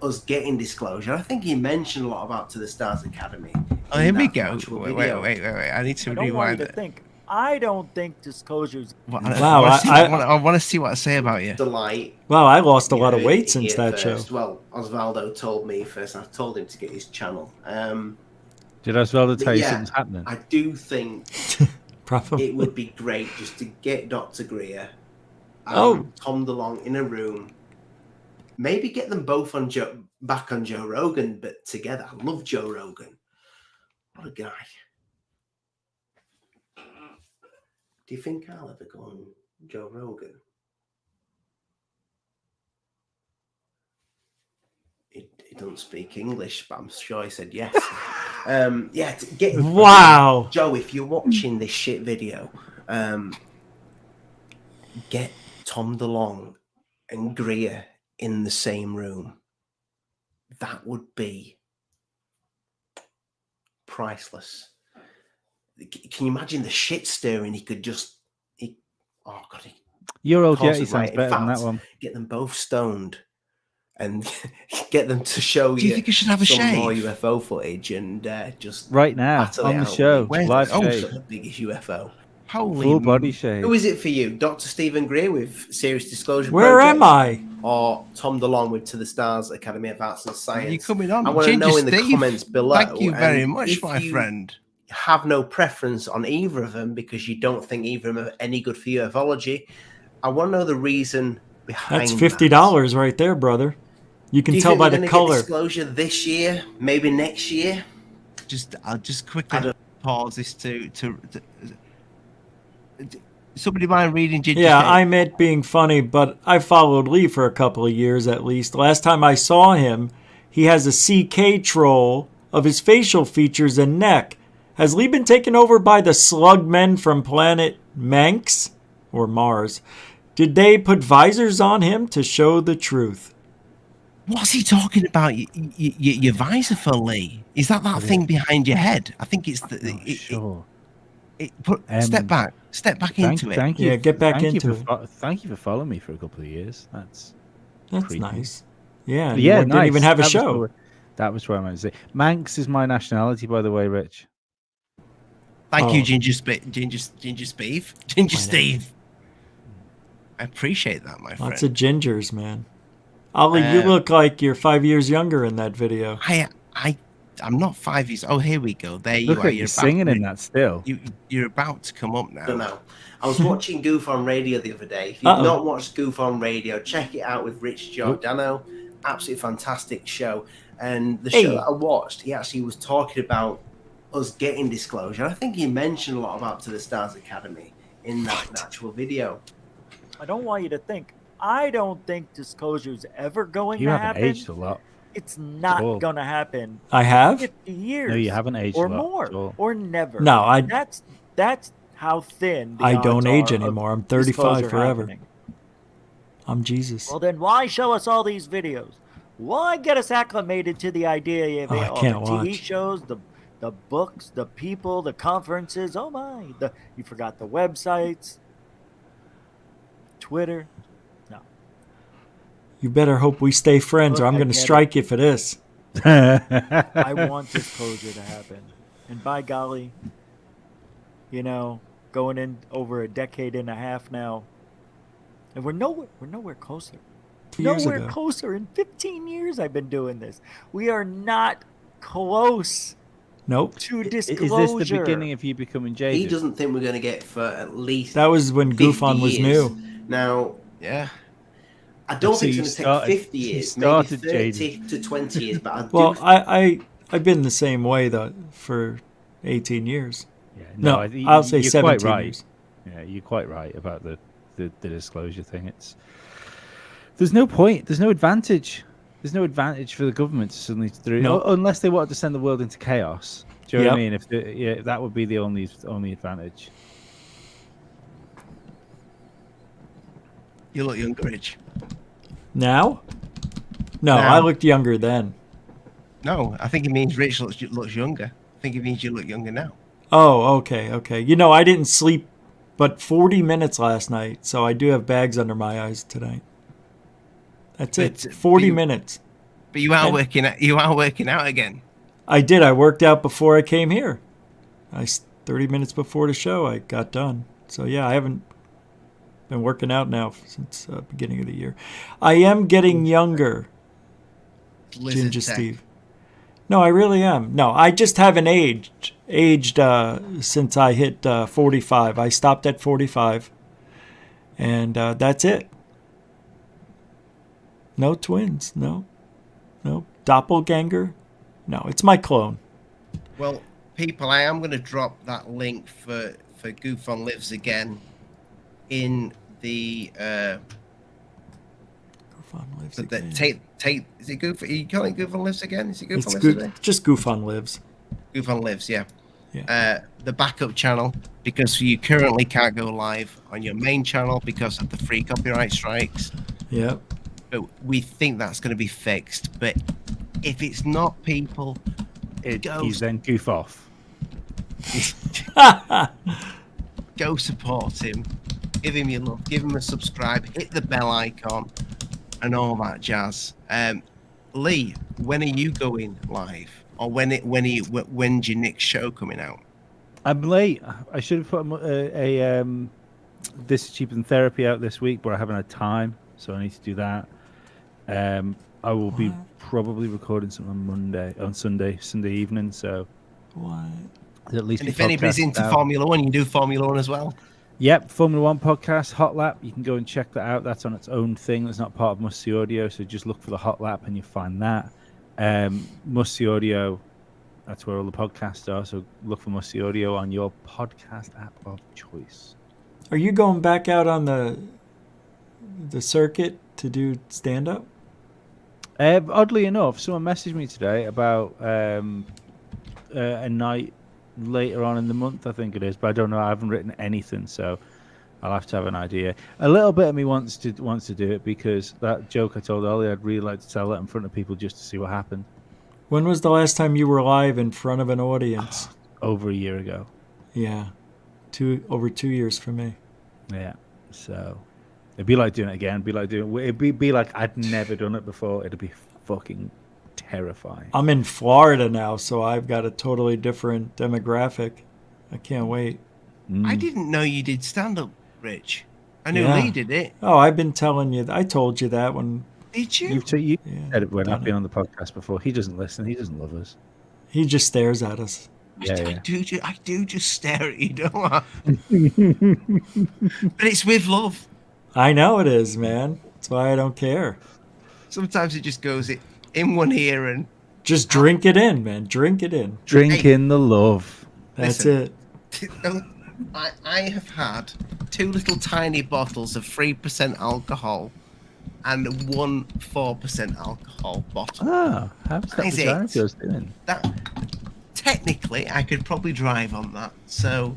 us getting disclosure. I think he mentioned a lot about To the Stars Academy. Oh, in here we that go. actual Wait. video. I need to I don't want rewind you to it. think. I don't think disclosures. Wow, I want to see what I say about you. Delight. Wow, I lost a You lot of heard weight it since here that show. first. Well, Osvaldo told me first. I told him to get his channel. Did Osvaldo tell you Yeah. something's happening? I do think Probably. it would be great just to get Dr. Greer and Oh. Tom DeLonge in a room. Maybe get them both on back on Joe Rogan, but together. I love Joe Rogan. What a guy. Do you think I'll ever go on Joe Rogan? He doesn't speak English, but I'm sure he said yes. Yeah, get Wow. Joe, if you're watching this shit video, get Tom DeLonge and Greer in the same room. That would be priceless. Can you imagine the shit stirring he could just... oh, God. Your old Of course Yeti it's sounds right. In better than that fact, one. Get them both stoned and get them to show Do you think I should have a some more shave? UFO footage and just Right now, battle on it the out show, with live oh, shave, the biggest UFO. Holy full body shave. Who is it for you? Dr. Stephen Greer with Serious Disclosure Where Project? am I? Or Tom DeLonge with To the Stars Academy of Arts and Science? You coming on? I want to Ginger know in the Steve, comments below. Thank you very and much, if my you friend. have no preference on either of them because you don't think either of them are any good for ufology, I want to know the reason behind That's $50 right there, brother. You can Do you tell think by we're the gonna color. Get disclosure this year, maybe next year. I'll just quickly pause this to somebody mind reading Ginger's Yeah, name? I meant being funny, but I followed Lee for a couple of years at least. Last time I saw him, he has a CK troll of his facial features and neck. Has Lee been taken over by the slug men from planet Manx or Mars? Did they put visors on him to show the truth? What's he talking about? Your visor for Lee? Is that thing behind your head? I think it's the. Sure. Step back into it. Thank you. Yeah, get back into it. Thank you for following me for a couple of years. That's creepy. Nice. Yeah, Yeah, you didn't even have a show. That was what I meant to say. Manx is my nationality, by the way, Rich. Thank you, Ginger Steve. I appreciate that, my friend. Lots of gingers, man. Ollie, you look like you're 5 years younger in that video. I'm not 5 years. Oh, here we go. There you Look are. at you singing in that still. You're about to come up now. I don't know. I was watching GUFON Radio the other day. If you've not watched GUFON Radio, check it out with Rich Giordano. Absolutely fantastic show. And the show that I watched, he actually was talking about us getting disclosure. I think he mentioned a lot about To the Stars Academy in that actual video. I don't want you to think. I don't think disclosure is ever going You to haven't happen. aged a lot. It's not going to happen. I have? 50 years. No, you haven't aged or a lot more, at all. or never. No, That's how thin. The I don't odds age are of anymore. I'm 35 disclosure forever. happening. I'm Jesus. Well, then why show us all these videos? Why get us acclimated to the idea of I can't the TV watch. shows, the books, the people, the conferences? Oh my! You forgot the websites, Twitter. No. You better hope we stay friends, or I'm going to strike you for this. I want disclosure to happen, and by golly, going in over a decade and a half now, and we're nowhere closer. Nowhere closer. In 15 years I've been doing this. We are not close. Nope. To disclosure. Is this the beginning of you becoming jaded? He doesn't think we're going to get for at least. That was when 50 GUFON was years. new. Now, yeah, I don't So think you it's going to take 50 you years, maybe started 30 jaded. to 20 years. But I Well, I've been the same way though for 18 years. Yeah, No, I- I'll say you're 17 quite right. years. Yeah, you're quite right about the disclosure thing. There's no point. There's no advantage. There's no advantage for the government to suddenly do it, No. unless they wanted to send the world into chaos. Do you know what I Yep. mean? If that would be the only advantage. you look younger, Rich. Now? No, Now. I looked younger then. No, I think it means Rich looks younger. I think it means you look younger now. Oh, okay. I didn't sleep but 40 minutes last night, so I do have bags under my eyes tonight. That's it. 40 minutes. But you are working out. You are working out again. I did. I worked out before I came here. 30 minutes before the show, I got done. So yeah, I haven't been working out now since beginning of the year. I am getting younger, Ginger Steve. No, I really am. No, I just haven't aged since I hit 45. I stopped at 45, and that's it. No twins. No doppelganger. No, it's my clone. Well, people, I am going to drop that link for GUFON Lives Again in the GUFON Lives Again. Take is it GUFON? Are you calling it GUFON Lives Again? Is it GUFON It's Lives good. Again? Just GUFON Lives. GUFON Lives, yeah. Yeah. The backup channel, because you currently can't go live on your main channel because of the free copyright strikes. Yep. But we think that's going to be fixed. But if it's not, people, He's then goof off. go support him. Give him your love. Give him a subscribe. Hit the bell icon and all that jazz. Lee, when are you going live? Or when's your next show coming out? I'm late. I should have put a This is Cheaper Than Therapy out this week, but I haven't had time, so I need to do that. I will be probably recording something on Sunday evening. So what? At least and if anybody's into Formula One, you do Formula One as well. Yep, Formula One podcast, Hot Lap. You can go and check that out. That's on its own thing. That's not part of Must See Audio. So just look for the Hot Lap and you'll find that. Must See Audio, that's where all the podcasts are. So look for Must See Audio on your podcast app of choice. Are you going back out on the circuit to do stand-up? Oddly enough, someone messaged me today about a night later on in the month, I think it is, but I don't know. I haven't written anything, so I'll have to have an idea. A little bit of me wants to do it because that joke I told Ollie, I'd really like to tell it in front of people just to see what happened. When was the last time you were live in front of an audience? Over a year ago. Yeah, over 2 years for me. Yeah, so it'd be like doing it again. It'd be like I'd never done it before. It'd be fucking terrifying. I'm in Florida now, so I've got a totally different demographic. I can't wait. I didn't know you did stand-up, Rich. I knew Lee did it. Oh, I've been telling you. I told you that when. Did you? You said it when I've been on the podcast before. He doesn't listen. He doesn't love us. He just stares at us. I do just stare at you, don't I? But it's with love. I know it is, man. That's why I don't care. Sometimes it just goes in one ear and... Just drink it in, man. Drink it in. Drink in the love. That's Listen, it. I have had 2 little tiny bottles of 3% alcohol and 1 4% alcohol bottle. Ah, how's that vagina of yours doing? Technically, I could probably drive on that. So,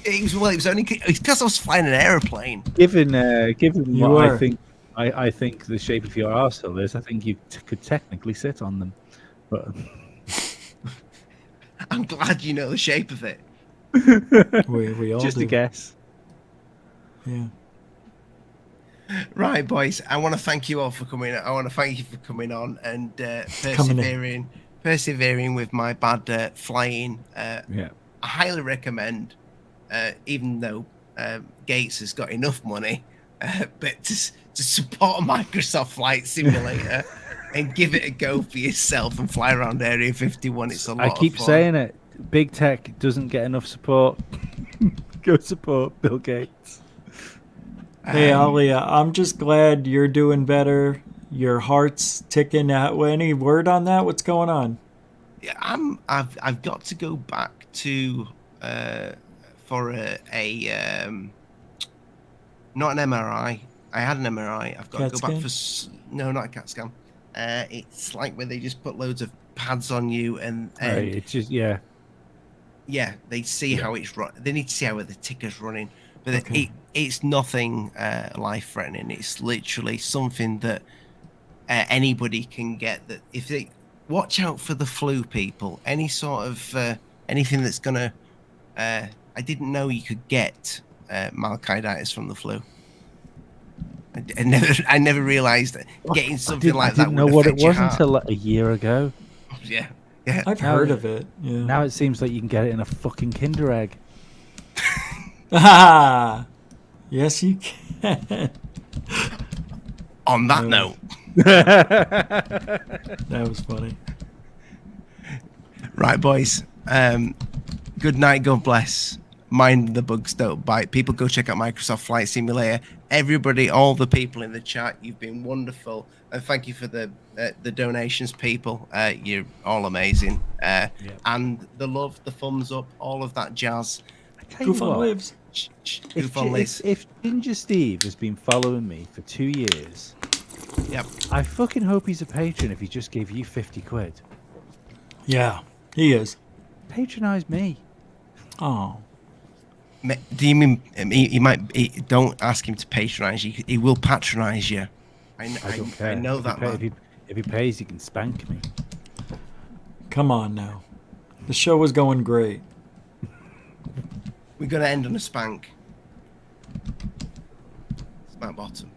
it was only because I was flying an aeroplane. Given what I think the shape of your arsehole is, I think you could technically sit on them. But I'm glad you know the shape of it. We all just do. a guess. Yeah. Right, boys. I want to thank you all for coming. I want to thank you for coming on and persevering with my bad flying. I highly recommend, even though Gates has got enough money, but to support Microsoft Flight Simulator and give it a go for yourself and fly around Area 51. It's a lot of fun. I keep saying it. Big tech doesn't get enough support. Go support Bill Gates. Hey, Ollie, I'm just glad you're doing better. Your heart's ticking. Any word on that? What's going on? Yeah, I've got to go back to for a not an MRI. I had an MRI. I've got to go back for not a CAT scan. It's like where they just put loads of pads on you and it's just they see how it's run. They need to see how the ticker's running, but it's nothing life-threatening. It's literally something that anybody can get. That if they watch out for the flu, people, any sort of anything that's gonna. I didn't know you could get myocarditis from the flu. I never realised that getting something like that. I didn't know what it was until like a year ago. Yeah. I've heard of it. Yeah. Now it seems like you can get it in a fucking Kinder Egg. Yes, you can. On that note. That was funny. Right, boys. Good night. God bless. Mind the bugs don't bite. People go check out Microsoft Flight Simulator. Everybody, all the people in the chat, you've been wonderful. And thank you for the donations, people. You're all amazing. And the love, the thumbs up, all of that jazz. GUFON lives. If Ginger Steve has been following me for 2 years, I fucking hope he's a patron if he just gave you 50 quid. Yeah, he is. Patronise me. Oh. Do you mean he might? Don't ask him to patronise you. He will patronise you. I don't care. I know that. If he pays, he can spank me. Come on now. The show was going great. We're gonna end on a spank. Smack bottom.